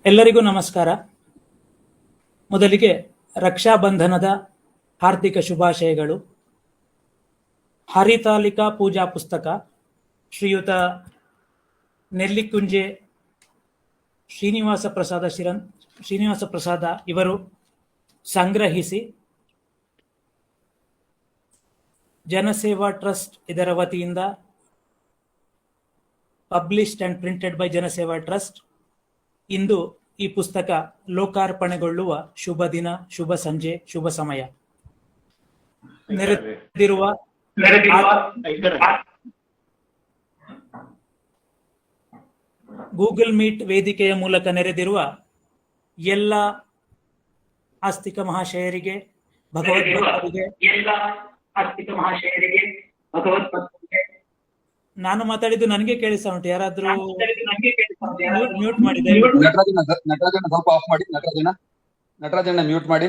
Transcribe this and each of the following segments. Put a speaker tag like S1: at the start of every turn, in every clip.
S1: ಎಲ್ಲರಿಗೂ ನಮಸ್ಕಾರ. ಮೊದಲಿಗೆ ರಕ್ಷಾಬಂಧನದ ಹಾರ್ದಿಕ ಶುಭಾಶಯಗಳು. ಹರಿತಾಲಿಕಾ ಪೂಜಾ ಪುಸ್ತಕ ಶ್ರೀಯುತ ನೆಲ್ಲಿಕುಂಜೆ ಶ್ರೀನಿವಾಸ ಪ್ರಸಾದ ಇವರು ಸಂಗ್ರಹಿಸಿ ಜನಸೇವಾ ಟ್ರಸ್ಟ್ ಇದರ ವತಿಯಿಂದ published and printed by Janaseva trust. ಇಂದು ಈ ಪುಸ್ತಕ ಲೋಕಾರ್ಪಣೆಗೊಳ್ಳುವ ಶುಭ ದಿನ, ಶುಭ ಸಂಜೆ, ಶುಭ ಸಮಯ. ನೆರೆದಿರುವ ಗೂಗಲ್ ಮೀಟ್ ವೇದಿಕೆಯ ಮೂಲಕ ನೆರೆದಿರುವ ಎಲ್ಲ ಆಸ್ತಿಕ ಮಹಾಶಯರಿಗೆ, ಭಗವದ್ಭಕ್ತರಿಗೆ, ನಾನು ಮಾತಾಡಿದ್ದು ನನಗೆ ಕೇಳಿಸ್ತಾ ಉಂಟು. ಯಾರಾದ್ರೂ ಮ್ಯೂಟ್ ಮಾಡಿದೆ?
S2: ನಟರಾಜನ ಸ್ವಲ್ಪ ಆಫ್ ಮಾಡಿ. ನಟರಾಜನ ಮ್ಯೂಟ್ ಮಾಡಿ.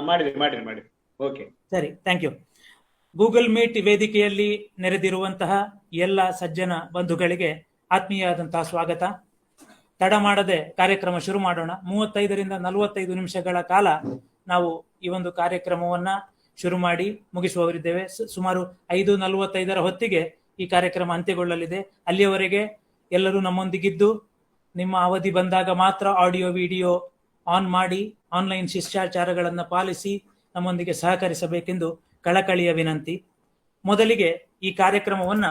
S2: ಮಾಡಿ. ಓಕೆ, ಸರಿ,
S1: ಥ್ಯಾಂಕ್ ಯು. ಗೂಗಲ್ ಮೀಟ್ ವೇದಿಕೆಯಲ್ಲಿ ನೆರೆದಿರುವಂತಹ ಎಲ್ಲ ಸಜ್ಜನ ಬಂಧುಗಳಿಗೆ ಆತ್ಮೀಯವಾದಂತಹ ಸ್ವಾಗತ. ತಡ ಮಾಡದೆ ಕಾರ್ಯಕ್ರಮ ಶುರು ಮಾಡೋಣ. 35ರಿಂದ 45 ನಿಮಿಷಗಳ ಕಾಲ ನಾವು ಈ ಒಂದು ಕಾರ್ಯಕ್ರಮವನ್ನ ಶುರು ಮಾಡಿ ಮುಗಿಸುವವರಿದ್ದೇವೆ. ಸುಮಾರು 5:45 ಹೊತ್ತಿಗೆ ಈ ಕಾರ್ಯಕ್ರಮ ಅಂತ್ಯಗೊಳ್ಳಲಿದೆ. ಅಲ್ಲಿಯವರೆಗೆ ಎಲ್ಲರೂ ನಮ್ಮೊಂದಿಗಿದ್ದು ನಿಮ್ಮ ಅವಧಿ ಬಂದಾಗ ಮಾತ್ರ ಆಡಿಯೋ ವಿಡಿಯೋ ಆನ್ ಮಾಡಿ ಆನ್ಲೈನ್ ಶಿಷ್ಟಾಚಾರಗಳನ್ನು ಪಾಲಿಸಿ ನಮ್ಮೊಂದಿಗೆ ಸಹಕರಿಸಬೇಕೆಂದು ಕಳಕಳಿಯ ವಿನಂತಿ. ಮೊದಲಿಗೆ ಈ ಕಾರ್ಯಕ್ರಮವನ್ನ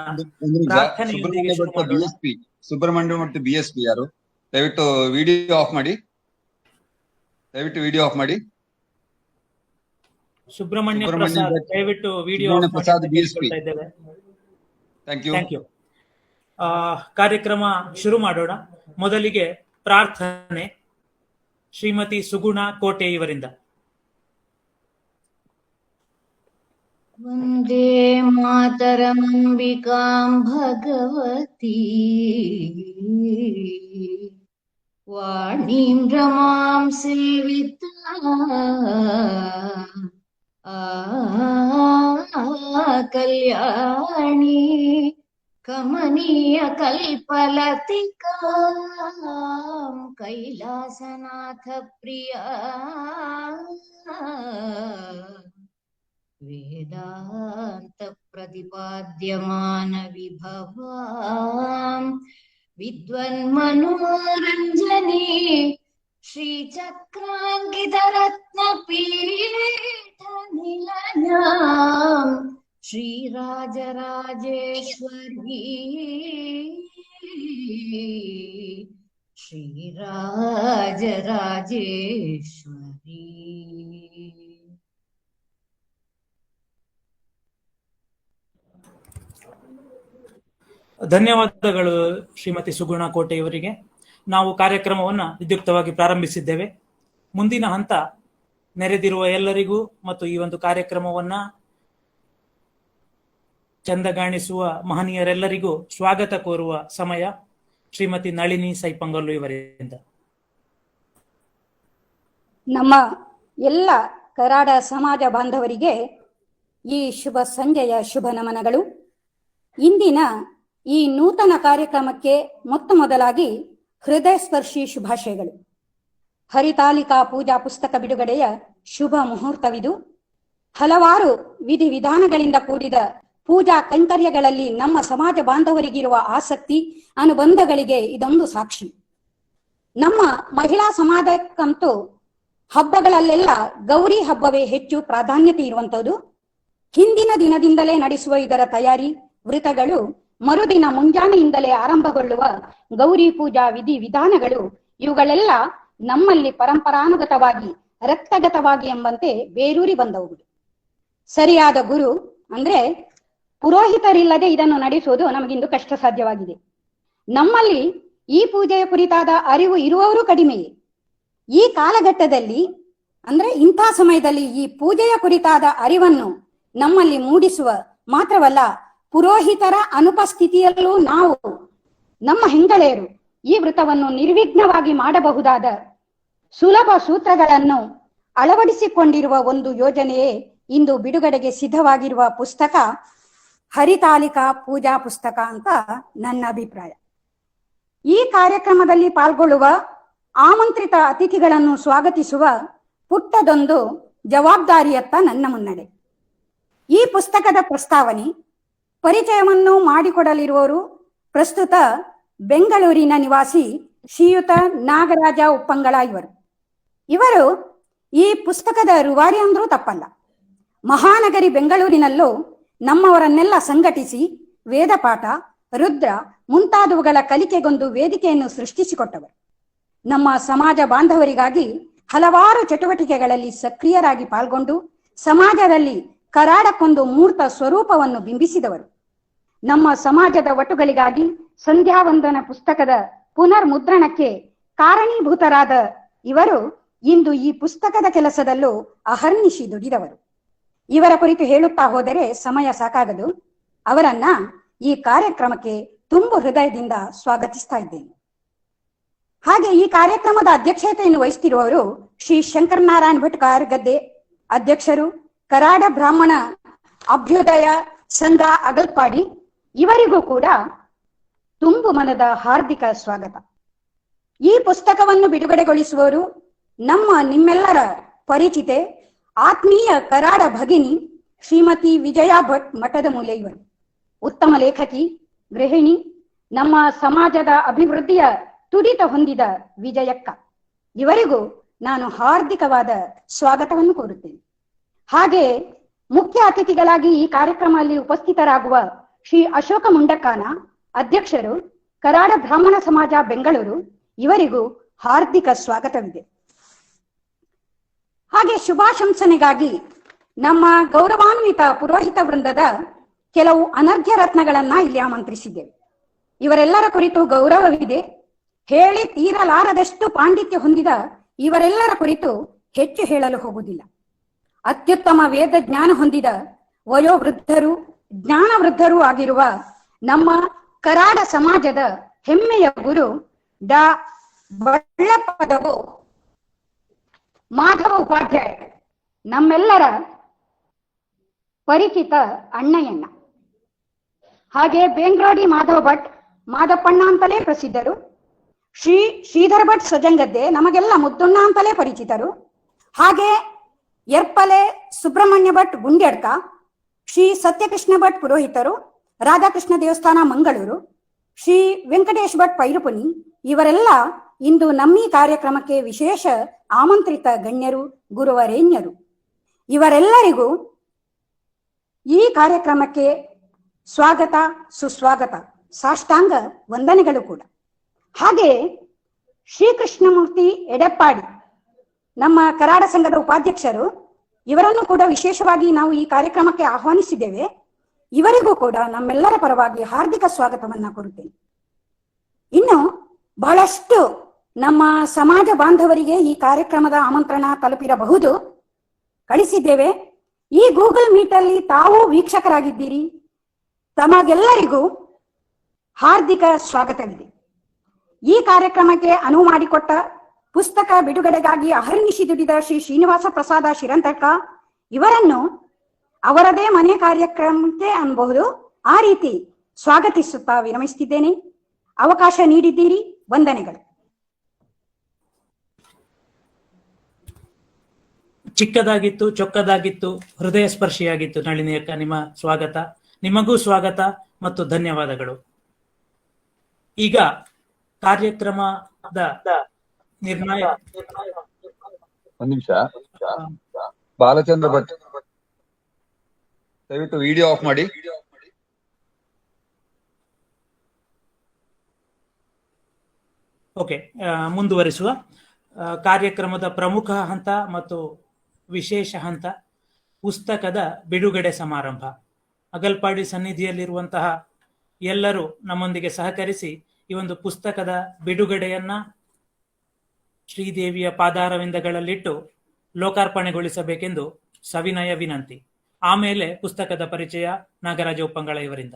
S2: ಸುಬ್ರಹ್ಮಣ್ಯ ಮತ್ತು BSP ಯಾರು ದಯವಿಟ್ಟು ವಿಡಿಯೋ ಆಫ್ ಮಾಡಿ.
S1: ಸುಬ್ರಹ್ಮಣ್ಯ ಪ್ರಸಾದ್ ದಯವಿಟ್ಟು ವಿಡಿಯೋ ಇದ್ದೇವೆ. Thank you. ಕಾರ್ಯಕ್ರಮ ಶುರು ಮಾಡೋಣ. ಮೊದಲಿಗೆ ಪ್ರಾರ್ಥನೆ ಶ್ರೀಮತಿ ಸುಗುಣ ಕೋಟೆ ಇವರಿಂದ.
S3: ವಂದೇ ಮಾತರಮಂಬಿಕಾಂ ಭಗವತಿ ವಾಣೀಂ ರಮಾಂ ಕಲ್ಯಾಣಿ ಕಮನೀಯ ಕಲ್ಪಲತಿಕಾಂ ಕೈಲಾಸನಾಥ ಪ್ರಿಯ ವೇದಾಂತ ಪ್ರತಿಪಾದ್ಯಮಾನ ವಿಭವಾಂ ವಿದ್ವನ್ಮನೋರಂಜನಿ ಶ್ರೀಚಕ್ರಾಂಕಿತ ರತ್ನ ಪೀಠ ನಿಲಯಾಂ ಶ್ರೀರಾಜರಾಜೇಶ್ವರಿ
S1: ಧನ್ಯವಾದಗಳು ಶ್ರೀಮತಿ ಸುಗುಣ ಕೋಟೆ ಇವರಿಗೆ. ನಾವು ಕಾರ್ಯಕ್ರಮವನ್ನ ವಿದ್ಯುಕ್ತವಾಗಿ ಪ್ರಾರಂಭಿಸಿದ್ದೇವೆ. ಮುಂದಿನ ಹಂತ ನೆರೆದಿರುವ ಎಲ್ಲರಿಗೂ ಮತ್ತು ಈ ಒಂದು ಕಾರ್ಯಕ್ರಮವನ್ನ ಚಂದಗಾಣಿಸುವ ಮಹನೀಯರೆಲ್ಲರಿಗೂ ಸ್ವಾಗತ ಕೋರುವ ಸಮಯ. ಶ್ರೀಮತಿ ನಳಿನಿ ಸೈಪಂಗಲ್ಲು ಇವರಿಂದ.
S4: ನಮ್ಮ ಎಲ್ಲ ಕರಾಡ ಸಮಾಜ ಬಾಂಧವರಿಗೆ ಈ ಶುಭ ಸಂಜೆಯ ಶುಭ ನಮನಗಳು. ಇಂದಿನ ಈ ನೂತನ ಕಾರ್ಯಕ್ರಮಕ್ಕೆ ಮೊದಲಾಗಿ ಹೃದಯ ಸ್ಪರ್ಶಿ ಶುಭಾಶಯಗಳು. ಹರಿತಾಲಿಕಾ ಪೂಜಾ ಪುಸ್ತಕ ಬಿಡುಗಡೆಯ ಶುಭ ಮುಹೂರ್ತವಿದು. ಹಲವಾರು ವಿಧಿವಿಧಾನಗಳಿಂದ ಕೂಡಿದ ಪೂಜಾ ಕೈಂಕರ್ಯಗಳಲ್ಲಿ ನಮ್ಮ ಸಮಾಜ ಬಾಂಧವರಿಗಿರುವ ಆಸಕ್ತಿ, ಅನುಬಂಧಗಳಿಗೆ ಇದೊಂದು ಸಾಕ್ಷಿ. ನಮ್ಮ ಮಹಿಳಾ ಸಮಾಜಕ್ಕಂತೂ ಹಬ್ಬಗಳಲ್ಲೆಲ್ಲ ಗೌರಿ ಹಬ್ಬವೇ ಹೆಚ್ಚು ಪ್ರಾಧಾನ್ಯತೆ ಇರುವಂಥದ್ದು. ಹಿಂದಿನ ದಿನದಿಂದಲೇ ನಡೆಸುವ ಇದರ ತಯಾರಿ, ವ್ರತಗಳು, ಮರುದಿನ ಮುಂಜಾನೆಯಿಂದಲೇ ಆರಂಭಗೊಳ್ಳುವ ಗೌರಿ ಪೂಜಾ ವಿಧಾನಗಳು, ಇವುಗಳೆಲ್ಲ ನಮ್ಮಲ್ಲಿ ಪರಂಪರಾನುಗತವಾಗಿ, ರಕ್ತಗತವಾಗಿ ಎಂಬಂತೆ ಬೇರೂರಿ ಬಂದವುಗಳು. ಸರಿಯಾದ ಗುರು ಅಂದ್ರೆ ಪುರೋಹಿತರಿಲ್ಲದೆ ಇದನ್ನು ನಡೆಸುವುದು ನಮಗಿಂದು ಕಷ್ಟ ಸಾಧ್ಯವಾಗಿದೆ. ನಮ್ಮಲ್ಲಿ ಈ ಪೂಜೆಯ ಕುರಿತಾದ ಅರಿವು ಇರುವವರು ಕಡಿಮೆಯೇ. ಈ ಕಾಲಘಟ್ಟದಲ್ಲಿ ಅಂದ್ರೆ ಇಂಥ ಸಮಯದಲ್ಲಿ ಈ ಪೂಜೆಯ ಕುರಿತಾದ ಅರಿವನ್ನು ನಮ್ಮಲ್ಲಿ ಮೂಡಿಸುವ ಮಾತ್ರವಲ್ಲ, ಪುರೋಹಿತರ ಅನುಪಸ್ಥಿತಿಯಲ್ಲೂ ನಾವು ನಮ್ಮ ಹೆಂಗಳೆಯರು ಈ ವ್ರತವನ್ನು ನಿರ್ವಿಘ್ನವಾಗಿ ಮಾಡಬಹುದಾದ ಸುಲಭ ಸೂತ್ರಗಳನ್ನು ಅಳವಡಿಸಿಕೊಂಡಿರುವ ಒಂದು ಯೋಜನೆಯೇ ಇಂದು ಬಿಡುಗಡೆಗೆ ಸಿದ್ಧವಾಗಿರುವ ಪುಸ್ತಕ ಹರಿತಾಲಿಕಾ ಪೂಜಾ ಪುಸ್ತಕ ಅಂತ ನನ್ನ ಅಭಿಪ್ರಾಯ. ಈ ಕಾರ್ಯಕ್ರಮದಲ್ಲಿ ಪಾಲ್ಗೊಳ್ಳುವ ಆಮಂತ್ರಿತ ಅತಿಥಿಗಳನ್ನು ಸ್ವಾಗತಿಸುವ ಪುಟ್ಟದೊಂದು ಜವಾಬ್ದಾರಿಯತ್ತ ನನ್ನ ಮುನ್ನಡೆ. ಈ ಪುಸ್ತಕದ ಪ್ರಸ್ತಾವನೆ ಪರಿಚಯವನ್ನು ಮಾಡಿಕೊಡಲಿರುವವರು ಪ್ರಸ್ತುತ ಬೆಂಗಳೂರಿನ ನಿವಾಸಿ ಶ್ರೀಯುತ ನಾಗರಾಜ ಉಪ್ಪಂಗಳ ಇವರು ಈ ಪುಸ್ತಕದ ರೂವಾರಿ ಅಂದ್ರೂ ತಪ್ಪಲ್ಲ. ಮಹಾನಗರಿ ಬೆಂಗಳೂರಿನಲ್ಲೂ ನಮ್ಮವರನ್ನೆಲ್ಲ ಸಂಘಟಿಸಿ ವೇದಪಾಠ, ರುದ್ರ ಮುಂತಾದವುಗಳ ಕಲಿಕೆಗೊಂದು ವೇದಿಕೆಯನ್ನು ಸೃಷ್ಟಿಸಿಕೊಟ್ಟವರು. ನಮ್ಮ ಸಮಾಜ ಬಾಂಧವರಿಗಾಗಿ ಹಲವಾರು ಚಟುವಟಿಕೆಗಳಲ್ಲಿ ಸಕ್ರಿಯರಾಗಿ ಪಾಲ್ಗೊಂಡು ಸಮಾಜದಲ್ಲಿ ಕರಾಡಕ್ಕೊಂದು ಮೂರ್ತ ಸ್ವರೂಪವನ್ನು ಬಿಂಬಿಸಿದವರು. ನಮ್ಮ ಸಮಾಜದ ಒಟುಗಳಿಗಾಗಿ ಸಂಧ್ಯಾವಂದನ ಪುಸ್ತಕದ ಪುನರ್ ಮುದ್ರಣಕ್ಕೆ ಕಾರಣೀಭೂತರಾದ ಇವರು ಇಂದು ಈ ಪುಸ್ತಕದ ಕೆಲಸದಲ್ಲೂ ಅಹರ್ನಿಶಿ ದುಡಿದವರು. ಇವರ ಕುರಿತು ಹೇಳುತ್ತಾ ಹೋದರೆ ಸಮಯ ಸಾಕಾಗದು. ಅವರನ್ನ ಈ ಕಾರ್ಯಕ್ರಮಕ್ಕೆ ತುಂಬು ಹೃದಯದಿಂದ ಸ್ವಾಗತಿಸ್ತಾ ಇದ್ದೇನೆ. ಹಾಗೆ ಈ ಕಾರ್ಯಕ್ರಮದ ಅಧ್ಯಕ್ಷತೆಯನ್ನು ವಹಿಸುತ್ತಿರುವವರು ಶ್ರೀ ಶಂಕರನಾರಾಯಣ ಭಟ್ ಗದ್ದೆ, ಅಧ್ಯಕ್ಷರು, ಕರಾಡ ಬ್ರಾಹ್ಮಣ ಅಭ್ಯುದಯ ಸಂಘ ಅಗಲ್ಪಾಡಿ. ಇವರಿಗೂ ಕೂಡ ತುಂಬು ಮನದ ಹಾರ್ದಿಕ ಸ್ವಾಗತ. ಈ ಪುಸ್ತಕವನ್ನು ಬಿಡುಗಡೆಗೊಳಿಸುವವರು ನಿಮ್ಮೆಲ್ಲರ ಪರಿಚಿತೆ ಆತ್ಮೀಯ ಕರಾಡ ಭಗಿನಿ ಶ್ರೀಮತಿ ವಿಜಯಾ ಭಟ್ ಮಠದ ಮೂಲೆ. ಇವರು ಉತ್ತಮ ಲೇಖಕಿ, ಗೃಹಿಣಿ, ನಮ್ಮ ಸಮಾಜದ ಅಭಿವೃದ್ಧಿಯ ತುಡಿತ ಹೊಂದಿದ ವಿಜಯಕ್ಕ. ಇವರಿಗೂ ನಾನು ಹಾರ್ದಿಕವಾದ ಸ್ವಾಗತವನ್ನು ಕೋರುತ್ತೇನೆ. ಹಾಗೆ ಮುಖ್ಯ ಅತಿಥಿಗಳಾಗಿ ಈ ಕಾರ್ಯಕ್ರಮದಲ್ಲಿ ಉಪಸ್ಥಿತರಾಗುವ ಶ್ರೀ ಅಶೋಕ ಮುಂಡಕಾನ, ಅಧ್ಯಕ್ಷರು, ಕರಾಡ ಬ್ರಾಹ್ಮಣ ಸಮಾಜ ಬೆಂಗಳೂರು. ಇವರಿಗೂ ಹಾರ್ದಿಕ ಸ್ವಾಗತವಿದೆ. ಹಾಗೆ ಶುಭಾಶಂಸನೆಗಾಗಿ ನಮ್ಮ ಗೌರವಾನ್ವಿತ ಪುರೋಹಿತ ವೃಂದದ ಕೆಲವು ಅನರ್ಘ್ಯ ರತ್ನಗಳನ್ನ ಇಲ್ಲಿ ಆಮಂತ್ರಿಸಿದ್ದೇವೆ. ಇವರೆಲ್ಲರ ಕುರಿತು ಗೌರವವಿದೆ. ಹೇಳಿ ತೀರಲಾರದಷ್ಟು ಪಾಂಡಿತ್ಯ ಹೊಂದಿದ ಇವರೆಲ್ಲರ ಕುರಿತು ಹೆಚ್ಚು ಹೇಳಲು ಹೋಗುವುದಿಲ್ಲ. ಅತ್ಯುತ್ತಮ ವೇದ ಜ್ಞಾನ ಹೊಂದಿದ ವಯೋವೃದ್ಧರು, ಜ್ಞಾನವೃದ್ಧರೂ ಆಗಿರುವ ನಮ್ಮ ಕರಾಡ ಸಮಾಜದ ಹೆಮ್ಮೆಯ ಗುರು ಡಾ ಬಳ್ಳಪ್ಪದವು ಮಾಧವ ಉಪಾಧ್ಯಾಯ, ನಮ್ಮೆಲ್ಲರ ಪರಿಚಿತ ಅಣ್ಣಯ್ಯಣ್ಣ. ಹಾಗೆ ಬೇಂಗ್ರೋಡಿ ಮಾಧವ ಭಟ್, ಮಾದಪ್ಪಣ್ಣ ಅಂತಲೇ ಪ್ರಸಿದ್ಧರು. ಶ್ರೀಧರ ಭಟ್ ಸಜಂಗದ್ದೆ, ನಮಗೆಲ್ಲ ಮುದ್ದುಣ್ಣ ಅಂತಲೇ ಪರಿಚಿತರು. ಹಾಗೆ ಎರ್ಪಲೆ ಸುಬ್ರಹ್ಮಣ್ಯ ಭಟ್ ಗುಂಡ್ಯಡ್ಕ, ಶ್ರೀ ಸತ್ಯಕೃಷ್ಣ ಭಟ್ ಪುರೋಹಿತರು, ರಾಧಾಕೃಷ್ಣ ದೇವಸ್ಥಾನ ಮಂಗಳೂರು, ಶ್ರೀ ವೆಂಕಟೇಶ್ ಭಟ್ ಪೈರುಪುನಿ. ಇವರೆಲ್ಲ ಇಂದು ನಮ್ಮಿ ಕಾರ್ಯಕ್ರಮಕ್ಕೆ ವಿಶೇಷ ಆಮಂತ್ರಿತ ಗಣ್ಯರು, ಗುರುವರೇಣ್ಯರು. ಇವರೆಲ್ಲರಿಗೂ ಈ ಕಾರ್ಯಕ್ರಮಕ್ಕೆ ಸ್ವಾಗತ, ಸುಸ್ವಾಗತ, ಸಾಷ್ಟಾಂಗ ವಂದನೆಗಳು ಕೂಡ. ಹಾಗೆ ಶ್ರೀಕೃಷ್ಣಮೂರ್ತಿ ಎಡೆಪ್ಪಾಡಿ, ನಮ್ಮ ಕರಾಡ ಸಂಘದ ಉಪಾಧ್ಯಕ್ಷರು. ಇವರನ್ನು ಕೂಡ ವಿಶೇಷವಾಗಿ ನಾವು ಈ ಕಾರ್ಯಕ್ರಮಕ್ಕೆ ಆಹ್ವಾನಿಸಿದ್ದೇವೆ. ಇವರಿಗೂ ಕೂಡ ನಮ್ಮೆಲ್ಲರ ಪರವಾಗಿ ಹಾರ್ದಿಕ ಸ್ವಾಗತವನ್ನ ಕೋರುತ್ತೇನೆ. ಇನ್ನು ಬಹಳಷ್ಟು ನಮ್ಮ ಸಮಾಜ ಬಾಂಧವರಿಗೆ ಈ ಕಾರ್ಯಕ್ರಮದ ಆಮಂತ್ರಣ ತಲುಪಿರಬಹುದು, ಕಳಿಸಿದ್ದೇವೆ. ಈ ಗೂಗಲ್ ಮೀಟ್ ಅಲ್ಲಿ ತಾವು ವೀಕ್ಷಕರಾಗಿದ್ದೀರಿ. ತಮಗೆಲ್ಲರಿಗೂ ಹಾರ್ದಿಕ ಸ್ವಾಗತವಿದೆ. ಈ ಕಾರ್ಯಕ್ರಮಕ್ಕೆ ಅನುವು ಮಾಡಿಕೊಟ್ಟ, ಪುಸ್ತಕ ಬಿಡುಗಡೆಗಾಗಿ ಅಹರ್ನಿಶಿ ದುಡಿದ ಶ್ರೀ ಶ್ರೀನಿವಾಸ ಪ್ರಸಾದ ಶಿರಂತಕ ಇವರನ್ನು ಅವರದೇ ಮನೆ ಕಾರ್ಯಕ್ರಮಕ್ಕೆ ಅನ್ಬಹುದು, ಆ ರೀತಿ ಸ್ವಾಗತಿಸುತ್ತಾ ವಿರಮಿಸುತ್ತಿದ್ದೇನೆ. ಅವಕಾಶ ನೀಡಿದ್ದೀರಿ, ವಂದನೆಗಳು.
S1: ಚಿಕ್ಕದಾಗಿತ್ತು, ಚೊಕ್ಕದಾಗಿತ್ತು, ಹೃದಯ ಸ್ಪರ್ಶಿಯಾಗಿತ್ತು. ನಳಿನಿ ಅಕ್ಕ, ನಿಮ್ಮ ಸ್ವಾಗತ. ನಿಮಗೂ ಸ್ವಾಗತ ಮತ್ತು ಧನ್ಯವಾದಗಳು. ಈಗ ಕಾರ್ಯಕ್ರಮದ ನಿರ್ಣಯ.
S2: ಒಂದ್ ನಿಮಿಷ, ಬಾಲಚಂದ್ರ ಭಟ್ ದಯವಿಟ್ಟು ವಿಡಿಯೋ ಆಫ್ ಮಾಡಿ.
S1: ಓಕೆ, ಮುಂದುವರಿಸುವ. ಕಾರ್ಯಕ್ರಮದ ಪ್ರಮುಖ ಹಂತ ಮತ್ತು ವಿಶೇಷ ಹಂತ ಪುಸ್ತಕದ ಬಿಡುಗಡೆ ಸಮಾರಂಭ. ಅಗಲ್ಪಾಡಿ ಸನ್ನಿಧಿಯಲ್ಲಿರುವಂತಹ ಎಲ್ಲರೂ ನಮ್ಮೊಂದಿಗೆ ಸಹಕರಿಸಿ ಈ ಒಂದು ಪುಸ್ತಕದ ಬಿಡುಗಡೆಯನ್ನ ಶ್ರೀದೇವಿಯ ಪಾದಾರವಿಂದಗಳಲ್ಲಿಟ್ಟು ಲೋಕಾರ್ಪಣೆಗೊಳಿಸಬೇಕೆಂದು ಸವಿನಯ ವಿನಂತಿ. ಆಮೇಲೆ ಪುಸ್ತಕದ ಪರಿಚಯ ನಾಗರಾಜ ಉಪ್ಪಂಗಳ ಇವರಿಂದ.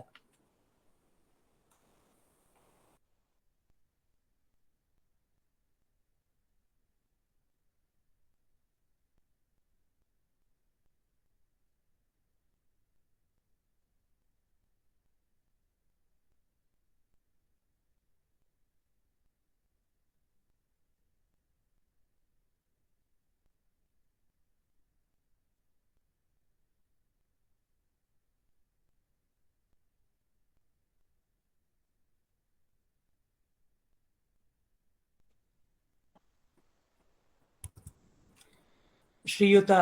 S1: ಶ್ರೀಯುತ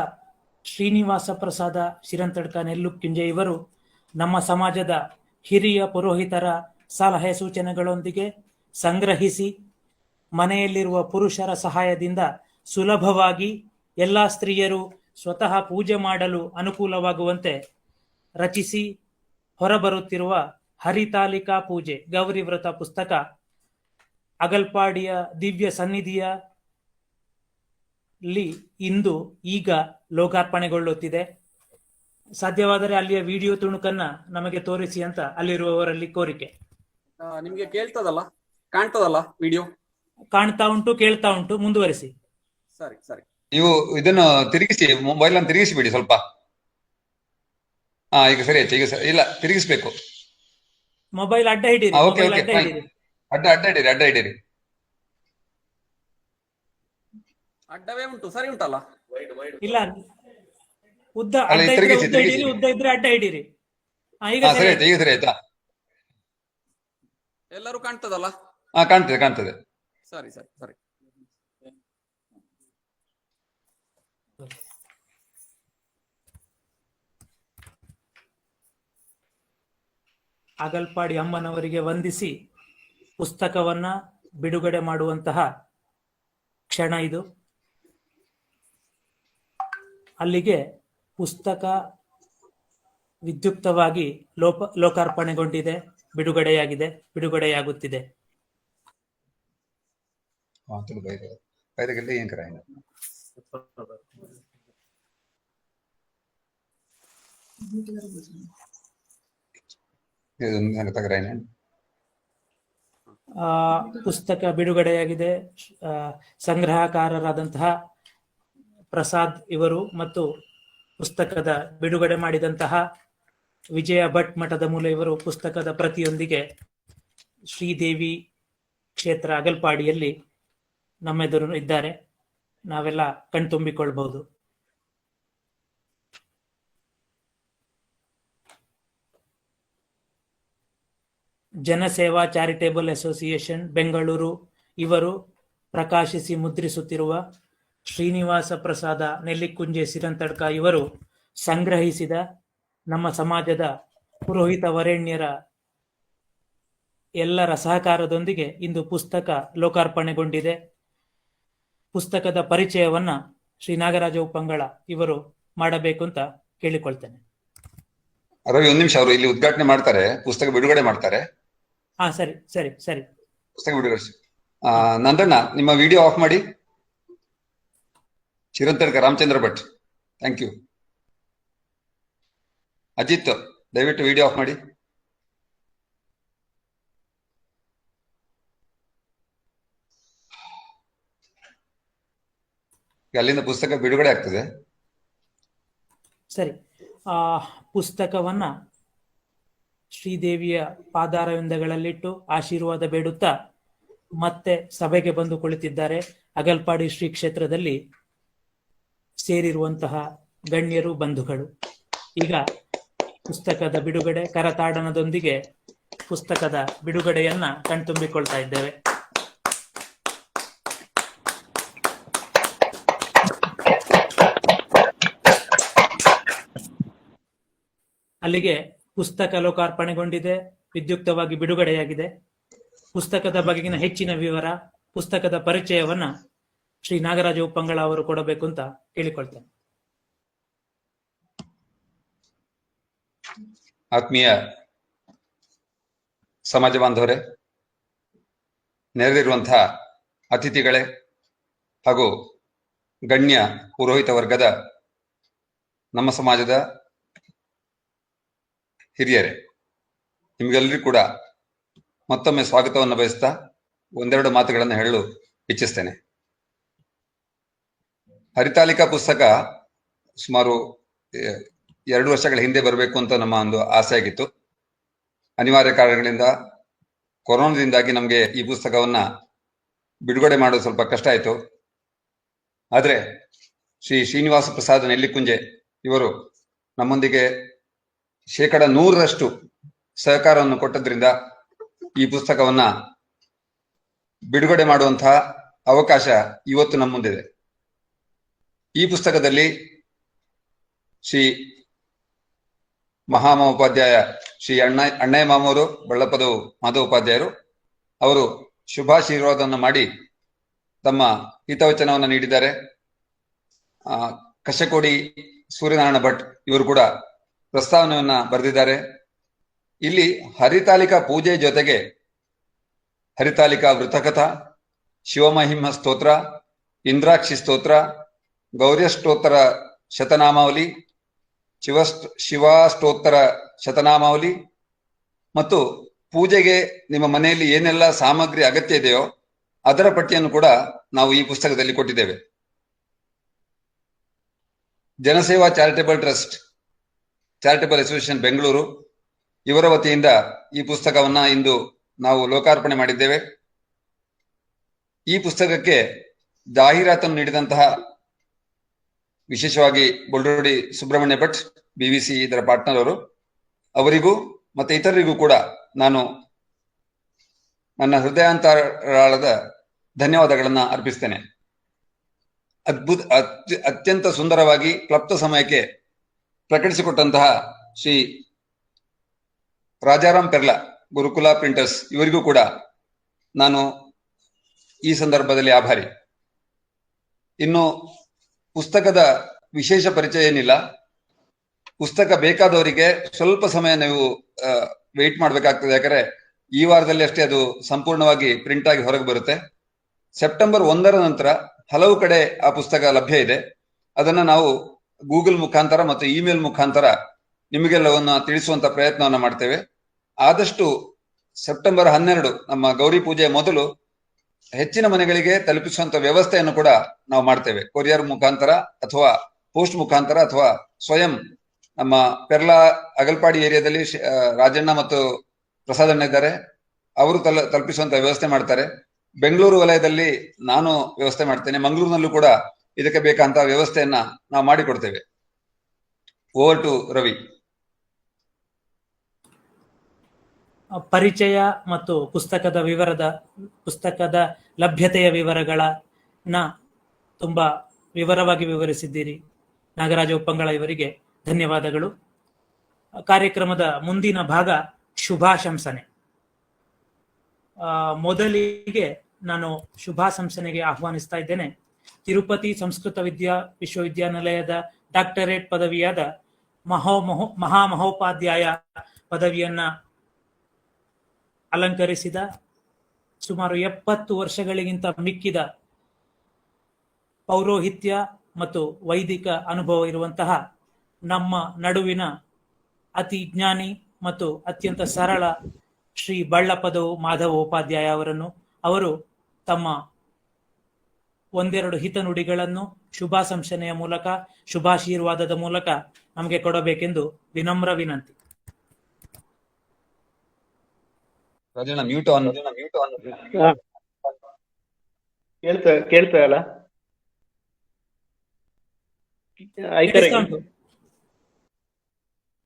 S1: ಶ್ರೀನಿವಾಸ ಪ್ರಸಾದ ಶಿರಂತಡ್ಕ ನೆಲ್ಲುಕ್ಕುಂಜೆ ಇವರು ನಮ್ಮ ಸಮಾಜದ ಹಿರಿಯ ಪುರೋಹಿತರ ಸಲಹೆ ಸೂಚನೆಗಳೊಂದಿಗೆ ಸಂಗ್ರಹಿಸಿ ಮನೆಯಲ್ಲಿರುವ ಪುರುಷರ ಸಹಾಯದಿಂದ ಸುಲಭವಾಗಿ ಎಲ್ಲ ಸ್ತ್ರೀಯರು ಸ್ವತಃ ಪೂಜೆ ಮಾಡಲು ಅನುಕೂಲವಾಗುವಂತೆ ರಚಿಸಿ ಹೊರಬರುತ್ತಿರುವ ಹರಿತಾಲಿಕಾ ಪೂಜೆ ಗೌರಿ ವ್ರತ ಪುಸ್ತಕ ಅಗಲ್ಪಾಡಿಯ ದಿವ್ಯ ಸನ್ನಿಧಿಯಲ್ಲಿ ಈಗ ಲೋಕಾರ್ಪಣೆಗೊಳ್ಳುತ್ತಿದೆ. ಸಾಧ್ಯವಾದರೆ ಅಲ್ಲಿಯ ವಿಡಿಯೋ ತುಣುಕನ್ನ ನಮಗೆ ತೋರಿಸಿ ಅಂತ ಅಲ್ಲಿರುವವರಲ್ಲಿ ಕೋರಿಕೆ.
S5: ನಿಮ್ಗೆ ಕೇಳ್ತದಲ್ಲ, ಕಾಣ್ತದಲ್ಲ ವಿಡಿಯೋ?
S1: ಕಾಣ್ತಾ ಉಂಟು, ಕೇಳ್ತಾ ಉಂಟು, ಮುಂದುವರಿಸಿ.
S5: ಸರಿ ಸರಿ.
S2: ನೀವು ಇದನ್ನು ತಿರುಗಿಸಿ, ಮೊಬೈಲ್ ಅನ್ನು ತಿರುಗಿಸಿಬಿಡಿ ಸ್ವಲ್ಪ. ಈಗ ಸರಿ ಆಯ್ತು. ಈಗ ಇಲ್ಲ, ತಿರುಗಿಸ್ಬೇಕು.
S1: ಮೊಬೈಲ್ ಅಡ್ಡ ಹಿಡೀರಿ.
S2: ಓಕೆ
S1: ಮೊಬೈಲ್
S2: ಓಕೆ
S1: ಅಡ್ಡ
S2: ಫೈನ್.
S1: ಹಿಡೀರಿ.
S2: ಅಡ್ಡ ಹಿಡೀರಿ.
S5: ಅಡ್ಡವೇ ಉಂಟು, ಸರಿ ಉಂಟಲ್ಲ?
S1: ಇಲ್ಲ, ಉದ್ದ
S2: ಅಲ್ಲ,
S1: ಅಡ್ಡ ಇದ್ರೆ
S2: ತಿರುಗಿಸಿ,
S1: ಉದ್ದ ಹಿಡೀರಿ, ಉದ್ದ ಇದ್ರೆ ಅಡ್ಡ ಹಿಡೀರಿ. ಈಗ
S2: ಸರಿ
S1: ಸರಿ
S2: ಆಯ್ತು. ಈಗ ಸರಿ ಆಯ್ತಾ?
S5: ಎಲ್ಲರೂ ಕಾಣ್ತದಲ್ಲ?
S2: ಕಾಣ್ತದೆ ಕಾಣ್ತದೆ.
S5: ಸರಿ ಸರಿ ಸರಿ.
S1: ಅಗಲ್ಪಾಡಿ ಅಮ್ಮನವರಿಗೆ ವಂದಿಸಿ ಪುಸ್ತಕವನ್ನ ಬಿಡುಗಡೆ ಮಾಡುವಂತಹ ಕ್ಷಣ ಇದು. ಅಲ್ಲಿಗೆ ಪುಸ್ತಕ ವಿದ್ಯುಕ್ತವಾಗಿ ಲೋಕಾರ್ಪಣೆಗೊಂಡಿದೆ, ಬಿಡುಗಡೆಯಾಗುತ್ತಿದೆ.
S2: ಏನ್ ಕರ
S1: ಪುಸ್ತಕ ಬಿಡುಗಡೆಯಾಗಿದೆ. ಸಂಗ್ರಹಕಾರರಾದಂತಹ ಪ್ರಸಾದ್ ಇವರು ಮತ್ತು ಪುಸ್ತಕದ ಬಿಡುಗಡೆ ಮಾಡಿದಂತಹ ವಿಜಯ ಭಟ್ ಮಠದ ಮೂಲ ಇವರು ಪುಸ್ತಕದ ಪ್ರತಿಯೊಂದಿಗೆ ಶ್ರೀದೇವಿ ಕ್ಷೇತ್ರ ಅಗಲ್ಪಾಡಿಯಲ್ಲಿ ನಮ್ಮೆದುರು ಇದ್ದಾರೆ. ನಾವೆಲ್ಲ ಕಣ್ತುಂಬಿಕೊಳ್ಬಹುದು. ಜನಸೇವಾ ಚಾರಿಟೇಬಲ್ ಅಸೋಸಿಯೇಷನ್ ಬೆಂಗಳೂರು ಇವರು ಪ್ರಕಾಶಿಸಿ ಮುದ್ರಿಸುತ್ತಿರುವ ಶ್ರೀನಿವಾಸ ಪ್ರಸಾದ ನೆಲ್ಲಿಕುಂಜೆ ಸಿರಂತಡ್ಕ ಇವರು ಸಂಗ್ರಹಿಸಿದ ನಮ್ಮ ಸಮಾಜದ ಪುರೋಹಿತ ವರೇಣ್ಯರ ಎಲ್ಲರ ಸಹಕಾರದೊಂದಿಗೆ ಇಂದು ಪುಸ್ತಕ ಲೋಕಾರ್ಪಣೆಗೊಂಡಿದೆ. ಪುಸ್ತಕದ ಪರಿಚಯವನ್ನ ಶ್ರೀ ನಾಗರಾಜ ಉಪ್ಪಂಗಳ ಇವರು ಮಾಡಬೇಕು ಅಂತ ಕೇಳಿಕೊಳ್ತೇನೆ.
S2: ರವಿ, ಒಂದ್ ನಿಮಿಷ, ಅವರು ಇಲ್ಲಿ ಉದ್ಘಾಟನೆ ಮಾಡ್ತಾರೆ, ಪುಸ್ತಕ ಬಿಡುಗಡೆ ಮಾಡ್ತಾರೆ.
S1: ಸರಿ ಸರಿ ಸರಿ.
S2: ಪುಸ್ತಕ ಬಿಡುಗಡೆ. ನಂದಣ್ಣ, ನಿಮ್ಮ ವಿಡಿಯೋ ಆಫ್ ಮಾಡಿ. ಚಿರಂತಡ್ಕ ರಾಮಚಂದ್ರ ಭಟ್, ಥ್ಯಾಂಕ್ ಯು. ಅಜಿತ್, ದಯವಿಟ್ಟು ವಿಡಿಯೋ ಆಫ್ ಮಾಡಿ. ಅಲ್ಲಿಂದ ಪುಸ್ತಕ ಬಿಡುಗಡೆ ಆಗ್ತದೆ.
S1: ಸರಿ. ಪುಸ್ತಕವನ್ನ ಶ್ರೀದೇವಿಯ ಪಾದಾರವಿಂದಗಳಲ್ಲಿಟ್ಟು ಆಶೀರ್ವಾದ ಬೇಡುತ್ತಾ ಮತ್ತೆ ಸಭೆಗೆ ಬಂದು ಕುಳಿತಿದ್ದಾರೆ ಅಗಲ್ಪಾಡಿ ಶ್ರೀ ಕ್ಷೇತ್ರದಲ್ಲಿ ಸೇರಿರುವಂತಹ ಗಣ್ಯರು, ಬಂಧುಗಳು. ಈಗ ಪುಸ್ತಕದ ಬಿಡುಗಡೆ ಕರತಾಡನದೊಂದಿಗೆ ಪುಸ್ತಕದ ಬಿಡುಗಡೆಯನ್ನ ಕಣ್ತುಂಬಿಕೊಳ್ತಾ ಇದ್ದೇವೆ. ಅಲ್ಲಿಗೆ ಪುಸ್ತಕ ಲೋಕಾರ್ಪಣೆಗೊಂಡಿದೆ, ವಿದ್ಯುಕ್ತವಾಗಿ ಬಿಡುಗಡೆಯಾಗಿದೆ. ಪುಸ್ತಕದ ಬಗೆಗಿನ ಹೆಚ್ಚಿನ ವಿವರ, ಪುಸ್ತಕದ ಪರಿಚಯವನ್ನ ಶ್ರೀ ನಾಗರಾಜ ಉಪ್ಪಂಗಳ ಅವರು ಕೊಡಬೇಕು ಅಂತ ಕೇಳಿಕೊಳ್ತೇನೆ.
S2: ಆತ್ಮೀಯ ಸಮಾಜ ಬಾಂಧವರೇ, ನೆರೆದಿರುವಂತಹ ಅತಿಥಿಗಳೇ ಹಾಗೂ ಗಣ್ಯ ಪುರೋಹಿತ ವರ್ಗದ ನಮ್ಮ ಸಮಾಜದ ಹಿರಿಯರೇ, ನಿಮಗೆಲ್ಲರಿಗೂ ಕೂಡ ಮತ್ತೊಮ್ಮೆ ಸ್ವಾಗತವನ್ನು ಬಯಸ್ತಾ ಒಂದೆರಡು ಮಾತುಗಳನ್ನು ಹೇಳಲು ಇಚ್ಛಿಸ್ತೇನೆ. ಹರಿತಾಲಿಕಾ ಪುಸ್ತಕ ಸುಮಾರು 2 ವರ್ಷಗಳ ಹಿಂದೆ ಬರಬೇಕು ಅಂತ ನಮ್ಮ ಒಂದು ಆಸೆ ಆಗಿತ್ತು. ಅನಿವಾರ್ಯ ಕಾರಣಗಳಿಂದ, ಕೊರೋನಾದಿಂದಾಗಿ ನಮಗೆ ಈ ಪುಸ್ತಕವನ್ನ ಬಿಡುಗಡೆ ಮಾಡೋದು ಸ್ವಲ್ಪ ಕಷ್ಟ ಆಯಿತು. ಆದರೆ ಶ್ರೀನಿವಾಸ ಪ್ರಸಾದ ನೆಲ್ಲಿಕುಂಜೆ ಇವರು ನಮ್ಮೊಂದಿಗೆ 100% ಸಹಕಾರವನ್ನು ಕೊಟ್ಟದ್ರಿಂದ ಈ ಪುಸ್ತಕವನ್ನ ಬಿಡುಗಡೆ ಮಾಡುವಂತಹ ಅವಕಾಶ ಇವತ್ತು ನಮ್ಮ ಮುಂದಿದೆ. ಈ ಪುಸ್ತಕದಲ್ಲಿ ಶ್ರೀ ಮಹಾಮಹೋಪಾಧ್ಯಾಯ ಶ್ರೀ ಅಣ್ಣಯ್ಯ ಮಾಮೂರು ಬಳ್ಳಪದ ಮಾಧವೋಪಾಧ್ಯಾಯರು ಅವರು ಶುಭಾಶೀರ್ವಾದವನ್ನು ಮಾಡಿ ತಮ್ಮ ಹಿತವಚನವನ್ನು ನೀಡಿದ್ದಾರೆ. ಕಶಕೋಡಿ ಸೂರ್ಯನಾರಾಯಣ ಭಟ್ ಇವರು ಕೂಡ ಪ್ರಸ್ತಾವನೆಯನ್ನ ಬರೆದಿದ್ದಾರೆ. ಇಲ್ಲಿ ಹರಿತಾಲಿಕಾ ಪೂಜೆ ಜೊತೆಗೆ ಹರಿತಾಲಿಕಾ ವೃತಕಥಾ, ಶಿವಮಹಿಮ ಸ್ತೋತ್ರ, ಇಂದ್ರಾಕ್ಷಿ ಸ್ತೋತ್ರ, ಗೌರ್ಯಷ್ಟೋತ್ತರ ಶತನಾಮಾವಲಿ, ಶಿವಾಷ್ಟೋತ್ತರ ಶತನಾಮಾವಲಿ ಮತ್ತು ಪೂಜೆಗೆ ನಿಮ್ಮ ಮನೆಯಲ್ಲಿ ಏನೆಲ್ಲ ಸಾಮಗ್ರಿ ಅಗತ್ಯ ಇದೆಯೋ ಅದರ ಪಟ್ಟಿಯನ್ನು ಕೂಡ ನಾವು ಈ ಪುಸ್ತಕದಲ್ಲಿ ಕೊಟ್ಟಿದ್ದೇವೆ. Janaseva charitable trust charitable association Bengaluru ಇವರ ವತಿಯಿಂದ ಈ ಪುಸ್ತಕವನ್ನ ಇಂದು ನಾವು ಲೋಕಾರ್ಪಣೆ ಮಾಡಿದ್ದೇವೆ. ಈ ಪುಸ್ತಕಕ್ಕೆ ಜಾಹೀರಾತನ್ನು ನೀಡಿದಂತಹ ವಿಶೇಷವಾಗಿ ಬೊಳ್ಳೂಡಿ ಸುಬ್ರಹ್ಮಣ್ಯ ಭಟ್ BBC ಇದರ ಪಾರ್ಟ್ನರ್ ಅವರು, ಅವರಿಗೂ ಮತ್ತೆ ಇತರರಿಗೂ ಕೂಡ ನಾನು ನನ್ನ ಹೃದಯಾಂತರಾಳದ ಧನ್ಯವಾದಗಳನ್ನ ಅರ್ಪಿಸ್ತೇನೆ. ಅತ್ಯಂತ ಸುಂದರವಾಗಿ ಕ್ಲಪ್ತ ಸಮಯಕ್ಕೆ ಪ್ರಕಟಿಸಿಕೊಟ್ಟಂತಹ ಶ್ರೀ ರಾಜಾರಾಮ್ ಪೆರ್ಲಾ ಗುರುಕುಲ ಪ್ರಿಂಟರ್ಸ್ ಇವರಿಗೂ ಕೂಡ ನಾನು ಈ ಸಂದರ್ಭದಲ್ಲಿ ಆಭಾರಿ. ಇನ್ನು ಪುಸ್ತಕದ ವಿಶೇಷ ಪರಿಚಯ ಏನಿಲ್ಲ. ಪುಸ್ತಕ ಬೇಕಾದವರಿಗೆ ಸ್ವಲ್ಪ ಸಮಯ ನೀವು ವೆಯ್ಟ್ ಮಾಡ್ಬೇಕಾಗ್ತದೆ. ಯಾಕಂದ್ರೆ ಈ ವಾರದಲ್ಲಿ ಅಷ್ಟೇ ಅದು ಸಂಪೂರ್ಣವಾಗಿ ಪ್ರಿಂಟ್ ಆಗಿ ಹೊರಗೆ ಬರುತ್ತೆ. ಸೆಪ್ಟೆಂಬರ್ 1 ನಂತರ ಹಲವು ಕಡೆ ಆ ಪುಸ್ತಕ ಲಭ್ಯ ಇದೆ. ಅದನ್ನ ನಾವು ಗೂಗಲ್ ಮುಖಾಂತರ ಮತ್ತು ಇಮೇಲ್ ಮುಖಾಂತರ ನಿಮಗೆಲ್ಲವನ್ನ ತಿಳಿಸುವಂತ ಪ್ರಯತ್ನವನ್ನ ಮಾಡ್ತೇವೆ. ಆದಷ್ಟು ಸೆಪ್ಟೆಂಬರ್ 12 ನಮ್ಮ ಗೌರಿ ಪೂಜೆಯ ಮೊದಲು ಹೆಚ್ಚಿನ ಮನೆಗಳಿಗೆ ತಲುಪಿಸುವಂತ ವ್ಯವಸ್ಥೆಯನ್ನು ಕೂಡ ನಾವು ಮಾಡ್ತೇವೆ. ಕೊರಿಯರ್ ಮುಖಾಂತರ ಅಥವಾ ಪೋಸ್ಟ್ ಮುಖಾಂತರ ಅಥವಾ ಸ್ವಯಂ ನಮ್ಮ ಪೆರ್ಲಾ ಅಗಲ್ಪಾಡಿ ಏರಿಯಾದಲ್ಲಿ ರಾಜಣ್ಣ ಮತ್ತು ಪ್ರಸಾದಣ್ಣ ಇದ್ದಾರೆ, ಅವರು ತಲುಪಿಸುವಂತ ವ್ಯವಸ್ಥೆ ಮಾಡ್ತಾರೆ. ಬೆಂಗಳೂರು ವಲಯದಲ್ಲಿ ನಾನು ವ್ಯವಸ್ಥೆ ಮಾಡ್ತೇನೆ. ಮಂಗಳೂರಿನಲ್ಲೂ ಕೂಡ ಇದಕ್ಕೆ ಬೇಕಂತ ವ್ಯವಸ್ಥೆಯನ್ನ ನಾವು ಮಾಡಿಕೊಡ್ತೇವೆ. Over to Ravi.
S1: ಪರಿಚಯ ಮತ್ತು ಪುಸ್ತಕದ ಲಭ್ಯತೆಯ ವಿವರಗಳನ್ನ ತುಂಬಾ ವಿವರವಾಗಿ ವಿವರಿಸಿದ್ದೀರಿ. ನಾಗರಾಜ ಉಪ್ಪಂಗಳ ಇವರಿಗೆ ಧನ್ಯವಾದಗಳು. ಕಾರ್ಯಕ್ರಮದ ಮುಂದಿನ ಭಾಗ ಶುಭಾಶಂಸನೆ. ಮೊದಲಿಗೆ ನಾನು ಶುಭಾಶಂಸನೆಗೆ ಆಹ್ವಾನಿಸ್ತಾ ಇದ್ದೇನೆ ತಿರುಪತಿ ಸಂಸ್ಕೃತ ವಿಶ್ವವಿದ್ಯಾನಿಲಯದ ಡಾಕ್ಟರೇಟ್ ಪದವಿಯಾದ ಮಹಾಮಹೋಪಾಧ್ಯಾಯ ಪದವಿಯನ್ನ ಅಲಂಕರಿಸಿದ ಸುಮಾರು 70 ವರ್ಷಗಳಿಗಿಂತ ಮಿಕ್ಕಿದ ಪೌರೋಹಿತ್ಯ ಮತ್ತು ವೈದಿಕ ಅನುಭವ ಇರುವಂತಹ ನಮ್ಮ ನಡುವಿನ ಅತಿ ಜ್ಞಾನಿ ಮತ್ತು ಅತ್ಯಂತ ಸರಳ ಶ್ರೀ ಬಳ್ಳಪದ ಮಾಧವೋಪಾಧ್ಯಾಯ ಅವರು ತಮ್ಮ ಒಂದೆರಡು ಹಿತನುಡಿಗಳನ್ನು ಶುಭಾಶಂಸನೆಯ ಮೂಲಕ, ಶುಭಾಶೀರ್ವಾದದ ಮೂಲಕ ನಮಗೆ ಕೊಡಬೇಕೆಂದು ವಿನಮ್ರ ವಿನಂತಿ.
S2: Mute on.
S6: ಕೇಳ್ತಾ ಅಲ್ಲ?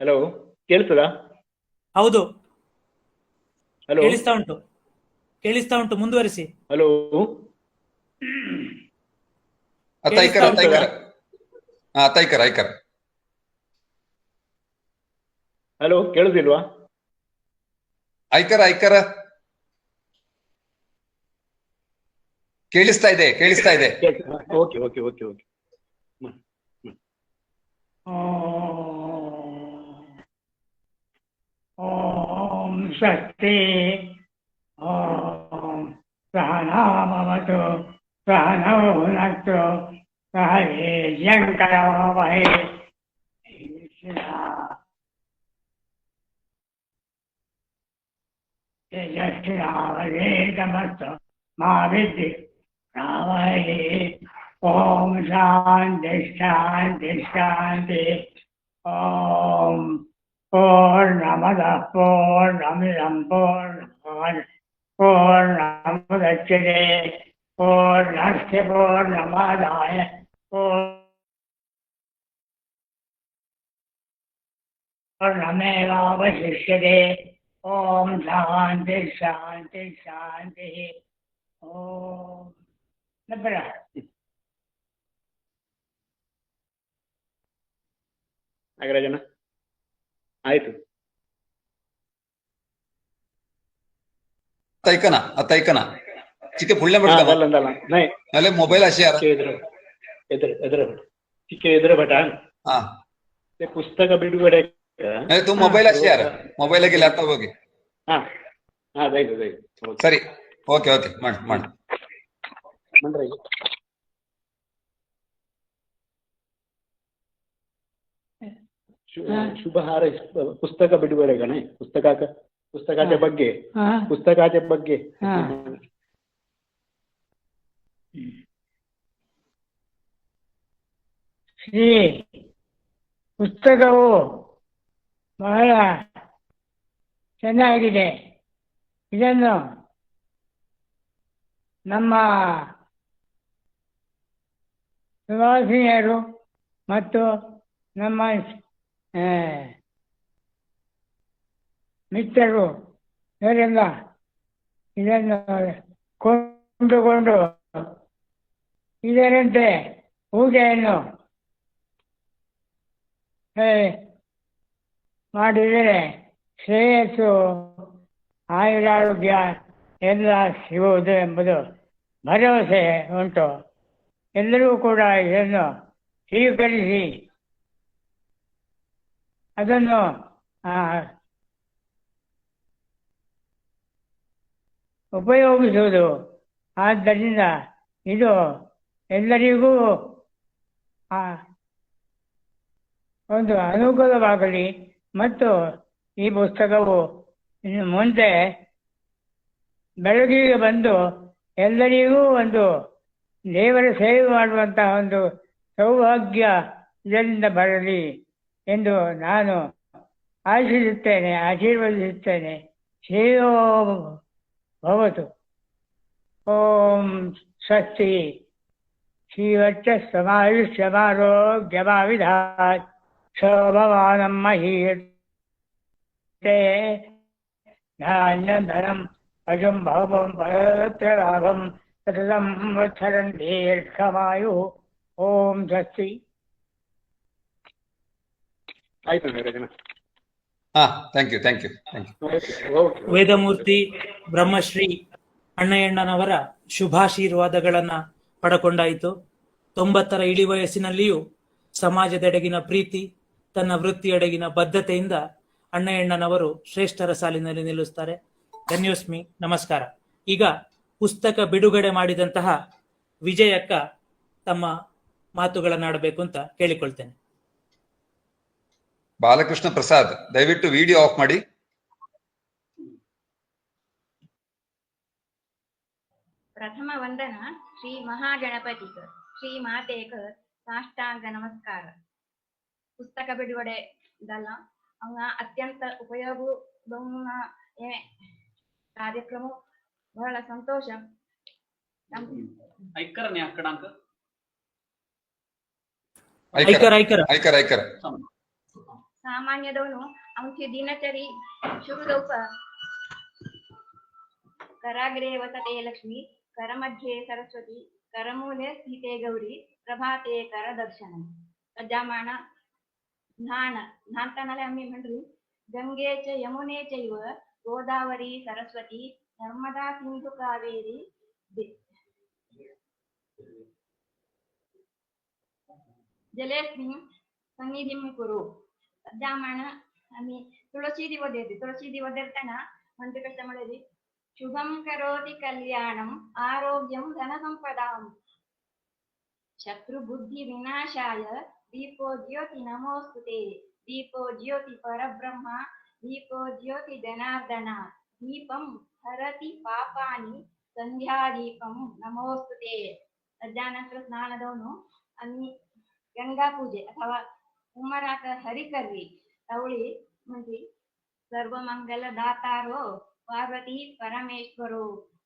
S6: ಹಲೋ, ಕೇಳ್ತದಾ?
S1: ಹೌದು,
S6: ಹಲೋ,
S1: ಕೇಳಿಸ್ತಾ ಉಂಟು, ಮುಂದುವರಿಸಿ.
S6: Hello,
S2: ಐಕರ್
S6: hello, ಕೇಳುದಿಲ್ವಾ?
S2: ಐಕರ ಕೇಳಿಸ್ತಾ ಇದೆ.
S6: Okay okay okay okay.
S7: ಓಂ ಸ್ವಸ್ತಿ. ಓಂ ಸಹನಾಮವತು ಸಹನೋ ಭುನಕ್ತು ಸಹ ವೀರ್ಯಂಕರವಾವಹೈ. ತೇಜಸ್ವಿನಾವಧೀತಮಸ್ತು ಮಾ ವಿದ್ವಿಷಾವಹೈ. ಓಂ ಶಾಂತಿ ಶಾಂತಿ ಶಾಂತಿ. ಓಂ पूर्णमदः पूर्णमिदं पूर्णमुदच्यते पूर्णस्य पूर्णमादाय पूर्णमेवावशिष्यते. ॐ शान्ति शान्ति शान्तिः. ॐ
S6: ನಾಗರಾಜನ ಆಯ್ತು.
S2: ಅತ್ತೈಕನ ಚಿಕ್ಕ ಪುಳ್ಳೆ
S6: ಹಾ
S2: ಬಿಡ್ತಾವ
S6: ಅದಲ್ಲ ಅದಲ್ಲ ನೈ
S2: ಅಲ್ಲೇ ಮೊಬೈಲ್ ಹಸಿಯಾರ
S6: ಎದುರು ಚಿಕ್ಕ ಎದುರು ಬಟ
S2: ಹಾ
S6: ಪುಸ್ತಕ ಬಿಡುಗಡೆ
S2: ತು ಮೊಬೈಲ್ ಹಸಿಯಾರ ಮೊಬೈಲ್ಗೆ ಲ್ಯಾಪ್ಟಾಪ್ ಹೋಗಿ
S6: ಹಾ ಹಾ ದಯವಿಟ್ಟು
S2: ಸರಿ ಓಕೆ ಮಾಡಿ
S6: ಮಂಡ್ರೆ ಶುಭ ಹಾರೈಸ ಪುಸ್ತಕ ಬಿಡುಗಡೆ ಗಣೆ ಪುಸ್ತಕಾಚೆ ಬಗ್ಗೆ
S7: ಶ್ರೀ ಪುಸ್ತಕವು ಬಹಳ ಚೆನ್ನಾಗಿದೆ. ಇದನ್ನು ನಮ್ಮ ಸುವಾಸಿನಿಯರು ಮತ್ತು ನಮ್ಮ ಮಿತ್ರರು ಇವರೆಲ್ಲ ಇದನ್ನು ಕೊಂಡುಕೊಂಡು ಇದರಂತೆ ಪೂಜೆಯನ್ನು ಮಾಡಿದರೆ ಶ್ರೇಯಸ್ಸು ಆಯುರಾರೋಗ್ಯ ಎಲ್ಲ ಸಿಗುವುದು ಎಂಬುದು ಭರವಸೆ ಉಂಟು. ಎಲ್ಲರೂ ಕೂಡ ಇದನ್ನು ಸ್ವೀಕರಿಸಿ ಅದನ್ನು ಉಪಯೋಗಿಸುವುದು. ಆದ್ದರಿಂದ ಇದು ಎಲ್ಲರಿಗೂ ಒಂದು ಅನುಕೂಲವಾಗಲಿ ಮತ್ತು ಈ ಪುಸ್ತಕವು ಇನ್ನು ಮುಂದೆ ಬೆಳಕಿಗೆ ಬಂದು ಎಲ್ಲರಿಗೂ ಒಂದು ದೇವರ ಸೇವೆ ಮಾಡುವಂತಹ ಒಂದು ಸೌಭಾಗ್ಯ ಇದರಿಂದ ಬರಲಿ ಎಂದು ನಾನು ಆಶೀರ್ವದಿಸುತ್ತೇನೆ. ಶ್ರೇಯೋ ಭವತು. ಓಂ ಸ್ವಸ್ತಿ. ಶ್ರೀವಚ್ಚ ಸಮಾಯುಷ್ಯಮಾರೋಗ್ಯಮಾವಿಧಾತ್ ಶೋಭಮಾನಂ ಮಹೀಯತೆ ಧಾನ್ಯಂ ಧನಂ ಅಜಂ ಭವಂ ಪರತ್ರಲಾಭಂ ಸತತಂ ವತ್ಸರನ್ ದೀರ್ಘಮಾಯು. ಓಂ ಸ್ವಸ್ತಿ.
S6: ಆಯ್ತು ನಾಗರಾಜನ.
S2: ಹಾ ಥ್ಯಾಂಕ್ ಯು
S1: ವೇದಮೂರ್ತಿ ಬ್ರಹ್ಮಶ್ರೀ ಅಣ್ಣಯ್ಯಣ್ಣನವರ ಶುಭಾಶೀರ್ವಾದಗಳನ್ನ ಪಡಕೊಂಡಾಯಿತು. 90ರ ಇಳಿ ವಯಸ್ಸಿನಲ್ಲಿಯೂ ಸಮಾಜದೆಡೆಗಿನ ಪ್ರೀತಿ, ತನ್ನ ವೃತ್ತಿಯೆಡೆಗಿನ ಬದ್ಧತೆಯಿಂದ ಅಣ್ಣಯ್ಯಣ್ಣನವರು ಶ್ರೇಷ್ಠರ ಸಾಲಿನಲ್ಲಿ ನಿಲ್ಲಿಸ್ತಾರೆ. ಧನ್ಯೋಸ್ಮಿ. ನಮಸ್ಕಾರ. ಈಗ ಪುಸ್ತಕ ಬಿಡುಗಡೆ ಮಾಡಿದಂತಹ ವಿಜಯಕ್ಕ ತಮ್ಮ ಮಾತುಗಳನ್ನಾಡಬೇಕು ಅಂತ ಕೇಳಿಕೊಳ್ತೇನೆ.
S2: ಬಾಲಕೃಷ್ಣ ಪ್ರಸಾದ್, ದಯವಿಟ್ಟು ವಿಡಿಯೋ ಆಫ್ ಮಾಡಿ.
S8: ಪ್ರಥಮ ವಂದನ ಶ್ರೀ ಮಹಾಗಣಪತಿಗ ಶ್ರೀ ಮಾತೆಗ ಸಾಷ್ಟಾಂಗ ನಮಸ್ಕಾರ. ಪುಸ್ತಕ ಬಿಡುಗಡೆ ಇದಲ್ಲ ಅವ ಅತ್ಯಂತ ಉಪಯೋಗ ಕಾರ್ಯಕ್ರಮ ಬಹಳ ಸಂತೋಷ.
S2: ಐಕರ
S8: ಸಾಮಾನ್ಯದವನು ಅವನಿಗೆ ದಿನಚರಿ ಶುರುದೌಪ कराग्रे वसते लक्ष्मी करमध्ये सरस्वती करमूले स्थिते गौरी प्रभाते करदर्शनम. प्रजामाण ಜ್ಞಾನತನಲೆ आम्ही म्हणली गंगे च यमुने चैव गोदावरी सरस्वती नर्मदा सिंधु कावेरी जलेस्मिन् सन्निधिं कुरु. प्रजामाण आम्ही तुळशी दिवदेताना म्हणते कशा म्हणली शुभं करोति कल्याणं आरोग्यं धनसंपदां शत्रुबुद्धि विनाशाय दीपो ज्योति नमोस्तुते. दीपो ज्योति परब्रह्म दीपो ज्योति जनार्दन दीपं हरति पापानि संध्यादीपं नमोस्तुते. ನಂತರ ಸ್ನಾನದವನು आणि गंगा पूजे अथवा उमरात हरिकर्वी तवळी म्हणजे सर्व मंगल दातारो पार्वती परमेश्वरो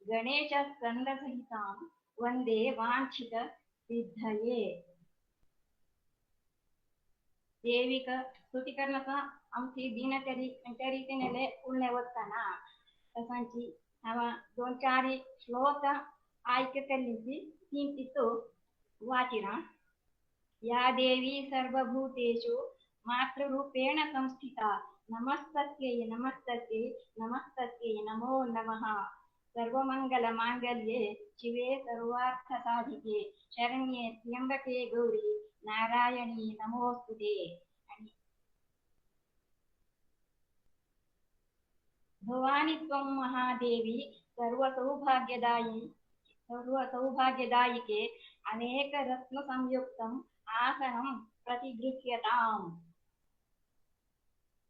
S8: गणेश स्कंद सहितां वंदे वांछित सिद्धये. देविक स्तुती करण्याचा आमची दिनचरीने पूर्ण होताना तसांची हवा 2-4 श्लोक ऐकतली तीन तितो वाचिना. या देवी सर्वभूतेषु ಮಾತೃರೂಪೇಣ ಸಂಸ್ಥಿತಾ ನಮಸ್ತಸ್ಯೈ ನಮಸ್ತಸ್ಯೈ ನಮಸ್ತಸ್ಯೈ ನಮೋ ನಮಃ. ಸರ್ವಮಂಗಲ ಮಾಂಗಲ್ಯೆ ಶಿವೆ ಸರ್ವಾರ್ಥ ಸಾಧಿಕೆ ಶರಣ್ಯೆ ತ್ರ್ಯಂಬಕೆ ಗೌರಿ ನಾರಾಯಣಿ ನಮೋಸ್ತುತೆ. ಭವಾನಿ ತ್ವಂ ಮಹಾದೇವಿ ಸರ್ವ ಸೌಭಾಗ್ಯದಾಯಿಕೆ ಅನೇಕ ರತ್ನ ಸಂಯುಕ್ತಂ ಆಸನಂ ಪ್ರತಿಗೃಹ್ಯತಾಂ.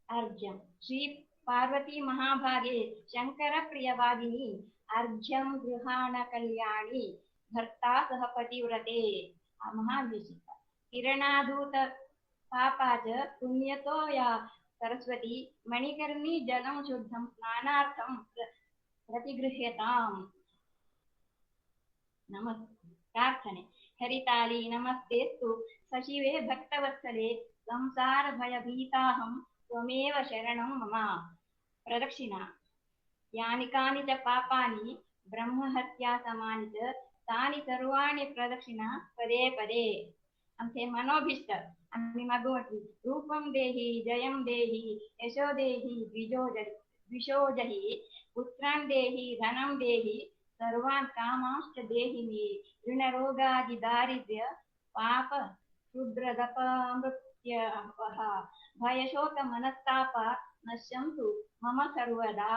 S8: ಅರ್ಘ್ಯಂ ಶ್ರೀ ಪಾರ್ವತಿ ಮಹಾಭಾಗೆ ಶಂಕರ ಪ್ರಿಯವಾಗಿನಿ ಅರ್ಘ್ಯಂ ಗೃಹಾಣ ಕಲ್ಯಾಣಿ ಭರ್ತಾ ಸಹ ಪತಿವ್ರತೆ. ಮಹಾದೇಶಿಕ ಕಿರಣಾಧೂತ ಪಾಪಾಚ ಪುಣ್ಯತೋ ಯಾ ಸರಸ್ವತಿ ಮಣಿಕರ್ಣಿ ಜಲಂ ಶುದ್ಧಂ ಸ್ನಾನಾರ್ಥಂ ಪ್ರತಿಗೃಹ್ಯತಾಂ. ಪ್ರಾರ್ಥನೆ. ಹರಿತಾಲಿ ನಮಸ್ತೆಸ್ತು ಸಶಿವೆ ಭಕ್ತವತ್ಸಲೆ ಸಂಸಾರ ಭಯಭೀತಾಹಂ ತ್ವಮೇವ ಶರಣಂ ಮಮ. ಪ್ರದಕ್ಷಿಣಾ. ಯಾನಿ ಕಾನಿ ಚ ಪಾಪಾನಿ ಬ್ರಹ್ಮಹತ್ಯಾ ಸಮಾನಿ ಚ ತಾನಿ ಸರ್ವಾಣಿ ಪ್ರದಕ್ಷಿಣಾ ಪದೇ ಪದೇ. ಅಂತೆ ಮನೋಭೀಷ್ಟ ಮಗುವಟಿ ರೂಪಂ ದೇಹಿ ಜಯಂ ದೇಹಿ ಯಶೋ ದೇಹಿ ದ್ವಿಷೋಜಹಿ ಪುತ್ರಾನ್ ದೇಹಿ ಧನಂ ದೇಹಿ ಸರ್ವಾನ್ ಕಾಮಾಂಶ್ಚ ದೇಹಿ ಮೇ. ಋಣರೋಗಾದಿ ದಾರಿದ್ರ್ಯ ಪಾಪ ಕ್ಷುದ್ರದಪ ಮೃತ್ಯಃ ಭಯಶೋಕ ಮನಸ್ತಾಪ ನಶ್ಯಂತು ಮಮ ಸರ್ವದಾ.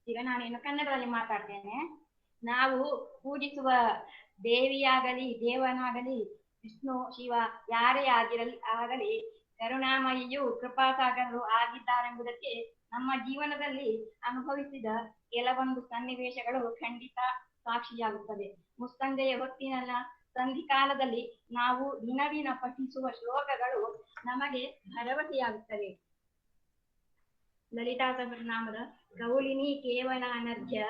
S8: ಈಗ ನಾನೇನು ಕನ್ನಡದಲ್ಲಿ ಮಾತಾಡ್ತೇನೆ. ನಾವು ಪೂಜಿಸುವ ದೇವಿಯಾಗಲಿ ದೇವನಾಗಲಿ ವಿಷ್ಣು ಶಿವ ಯಾರೇ ಆಗಲಿ ಕರುಣಾಮಯಿಯು ಕೃಪಾಸಾಗರರು ಆಗಿದ್ದಾರೆಂಬುದಕ್ಕೆ ನಮ್ಮ ಜೀವನದಲ್ಲಿ ಅನುಭವಿಸಿದ ಕೆಲವೊಂದು ಸನ್ನಿವೇಶಗಳು ಖಂಡಿತ ಸಾಕ್ಷಿಯಾಗುತ್ತದೆ. ಮುಸ್ಸಂಜೆಯ ಹೊತ್ತಿನ ಸಂಧಿಕಾಲದಲ್ಲಿ ನಾವು ದಿನ ಪಠಿಸುವ ಶ್ಲೋಕಗಳು ನಮಗೆ ಭರವಸೆಯಾಗುತ್ತವೆ. ಲಲಿತಾ ಸಹಸ್ರನಾಮದ ಕೌಲಿನಿ ಕೇವಲ ಅನರ್ಘ್ಯ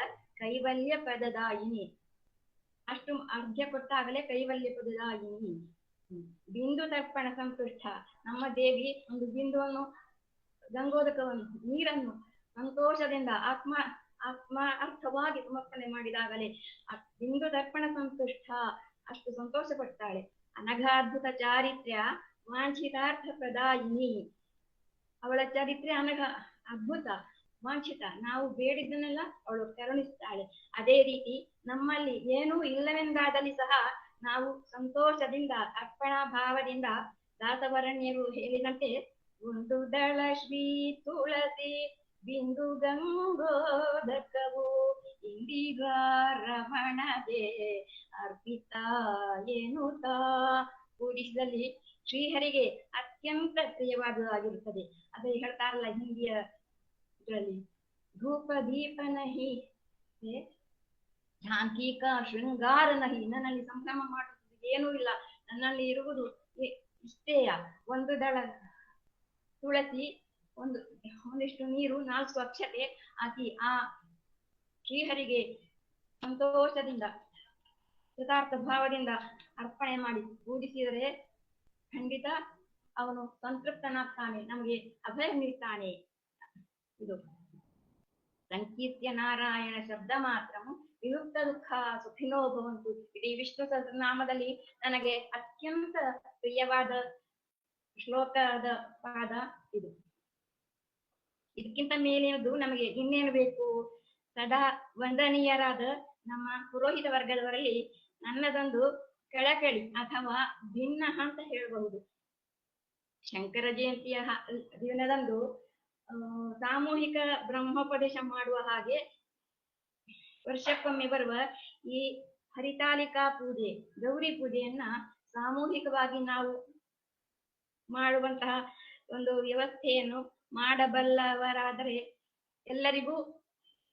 S8: ಕೈವಲ್ಯ ಪದದಾಯಿನಿ. ಅಷ್ಟು ಅರ್ಘ್ಯ ಕೊಟ್ಟಾಗಲೇ ಕೈವಲ್ಯ ಪದದಾಯಿನಿ. ಬಿಂದು ತರ್ಪಣ ಸಂತುಷ್ಟ. ನಮ್ಮ ದೇವಿ ಒಂದು ಬಿಂದುವನ್ನು ಗಂಗೋದಕವನ್ನು ನೀರನ್ನು ಸಂತೋಷದಿಂದ ಅರ್ಥವಾಗಿ ಸಮರ್ಪಣೆ ಮಾಡಿದಾಗಲೇ ಬಿಂದು ತರ್ಪಣ ಸಂತುಷ್ಟ ಅಷ್ಟು ಸಂತೋಷ ಪಡ್ತಾಳೆ. ಅನಘಾದ್ಭುತ ಚಾರಿತ್ರ್ಯ ವಾಂಛಿತಾರ್ಥ ಪ್ರದಾಯಿನಿ. ಅವಳ ಚರಿತ್ರೆ ಅದ್ಭುತ ವಾಂಛಿತ. ನಾವು ಬೇಡಿದ್ದನ್ನೆಲ್ಲ ಅವಳು ಕರುಣಿಸ್ತಾಳೆ. ಅದೇ ರೀತಿ ನಮ್ಮಲ್ಲಿ ಏನೂ ಇಲ್ಲವೆಂದಾದಲ್ಲಿ ಸಹ ನಾವು ಸಂತೋಷದಿಂದ ಅರ್ಪಣಾ ಭಾವದಿಂದ ದಾಸವರಣ್ಯರು ಹೇಳಿದಂತೆ ಒಂದು ದಳ ಶ್ರೀ ತುಳಸಿ ಬಿಂದು ಗಂಗೋದಕವು ಇಂದಿಗ ರಮಣಗೆ ಅರ್ಪಿತ ಎನ್ನುತ್ತಾ ಕೂಡಿಸಿದಲ್ಲಿ ಶ್ರೀಹರಿಗೆ ಅತ್ಯಂತ ಪ್ರಿಯವಾದವಾಗಿರುತ್ತದೆ. ಅದೇ ಹೇಳ್ತಾರಲ್ಲ ಹಿಂದಿಯ ಇದರಲ್ಲಿ, ಧೂಪ ದೀಪ ನಹಿ ಝಾಂಕೀಕ ಶೃಂಗಾರ ನಹಿ. ನನ್ನಲ್ಲಿ ಸಂಭ್ರಮ ಮಾಡುವುದು ಏನೂ ಇಲ್ಲ, ನನ್ನಲ್ಲಿ ಇರುವುದು ಇಷ್ಟೇಯ. ಒಂದು ದಳ ತುಳಸಿ, ಒಂದಿಷ್ಟು ನೀರು, 4 ಅಕ್ಷತೆ ಹಾಕಿ ಆ ಶ್ರೀಹರಿಗೆ ಸಂತೋಷದಿಂದ ಕೃತಾರ್ಥ ಭಾವದಿಂದ ಅರ್ಪಣೆ ಮಾಡಿ ಪೂಜಿಸಿದರೆ ಖಂಡಿತ ಅವನು ಸಂತೃಪ್ತನಾಗ್ತಾನೆ, ನಮಗೆ ಅಭಯ ನೀಡ್ತಾನೆ. ಇದು ಸಂಕೀರ್ತ್ಯ ನಾರಾಯಣ ಶಬ್ದ ಮಾತ್ರ ವಿಮುಕ್ತ ದುಃಖ ಸುಖಿನೋ ಭವಂತು. ಇಡೀ ವಿಷ್ಣು ಸಹಸ್ರನಾಮದಲ್ಲಿ ನನಗೆ ಅತ್ಯಂತ ಪ್ರಿಯವಾದ ಶ್ಲೋಕದ ಪಾದ ಇದು. ಇದಕ್ಕಿಂತ ಮೇಲಿನದು ನಮಗೆ ಇನ್ನೇನು ಬೇಕು? ಸದಾ ವಂದನೀಯರಾದ ನಮ್ಮ ಪುರೋಹಿತ ವರ್ಗದವರಲ್ಲಿ ನನ್ನದೊಂದು ಕಳಕಳಿ ಅಥವಾ ಭಿನ್ನ ಅಂತ ಹೇಳಬಹುದು. ಶಂಕರ ಜಯಂತಿಯ ದಿನದಂದು ಸಾಮೂಹಿಕ ಬ್ರಹ್ಮೋಪದೇಶ ಮಾಡುವ ಹಾಗೆ ವರ್ಷಕ್ಕೊಮ್ಮೆ ಬರುವ ಈ ಹರಿತಾಲಿಕಾ ಪೂಜೆ, ಗೌರಿ ಪೂಜೆಯನ್ನ ಸಾಮೂಹಿಕವಾಗಿ ನಾವು ಮಾಡುವಂತಹ ಒಂದು ವ್ಯವಸ್ಥೆಯನ್ನು ಮಾಡಬಲ್ಲವರಾದರೆ ಎಲ್ಲರಿಗೂ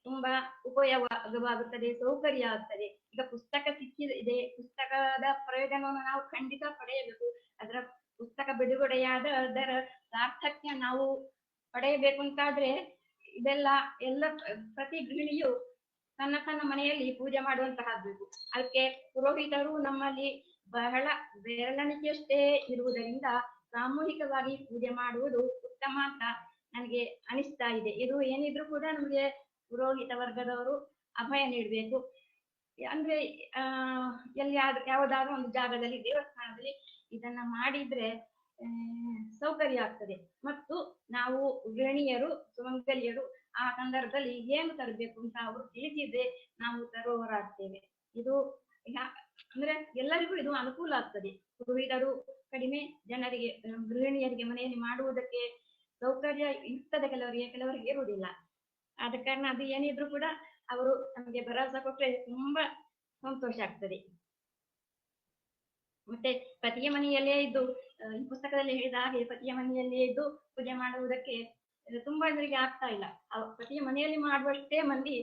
S8: ತುಂಬಾ ಉಪಯೋಗವಾಗುತ್ತದೆ, ಸೌಕರ್ಯ ಆಗ್ತದೆ. ಈಗ ಪುಸ್ತಕ ಸಿಕ್ಕಿದೆ, ಪುಸ್ತಕದ ಪ್ರಯೋಜನವನ್ನು ನಾವು ಖಂಡಿತ ಪಡೆಯಬೇಕು. ಅದರ ಪುಸ್ತಕ ಬಿಡುಗಡೆಯಾದ ಅದರ ಸಾರ್ಥಕ್ಯ ನಾವು ಪಡೆಯಬೇಕು ಅಂತಾದ್ರೆ ಎಲ್ಲ ಪ್ರತಿ ಗೃಹಿಣಿಯು ತನ್ನ ಮನೆಯಲ್ಲಿ ಪೂಜೆ ಮಾಡುವಂತಹದ್ದು. ಅದಕ್ಕೆ ಪುರೋಹಿತರು ನಮ್ಮಲ್ಲಿ ಬಹಳ ಬೆರಳೆಣಿಕೆಯಷ್ಟೇ ಇರುವುದರಿಂದ ಸಾಮೂಹಿಕವಾಗಿ ಪೂಜೆ ಮಾಡುವುದು ಉತ್ತಮ ಅಂತ ನನಗೆ ಅನಿಸ್ತಾ ಇದೆ. ಇದು ಏನಿದ್ರು ಕೂಡ ನಮಗೆ ಪುರೋಹಿತ ವರ್ಗದವರು ಅಭಯ ನೀಡಬೇಕು. ಅಂದ್ರೆ ಯಾವುದಾದ್ರೂ ಒಂದು ಜಾಗದಲ್ಲಿ, ದೇವಸ್ಥಾನದಲ್ಲಿ ಇದನ್ನ ಮಾಡಿದ್ರೆ ಸೌಕರ್ಯ ಆಗ್ತದೆ. ಮತ್ತು ನಾವು ಗೃಹಿಣಿಯರು ಸುಮಂಗಲಿಯರು ಆ ಸಂದರ್ಭದಲ್ಲಿ ಏನು ತರಬೇಕು ಅಂತ ಅವರು ತಿಳಿಸಿದ್ರೆ ನಾವು ತರುವವರಾಗ್ತೇವೆ. ಇದು ಅಂದ್ರೆ ಎಲ್ಲರಿಗೂ ಇದು ಅನುಕೂಲ ಆಗ್ತದೆ. ಪುರೋಹಿತರು ಕಡಿಮೆ, ಜನರಿಗೆ ಗೃಹಿಣಿಯರಿಗೆ ಮನೆಯಲ್ಲಿ ಮಾಡುವುದಕ್ಕೆ ಸೌಕರ್ಯ ಇರ್ತದೆ, ಕೆಲವರಿಗೆ ಇರುವುದಿಲ್ಲ. ಆದ ಕಾರಣ ಅದು ಏನಿದ್ರು ಕೂಡ ಅವರು ನಮಗೆ ಭರವಸೆ ಕೊಟ್ಟರೆ ತುಂಬಾ ಸಂತೋಷ ಆಗ್ತದೆ. ಮತ್ತೆ ಪತಿಯ ಮನೆಯಲ್ಲೇ ಇದ್ದು, ಈ ಪುಸ್ತಕದಲ್ಲಿ ಹೇಳಿದ ಹಾಗೆ ಪತಿಯ ಮನೆಯಲ್ಲೇ ಇದ್ದು ಪೂಜೆ ಮಾಡುವುದಕ್ಕೆ ತುಂಬಾ ಜನರಿಗೆ ಆಗ್ತಾ ಇಲ್ಲ. ಪತಿಯ ಮನೆಯಲ್ಲಿ ಮಾಡುವಷ್ಟೇ ಮಂದಿ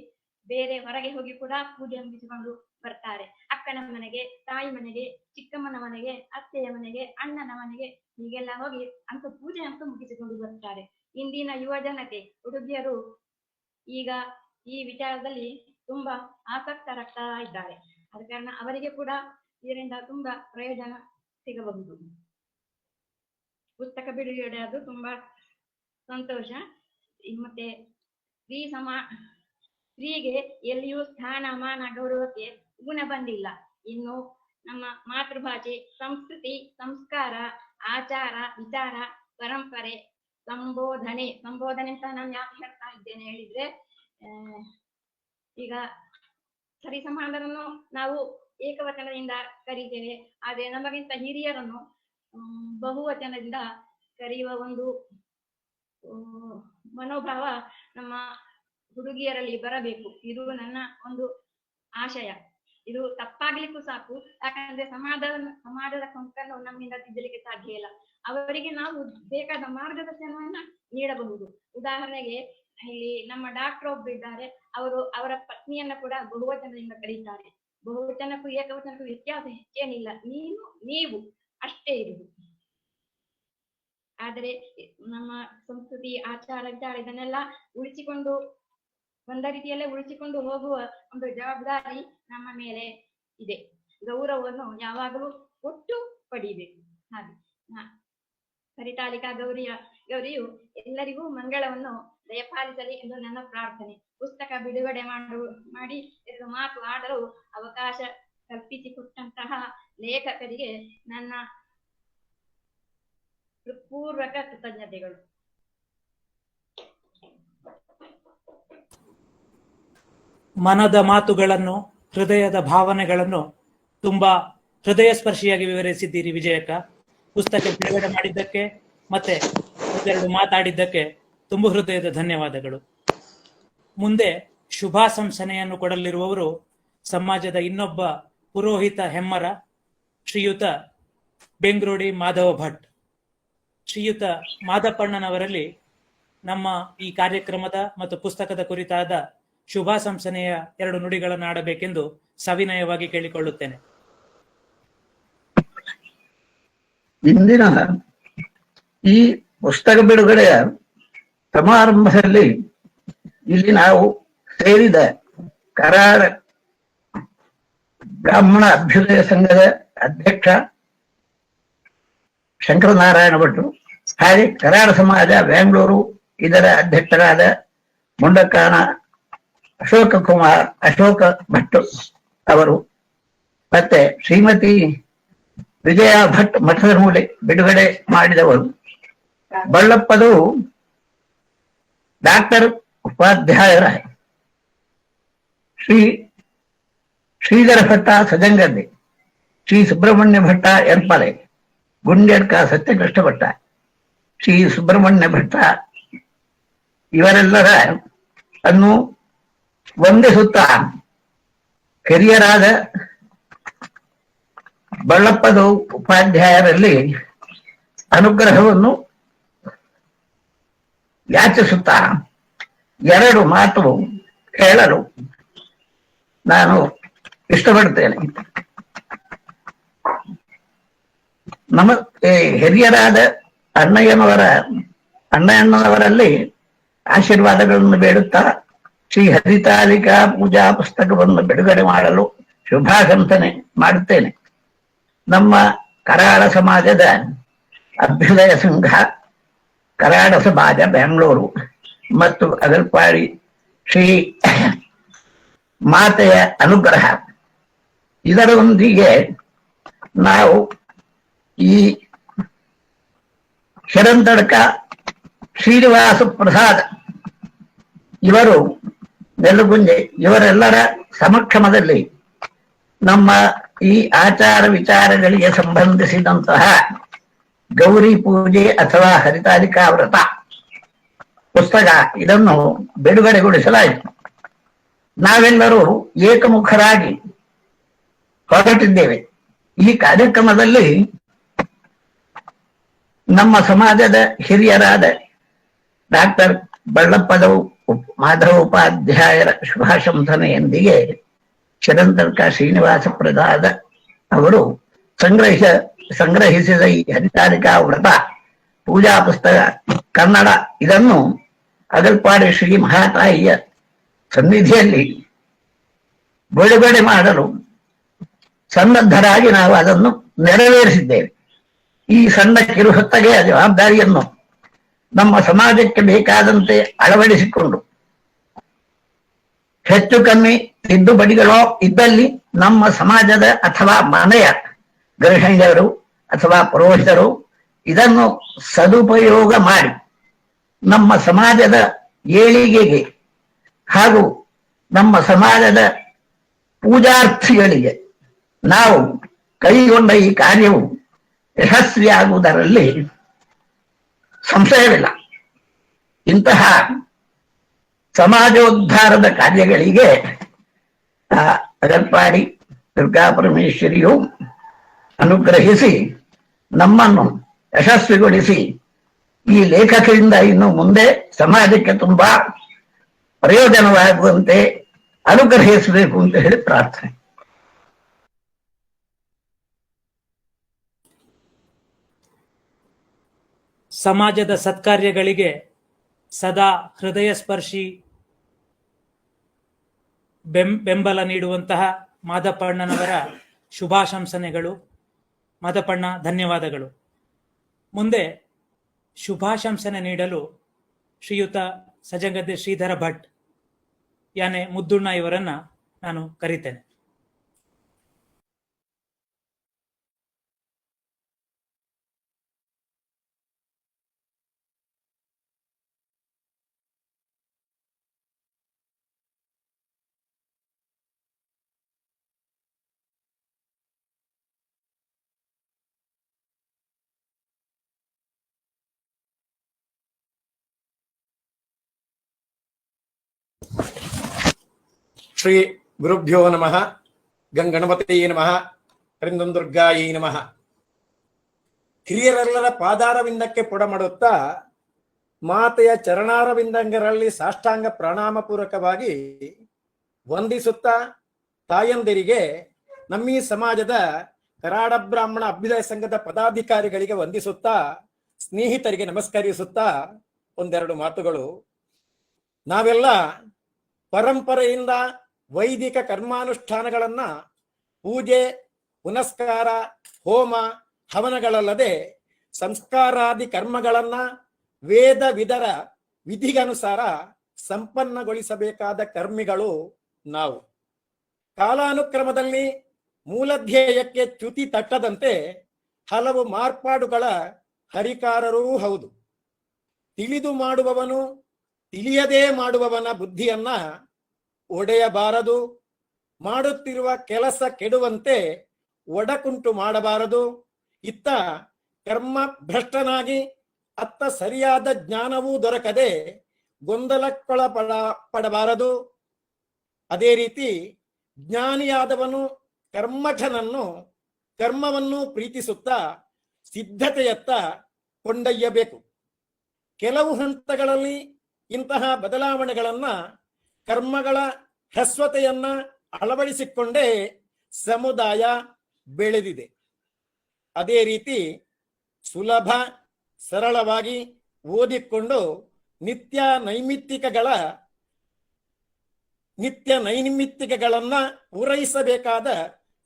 S8: ಬೇರೆ ಹೊರಗೆ ಹೋಗಿ ಕೂಡ ಪೂಜೆ ಮುಗಿಸಿಕೊಂಡು ಬರ್ತಾರೆ. ಅಕ್ಕನ ಮನೆಗೆ, ತಾಯಿ ಮನೆಗೆ, ಚಿಕ್ಕಮ್ಮನ ಮನೆಗೆ, ಅತ್ತೆಯ ಮನೆಗೆ, ಅಣ್ಣನ ಮನೆಗೆ ಹೀಗೆಲ್ಲ ಹೋಗಿ ಅಂತ ಪೂಜೆ ಅಂತ ಮುಗಿಸಿಕೊಂಡು ಬರ್ತಾರೆ. ಇಂದಿನ ಯುವ ಜನತೆ, ಹುಡುಗಿಯರು ಈಗ ಈ ವಿಚಾರದಲ್ಲಿ ತುಂಬಾ ಆಸಕ್ತರಾಗ್ತಾ ಇದ್ದಾರೆ. ಆದ ಕಾರಣ ಅವರಿಗೆ ಕೂಡ ಇದರಿಂದ ತುಂಬಾ ಪ್ರಯೋಜನ ಸಿಗಬಹುದು. ಪುಸ್ತಕ ಬಿಡುಗಡೆ ಅದು ತುಂಬಾ ಸಂತೋಷ. ಮತ್ತೆ ಸ್ತ್ರೀಗೆ ಎಲ್ಲಿಯೂ ಸ್ಥಾನ, ಮಾನ, ಗೌರವಕ್ಕೆ ಗುಣ ಬಂದಿಲ್ಲ. ಇನ್ನು ನಮ್ಮ ಮಾತೃಭಾಷೆ, ಸಂಸ್ಕೃತಿ, ಸಂಸ್ಕಾರ, ಆಚಾರ, ವಿಚಾರ, ಪರಂಪರೆ, ಸಂಬೋಧನೆ ಅಂತ ನಾನು ಯಾಕೆ ಹೇಳ್ತಾ ಇದ್ದೇನೆ ಹೇಳಿದ್ರೆ, ಈಗ ಸರಿಸಮಾನರನ್ನು ನಾವು ಏಕವಚನದಿಂದ ಕರೀತೇವೆ, ಆದ್ರೆ ನಮಗಿಂತ ಹಿರಿಯರನ್ನು ಬಹುವಚನದಿಂದ ಕರೆಯುವ ಒಂದು ಮನೋಭಾವ ನಮ್ಮ ಹುಡುಗಿಯರಲ್ಲಿ ಬರಬೇಕು. ಇದು ನನ್ನ ಒಂದು ಆಶಯ. ಇದು ತಪ್ಪಾಗ್ಲಿಕ್ಕೂ ಸಾಕು, ಯಾಕಂದ್ರೆ ಸಮಾಜದ ಕೊಂಕನ್ನು ನಮ್ಮಿಂದ ತಿದ್ದಲಿಕ್ಕೆ ಸಾಧ್ಯ ಇಲ್ಲ. ಅವರಿಗೆ ನಾವು ಬೇಕಾದ ಮಾರ್ಗದರ್ಶನವನ್ನ ನೀಡಬಹುದು. ಉದಾಹರಣೆಗೆ ಇಲ್ಲಿ ನಮ್ಮ ಡಾಕ್ಟರ್ ಒಬ್ಬರಿದ್ದಾರೆ, ಅವರ ಪತ್ನಿಯನ್ನ ಕೂಡ ಬಹುವಚನದಿಂದ ಕರೀತಾರೆ. ಬಹುವಚನಕ್ಕೂ ಏಕವಚನಕ್ಕೂ ವ್ಯತ್ಯಾಸ ಹೆಚ್ಚೇನಿಲ್ಲ, ನೀವು ಅಷ್ಟೇ ಇರುವುದು. ಆದರೆ ನಮ್ಮ ಸಂಸ್ಕೃತಿ, ಆಚಾರ, ವಿಚಾರ ಇದನ್ನೆಲ್ಲ ಉಳಿಸಿಕೊಂಡು ಒಂದ ರೀತಿಯಲ್ಲೇ ಉಳಿಸಿಕೊಂಡು ಹೋಗುವ ಒಂದು ಜವಾಬ್ದಾರಿ ನಮ್ಮ ಮೇಲೆ ಇದೆ. ಗೌರವವನ್ನು ಯಾವಾಗಲೂ ಕೊಟ್ಟು ಪಡೀಬೇಕು. ಹಾಗೆ ಹರಿತಾಲಿಕಾ ಗೌರಿಯು ಎಲ್ಲರಿಗೂ ಮಂಗಳವನ್ನು ದಯಪಾಲಿಸಲಿ ಎಂದು ನನ್ನ ಪ್ರಾರ್ಥನೆ. ಪುಸ್ತಕ ಬಿಡುಗಡೆ ಮಾಡಿ 2 ಮಾತು ಆಡಲು ಅವಕಾಶ ಕಲ್ಪಿಸಿಕೊಟ್ಟಂತಹ ಲೇಖಕರಿಗೆ ನನ್ನ ಪೂರ್ವಕ ಕೃತಜ್ಞತೆಗಳು.
S1: ಮನದ ಮಾತುಗಳನ್ನು, ಹೃದಯದ ಭಾವನೆಗಳನ್ನು ತುಂಬಾ ಹೃದಯ ಸ್ಪರ್ಶಿಯಾಗಿ ವಿವರಿಸಿದ್ದೀರಿ ವಿಜಯಕ್ಕ. ಪುಸ್ತಕ ಬಿಡುಗಡೆ ಮಾಡಿದ್ದಕ್ಕೆ ಮತ್ತೆ 2 ಮಾತಾಡಿದ್ದಕ್ಕೆ ತುಂಬು ಹೃದಯದ ಧನ್ಯವಾದಗಳು. ಮುಂದೆ ಶುಭಾಶಂಸನೆಯನ್ನು ಕೊಡಲಿರುವವರು ಸಮಾಜದ ಇನ್ನೊಬ್ಬ ಪುರೋಹಿತ ಹೆಮ್ಮರ, ಶ್ರೀಯುತ ಬೆಂಗ್ರೋಡಿ ಮಾಧವ ಭಟ್. ಶ್ರೀಯುತ ಮಾದಪ್ಪಣ್ಣನವರಲ್ಲಿ ನಮ್ಮ ಈ ಕಾರ್ಯಕ್ರಮದ ಮತ್ತು ಪುಸ್ತಕದ ಕುರಿತಾದ ಶುಭಾಶಂಸನೆಯ 2 ನುಡಿಗಳನ್ನು ಆಡಬೇಕೆಂದು ಸವಿನಯವಾಗಿ ಕೇಳಿಕೊಳ್ಳುತ್ತೇನೆ.
S9: ಇಂದಿನ ಈ ಪುಸ್ತಕ ಬಿಡುಗಡೆಯ ಸಮಾರಂಭದಲ್ಲಿ ಇಲ್ಲಿ ನಾವು ಸೇರಿದ ಕರಾಳ ಬ್ರಾಹ್ಮಣ ಅಭ್ಯುದಯ ಸಂಘದ ಅಧ್ಯಕ್ಷ ಶಂಕರನಾರಾಯಣ ಭಟ್ರು, ಹಾಗೆ ಕರಾಳ ಸಮಾಜ ಬೆಂಗಳೂರು ಇದರ ಅಧ್ಯಕ್ಷರಾದ ಮುಂಡಕಾನ ಅಶೋಕ ಭಟ್ ಅವರು, ಮತ್ತೆ ಶ್ರೀಮತಿ ವಿಜಯ ಭಟ್ ಮಠದ ಮೂಲೆ ಬಿಡುಗಡೆ ಮಾಡಿದವರು, ಬಳ್ಳಪ್ಪದು ಡಾಕ್ಟರ್ ಉಪಾಧ್ಯಾಯರ ಶ್ರೀಧರ ಭಟ್ಟ ಸಜಂಗದ್ದೆ, ಶ್ರೀ ಸುಬ್ರಹ್ಮಣ್ಯ ಭಟ್ಟ ಎರ್ಪಲೆ, ಗುಂಡ್ಯಡ್ಕ ಸತ್ಯಕೃಷ್ಣ ಭಟ್ಟ, ಶ್ರೀ ಸುಬ್ರಹ್ಮಣ್ಯ ಭಟ್ಟ ಇವರೆಲ್ಲರ ಅನ್ನು ವಂದಿಸುತ್ತ ಹಿರಿಯರಾದ ಬಳ್ಳಪ್ಪದು ಉಪಾಧ್ಯಾಯರಲ್ಲಿ ಅನುಗ್ರಹವನ್ನು ಯಾಚಿಸುತ್ತ 2 ಮಾತು ಹೇಳಲು ನಾನು ಇಷ್ಟಪಡ್ತೇನೆ. ಹಿರಿಯರಾದ ಅಣ್ಣಯ್ಯನವರಲ್ಲಿ ಆಶೀರ್ವಾದಗಳನ್ನು ಬೇಡುತ್ತಾ ಶ್ರೀ ಹರಿತಾಲಿಕಾ ಪೂಜಾ ಪುಸ್ತಕವನ್ನು ಬಿಡುಗಡೆ ಮಾಡಲು ಶುಭಾಶಂಸನೆ ಮಾಡುತ್ತೇನೆ. ನಮ್ಮ ಕರಾಳ ಸಮಾಜದ ಅಭ್ಯುದಯ ಸಂಘ, ಕರಾಳ ಸಮಾಜ ಬೆಂಗಳೂರು ಮತ್ತು ಅಗಲ್ಪಾಡಿ ಶ್ರೀ ಮಾತೆಯ ಅನುಗ್ರಹ ಇದರೊಂದಿಗೆ ನಾವು ಈ ಶರಂತಡ್ಕ ಶ್ರೀನಿವಾಸ ಪ್ರಸಾದ್ ಇವರು ನೆಲ್ಲುಗುಂಜೆ ಇವರೆಲ್ಲರ ಸಮಕ್ಷಮದಲ್ಲಿ ನಮ್ಮ ಈ ಆಚಾರ ವಿಚಾರಗಳಿಗೆ ಸಂಬಂಧಿಸಿದಂತಹ ಗೌರಿ ಪೂಜೆ ಅಥವಾ ಹರಿತಾಲಿಕಾ ವ್ರತ ಪುಸ್ತಕ ಇದನ್ನು ಬಿಡುಗಡೆಗೊಳಿಸಲಾಯಿತು. ನಾವೆಲ್ಲರೂ ಏಕಮುಖರಾಗಿ ಹೊರಟಿದ್ದೇವೆ. ಈ ಕಾರ್ಯಕ್ರಮದಲ್ಲಿ ನಮ್ಮ ಸಮಾಜದ ಹಿರಿಯರಾದ ಡಾಕ್ಟರ್ ಬಳ್ಳಪ್ಪದ ಮಾಧವ ಉಪಾಧ್ಯಾಯರ ಶುಭಾಶಂಸನೆಯೊಂದಿಗೆ ಶರಂತಡ್ಕ ಶ್ರೀನಿವಾಸ ಪ್ರಸಾದ್ ಅವರು ಸಂಗ್ರಹಿಸಿದ ಈ ಹರಿತಾಲಿಕಾ ವ್ರತ ಪೂಜಾ ಪುಸ್ತಕ ಕನ್ನಡ ಇದನ್ನು ಅಗಲ್ಪಾಡಿ ಶ್ರೀ ಮಹಾತಾಯಿಯ ಸನ್ನಿಧಿಯಲ್ಲಿ ಬಿಡುಗಡೆ ಮಾಡಲು ಸನ್ನದ್ಧರಾಗಿ ನಾವು ಅದನ್ನು ನೆರವೇರಿಸಿದ್ದೇವೆ. ಈ ಸಣ್ಣ ಕಿರುಹೊತ್ತಗೆಯ ಜವಾಬ್ದಾರಿಯನ್ನು ನಮ್ಮ ಸಮಾಜಕ್ಕೆ ಬೇಕಾದಂತೆ ಅಳವಡಿಸಿಕೊಂಡು ಹೆಚ್ಚು ಕಮ್ಮಿ ತಿದ್ದುಪಡಿಗಳೋ ಇದ್ದಲ್ಲಿ ನಮ್ಮ ಸಮಾಜದ ಅಥವಾ ಮನೆಯ ಗೃಹಿಣಿಯರು ಅಥವಾ ಪುರೋಹಿತರು ಇದನ್ನು ಸದುಪಯೋಗ ಮಾಡಿ ನಮ್ಮ ಸಮಾಜದ ಏಳಿಗೆಗೆ ಹಾಗೂ ನಮ್ಮ ಸಮಾಜದ ಪೂಜಾರ್ಥಿಗಳಿಗೆ ನಾವು ಕೈಗೊಂಡ ಈ ಕಾರ್ಯವು ಯಶಸ್ವಿಯಾಗುವುದರಲ್ಲಿ ಸಂಶಯವಿಲ್ಲ. ಇಂತಹ ಸಮಾಜೋದ್ಧಾರದ ಕಾರ್ಯಗಳಿಗೆ ಅಗಲ್ಪಾಡಿ ದುರ್ಗಾ ಪರಮೇಶ್ವರಿಯು ಅನುಗ್ರಹಿಸಿ ನಮ್ಮನ್ನು ಯಶಸ್ವಿಗೊಳಿಸಿ ಈ ಲೇಖಕರಿಂದ ಇನ್ನು ಮುಂದೆ ಸಮಾಜಕ್ಕೆ ತುಂಬಾ ಪ್ರಯೋಜನವಾಗುವಂತೆ ಅನುಗ್ರಹಿಸಬೇಕು ಅಂತ ಹೇಳಿ ಪ್ರಾರ್ಥನೆ.
S1: ಸಮಾಜದ ಸತ್ಕಾರ್ಯಗಳಿಗೆ ಸದಾ ಹೃದಯ ಸ್ಪರ್ಶಿ ಬೆಂಬಲ ನೀಡುವಂತಹ ಮಾದಪ್ಪಣ್ಣನವರ ಶುಭಾಶಂಸನೆಗಳು. ಮಾದಪ್ಪಣ್ಣ, ಧನ್ಯವಾದಗಳು. ಮುಂದೆ ಶುಭಾಶಂಸನೆ ನೀಡಲು ಶ್ರೀಯುತ ಸಜಂಗದ್ದೆ ಶ್ರೀಧರ ಭಟ್ ಯಾನೆ ಮುದ್ದುಣ್ಣ ಇವರನ್ನ ನಾನು ಕರೀತೇನೆ.
S10: ಶ್ರೀ ಗುರುಭ್ಯೋ ನಮಃ. ಗಂಗಣಪತಿಯೇ ನಮಃ. ರಿಂದಂ ದುರ್ಗಾಯೇ ನಮಃ. ಹಿರಿಯರೆಲ್ಲರ ಪಾದಾರವಿಂದಕ್ಕೆ ಪುಡಮಾಡುತ್ತಾ ಮಾತೆಯ ಚರಣಾರವಿಂದಗಳಲ್ಲಿ ಸಾಷ್ಟಾಂಗ ಪ್ರಣಾಮ ಪೂರ್ವಕವಾಗಿ ವಂದಿಸುತ್ತಾ ತಾಯಂದಿರಿಗೆ, ನಮ್ಮೀ ಸಮಾಜದ ಕರಾಡ ಬ್ರಾಹ್ಮಣ ಅಭ್ಯುದಯ ಸಂಘದ ಪದಾಧಿಕಾರಿಗಳಿಗೆ ವಂದಿಸುತ್ತಾ, ಸ್ನೇಹಿತರಿಗೆ ನಮಸ್ಕರಿಸುತ್ತಾ ಒಂದೆರಡು ಮಾತುಗಳು. ನಾವೆಲ್ಲ ಪರಂಪರೆಯಿಂದ ವೈದಿಕ ಕರ್ಮಾನುಷ್ಠಾನಗಳನ್ನ, ಪೂಜೆ ಪುನಸ್ಕಾರ ಹೋಮ ಹವನಗಳಲ್ಲದೆ ಸಂಸ್ಕಾರಾದಿ ಕರ್ಮಗಳನ್ನ ವೇದ ವಿದರ ವಿಧಿಗನುಸಾರ ಸಂಪನ್ನಗೊಳಿಸಬೇಕಾದ ಕರ್ಮಿಗಳು ನಾವು. ಕಾಲಾನುಕ್ರಮದಲ್ಲಿ ಮೂಲಧ್ಯೇಯಕ್ಕೆ ಚ್ಯುತಿ ತಟ್ಟದಂತೆ ಹಲವು ಮಾರ್ಪಾಡುಗಳ ಹರಿಕಾರರೂ ಹೌದು. ತಿಳಿದು ಮಾಡುವವನು ತಿಳಿಯದೇ ಮಾಡುವವನ ಬುದ್ಧಿಯನ್ನ ಒಡೆಯಬಾರದು. ಮಾಡುತ್ತಿರುವ ಕೆಲಸ ಕೆಡುವಂತೆ ಒಡಕುಂಟು ಮಾಡಬಾರದು. ಇತ್ತ ಕರ್ಮ ಭ್ರಷ್ಟನಾಗಿ ಅತ್ತ ಸರಿಯಾದ ಜ್ಞಾನವೂ ದೊರಕದೆ ಗೊಂದಲಕ್ಕೊಳಪಡಬಾರದು. ಅದೇ ರೀತಿ ಜ್ಞಾನಿಯಾದವನು ಕರ್ಮಠನನ್ನು ಕರ್ಮವನ್ನು ಪ್ರೀತಿಸುತ್ತಾ ಸಿದ್ಧತೆಯತ್ತ ಕೊಂಡೊಯ್ಯಬೇಕು. ಕೆಲವು ಹಂತಗಳಲ್ಲಿ ಇಂತಹ ಬದಲಾವಣೆಗಳನ್ನ, ಕರ್ಮಗಳ ಹ್ರಸ್ವತೆಯನ್ನ ಅಳವಡಿಸಿಕೊಂಡೇ ಸಮುದಾಯ ಬೆಳೆದಿದೆ. ಅದೇ ರೀತಿ ಸುಲಭ ಸರಳವಾಗಿ ಓದಿಕೊಂಡು ನಿತ್ಯ ನೈಮಿತ್ತಿಕಗಳನ್ನ ಪೂರೈಸಬೇಕಾದ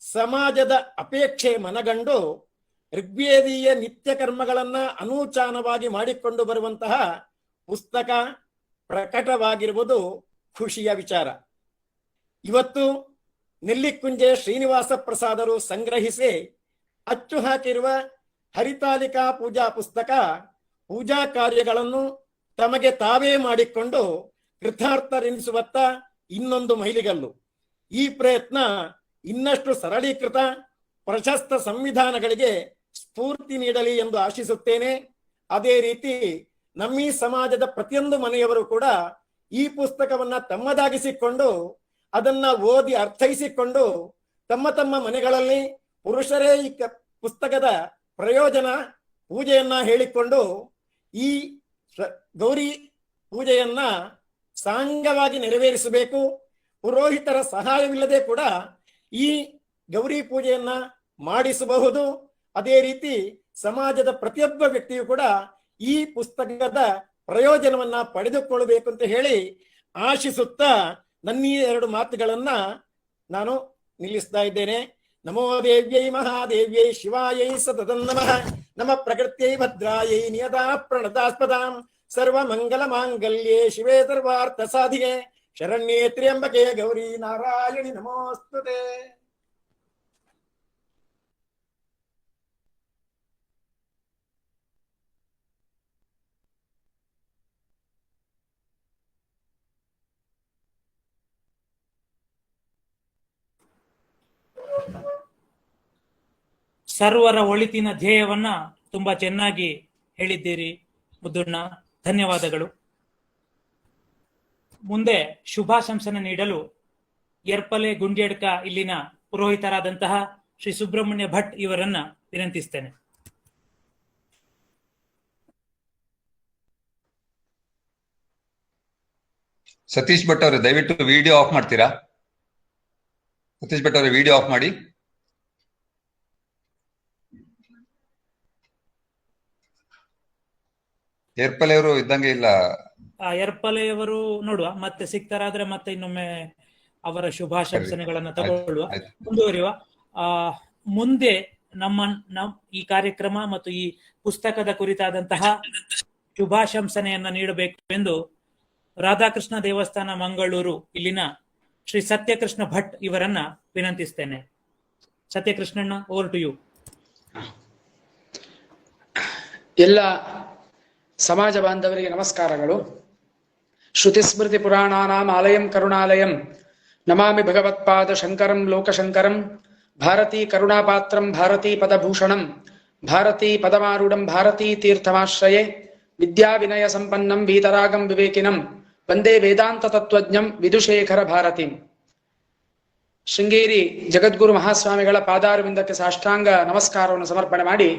S10: ಸಮಾಜದ ಅಪೇಕ್ಷೆ ಮನಗಂಡು ಋಗ್ವೇದೀಯ ನಿತ್ಯ ಕರ್ಮಗಳನ್ನ ಅನೂಚಾನವಾಗಿ ಮಾಡಿಕೊಂಡು ಬರುವಂತಹ ಪುಸ್ತಕ ಪ್ರಕಟವಾಗಿರುವುದು ಖುಷಿಯ ವಿಚಾರ. ಇವತ್ತು ನೆಲ್ಲಿಕುಂಜೆ ಶ್ರೀನಿವಾಸ ಪ್ರಸಾದರು ಸಂಗ್ರಹಿಸಿ ಅಚ್ಚು ಹಾಕಿರುವ ಹರಿತಾಲಿಕಾ ಪೂಜಾ ಪುಸ್ತಕ ಪೂಜಾ ಕಾರ್ಯಗಳನ್ನು ತಮಗೆ ತಾವೇ ಮಾಡಿಕೊಂಡು ಕೃತಾರ್ಥರೆನಿಸುವತ್ತ ಇನ್ನೊಂದು ಮೈಲಿಗಲ್ಲು. ಈ ಪ್ರಯತ್ನ ಇನ್ನಷ್ಟು ಸರಳೀಕೃತ ಪ್ರಶಸ್ತ ಸಂವಿಧಾನಗಳಿಗೆ ಸ್ಫೂರ್ತಿ ನೀಡಲಿ ಎಂದು ಆಶಿಸುತ್ತೇನೆ. ಅದೇ ರೀತಿ ನಮ್ಮ ಈ ಸಮಾಜದ ಪ್ರತಿಯೊಂದು ಮನೆಯವರು ಕೂಡ ಈ ಪುಸ್ತಕವನ್ನ ತಮ್ಮದಾಗಿಸಿಕೊಂಡು ಅದನ್ನ ಓದಿ ಅರ್ಥೈಸಿಕೊಂಡು ತಮ್ಮ ತಮ್ಮ ಮನೆಗಳಲ್ಲಿ ಪುರುಷರೇ ಈ ಪುಸ್ತಕದ ಪ್ರಯೋಜನ ಪೂಜೆಯನ್ನ ಹೇಳಿಕೊಂಡು ಈ ಗೌರಿ ಪೂಜೆಯನ್ನ ಸಾಂಗವಾಗಿ ನೆರವೇರಿಸಬೇಕು. ಪುರೋಹಿತರ ಸಹಾಯವಿಲ್ಲದೆ ಕೂಡ ಈ ಗೌರಿ ಪೂಜೆಯನ್ನ ಮಾಡಿಸಬಹುದು. ಅದೇ ರೀತಿ ಸಮಾಜದ ಪ್ರತಿಯೊಬ್ಬ ವ್ಯಕ್ತಿಯು ಕೂಡ ಈ ಪುಸ್ತಕದ ಪ್ರಯೋಜನವನ್ನ ಪಡೆದುಕೊಳ್ಳಬೇಕು ಅಂತ ಹೇಳಿ ಆಶಿಸುತ್ತಾ ನನ್ನ ಈ 2 ಮಾತುಗಳನ್ನ ನಾನು ನಿಲ್ಲಿಸ್ತಾ ಇದ್ದೇನೆ. ನಮೋ ದೇವ್ಯೈ ಮಹಾದೇವ್ಯೈ ಶಿವಾಯೈ ಸತತಂ ನಮಃ. ನಮ ಪ್ರಕೃತ್ಯೈ ಭದ್ರಾಯೈ ನಿಯತಾ ಪ್ರಣತಾಸ್ಪದಾಂ ಸರ್ವ ಮಂಗಲ ಮಾಂಗಲ್ಯೇ ಶಿವೇ ಸರ್ವಾರ್ಥ ಸಾಧಿಗೆ ಶರಣ್ಯೇ ತ್ರ್ಯಂಬಕೆ ಗೌರಿ ನಾರಾಯಣಿ ನಮೋಸ್ತುತೆ.
S1: ಸರ್ವರ ಒಳಿತಿನ ಧ್ಯೇಯವನ್ನ ತುಂಬಾ ಚೆನ್ನಾಗಿ ಹೇಳಿದ್ದೀರಿ ಮುದ್ದಣ್ಣ, ಧನ್ಯವಾದಗಳು. ಮುಂದೆ ಶುಭಾಶಂಸನೆ ನೀಡಲು ಯರ್ಪಲೆ ಗುಂಡ್ಯಡ್ಕ ಇಲ್ಲಿನ ಪುರೋಹಿತರಾದಂತಹ ಶ್ರೀ ಸುಬ್ರಹ್ಮಣ್ಯ ಭಟ್ ಇವರನ್ನ ವಿನಂತಿಸ್ತೇನೆ.
S2: ಸತೀಶ್ ಭಟ್ ಅವರೇ, ದಯವಿಟ್ಟು ವಿಡಿಯೋ ಆಫ್ ಮಾಡ್ತೀರಾ? ಸತೀಶ್ ಭಟ್ ಅವರೇ, ವಿಡಿಯೋ ಆಫ್ ಮಾಡಿ. ಏರ್ಪಲೆಯವರು ಇದ್ದಂಗೆ ಇಲ್ಲ.
S1: ಯರ್ಪಲೆಯವರು ನೋಡುವ, ಮತ್ತೆ ಸಿಗ್ತಾರಾದ್ರೆ ಮತ್ತೆ ಇನ್ನೊಮ್ಮೆ ಅವರ ಶುಭಾಶಂಸನೆಗಳನ್ನ ತಗೊಳ್ಳುವ, ಮುಂದುವರಿಯುವ. ಮುಂದೆ ಈ ಕಾರ್ಯಕ್ರಮ ಮತ್ತು ಈ ಪುಸ್ತಕದ ಕುರಿತಾದಂತಹ ಶುಭಾಶಂಸನೆಯನ್ನ ನೀಡಬೇಕು ಎಂದು ರಾಧಾಕೃಷ್ಣ ದೇವಸ್ಥಾನ ಮಂಗಳೂರು ಇಲ್ಲಿನ ಶ್ರೀ ಸತ್ಯಕೃಷ್ಣ ಭಟ್ ಇವರನ್ನ ವಿನಂತಿಸ್ತೇನೆ. ಸತ್ಯಕೃಷ್ಣಣ್ಣ, ಓವರ್ ಟು ಯು.
S11: ಎಲ್ಲ ಸಮಾಜ ಬಾಂಧವರಿಗೆ ನಮಸ್ಕಾರಗಳು. ಶ್ರುತಿ ಸ್ಮೃತಿ ಪುರಾಣಾನಾಂ ಆಲಯಂ ಕರುಣಾಲಯಂ ನಮಾಮಿ ಭಗವತ್ಪಾದ ಶಂಕರಂ ಲೋಕಶಂಕರಂ ಭಾರತೀ ಕರುಣಾಪಾತ್ರಂ ಭಾರತೀ ಪದಭೂಷಣಂ ಭಾರತೀ ಪದಮಾರೂಢಂ ಭಾರತೀ ತೀರ್ಥಮಾಶ್ರಯೇ ವಿದ್ಯಾ ವಿನಯ ಸಂಪನ್ನಂ ವೀತರಾಗಂ ವಿವೇಕಿನಂ ವಂದೇ ವೇದಾಂತ ತತ್ವಜ್ಞಂ ವಿದುಶೇಖರ ಭಾರತೀಂ. ಶೃಂಗೇರಿ ಜಗದ್ಗುರು ಮಹಾಸ್ವಾಮಿಗಳ ಪಾದಾರವಿಂದಕ್ಕೆ ಸಾಷ್ಟಾಂಗ ನಮಸ್ಕಾರವನ್ನು ಸಮರ್ಪಣೆ ಮಾಡಿ,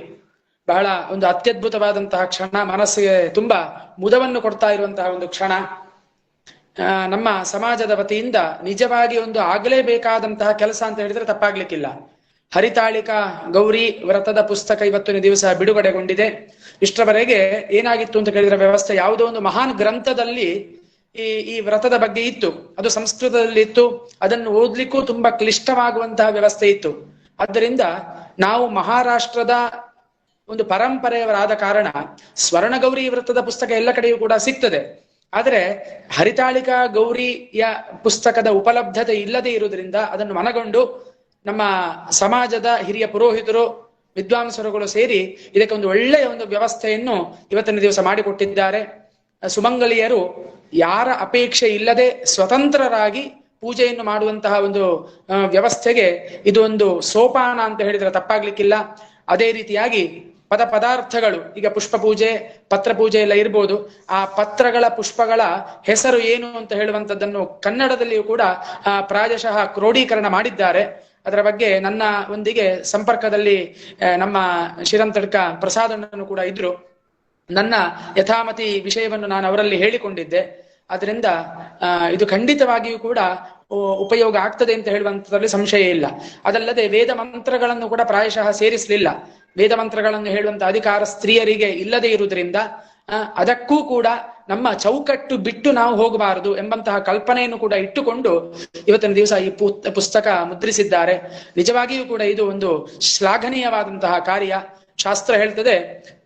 S11: ಬಹಳ ಒಂದು ಅತ್ಯದ್ಭುತವಾದಂತಹ ಕ್ಷಣ, ಮನಸ್ಸಿಗೆ ತುಂಬಾ ಮುದವನ್ನು ಕೊಡ್ತಾ ಇರುವಂತಹ ಒಂದು ಕ್ಷಣ. ನಮ್ಮ ಸಮಾಜದ ವತಿಯಿಂದ ನಿಜವಾಗಿ ಒಂದು ಆಗಲೇಬೇಕಾದಂತಹ ಕೆಲಸ ಅಂತ ಹೇಳಿದ್ರೆ ತಪ್ಪಾಗ್ಲಿಕ್ಕಿಲ್ಲ. ಹರಿತಾಳಿಕಾ ಗೌರಿ ವ್ರತದ ಪುಸ್ತಕ ಇವತ್ತಿನ ದಿವಸ ಬಿಡುಗಡೆಗೊಂಡಿದೆ. ಇಷ್ಟರವರೆಗೆ ಏನಾಗಿತ್ತು ಅಂತ ಕೇಳಿದ್ರೆ, ವ್ಯವಸ್ಥೆ ಯಾವುದೋ ಒಂದು ಮಹಾನ್ ಗ್ರಂಥದಲ್ಲಿ ಈ ವ್ರತದ ಬಗ್ಗೆ ಇತ್ತು, ಅದು ಸಂಸ್ಕೃತದಲ್ಲಿ ಇತ್ತು, ಅದನ್ನು ಓದ್ಲಿಕ್ಕೂ ತುಂಬಾ ಕ್ಲಿಷ್ಟವಾಗುವಂತಹ ವ್ಯವಸ್ಥೆ ಇತ್ತು. ಆದ್ದರಿಂದ ನಾವು ಮಹಾರಾಷ್ಟ್ರದ ಒಂದು ಪರಂಪರೆಯವರಾದ ಕಾರಣ ಸ್ವರ್ಣಗೌರಿ ವ್ರತದ ಪುಸ್ತಕ ಎಲ್ಲ ಕಡೆಯೂ ಕೂಡ ಸಿಗ್ತದೆ. ಆದರೆ ಹರಿತಾಳಿಕಾ ಗೌರಿಯ ಪುಸ್ತಕದ ಉಪಲಬ್ಧತೆ ಇಲ್ಲದೆ ಇರುವುದರಿಂದ ಅದನ್ನು ಮನಗೊಂಡು ನಮ್ಮ ಸಮಾಜದ ಹಿರಿಯ ಪುರೋಹಿತರು, ವಿದ್ವಾಂಸರುಗಳು ಸೇರಿ ಇದಕ್ಕೆ ಒಂದು ಒಳ್ಳೆಯ ಒಂದು ವ್ಯವಸ್ಥೆಯನ್ನು ಇವತ್ತಿನ ದಿವಸ ಮಾಡಿಕೊಟ್ಟಿದ್ದಾರೆ. ಸುಮಂಗಲಿಯರು ಯಾರ ಅಪೇಕ್ಷೆ ಇಲ್ಲದೆ ಸ್ವತಂತ್ರರಾಗಿ ಪೂಜೆಯನ್ನು ಮಾಡುವಂತಹ ಒಂದು ವ್ಯವಸ್ಥೆಗೆ ಇದು ಒಂದು ಸೋಪಾನ ಅಂತ ಹೇಳಿದ್ರೆ ತಪ್ಪಾಗ್ಲಿಕ್ಕಿಲ್ಲ. ಅದೇ ರೀತಿಯಾಗಿ ಪದಾರ್ಥಗಳು, ಈಗ ಪುಷ್ಪ ಪೂಜೆ, ಪತ್ರ ಪೂಜೆ ಎಲ್ಲ ಇರ್ಬೋದು, ಆ ಪತ್ರಗಳ ಪುಷ್ಪಗಳ ಹೆಸರು ಏನು ಅಂತ ಹೇಳುವಂಥದ್ದನ್ನು ಕನ್ನಡದಲ್ಲಿಯೂ ಕೂಡ ಪ್ರಾಯಶಃ ಕ್ರೋಢೀಕರಣ ಮಾಡಿದ್ದಾರೆ. ಅದರ ಬಗ್ಗೆ ನನ್ನ ಒಂದಿಗೆ ಸಂಪರ್ಕದಲ್ಲಿ ನಮ್ಮ ಶಿರಂತಡ್ಕ ಪ್ರಸಾದಣ್ಣನು ಕೂಡ ಇದ್ರು. ನನ್ನ ಯಥಾಮತಿ ವಿಷಯವನ್ನು ನಾನು ಅವರಲ್ಲಿ ಹೇಳಿಕೊಂಡಿದ್ದೆ. ಅದರಿಂದ ಇದು ಖಂಡಿತವಾಗಿಯೂ ಕೂಡ ಉಪಯೋಗ ಆಗ್ತದೆ ಅಂತ ಹೇಳುವಂಥದ್ರಲ್ಲಿ ಸಂಶಯ ಇಲ್ಲ. ಅದಲ್ಲದೆ ವೇದ ಮಂತ್ರಗಳನ್ನು ಕೂಡ ಪ್ರಾಯಶಃ ಸೇರಿಸಲಿಲ್ಲ. ವೇದ ಮಂತ್ರಗಳನ್ನು ಹೇಳುವಂತ ಅಧಿಕಾರ ಸ್ತ್ರೀಯರಿಗೆ ಇಲ್ಲದೆ ಇರುವುದರಿಂದ ಅದಕ್ಕೂ ಕೂಡ ನಮ್ಮ ಚೌಕಟ್ಟು ಬಿಟ್ಟು ನಾವು ಹೋಗಬಾರದು ಎಂಬಂತಹ ಕಲ್ಪನೆಯನ್ನು ಕೂಡ ಇಟ್ಟುಕೊಂಡು ಇವತ್ತಿನ ದಿವಸ ಈ ಪುಸ್ತಕ ಮುದ್ರಿಸಿದ್ದಾರೆ. ನಿಜವಾಗಿಯೂ ಕೂಡ ಇದು ಒಂದು ಶ್ಲಾಘನೀಯವಾದಂತಹ ಕಾರ್ಯ. ಶಾಸ್ತ್ರ ಹೇಳ್ತದೆ,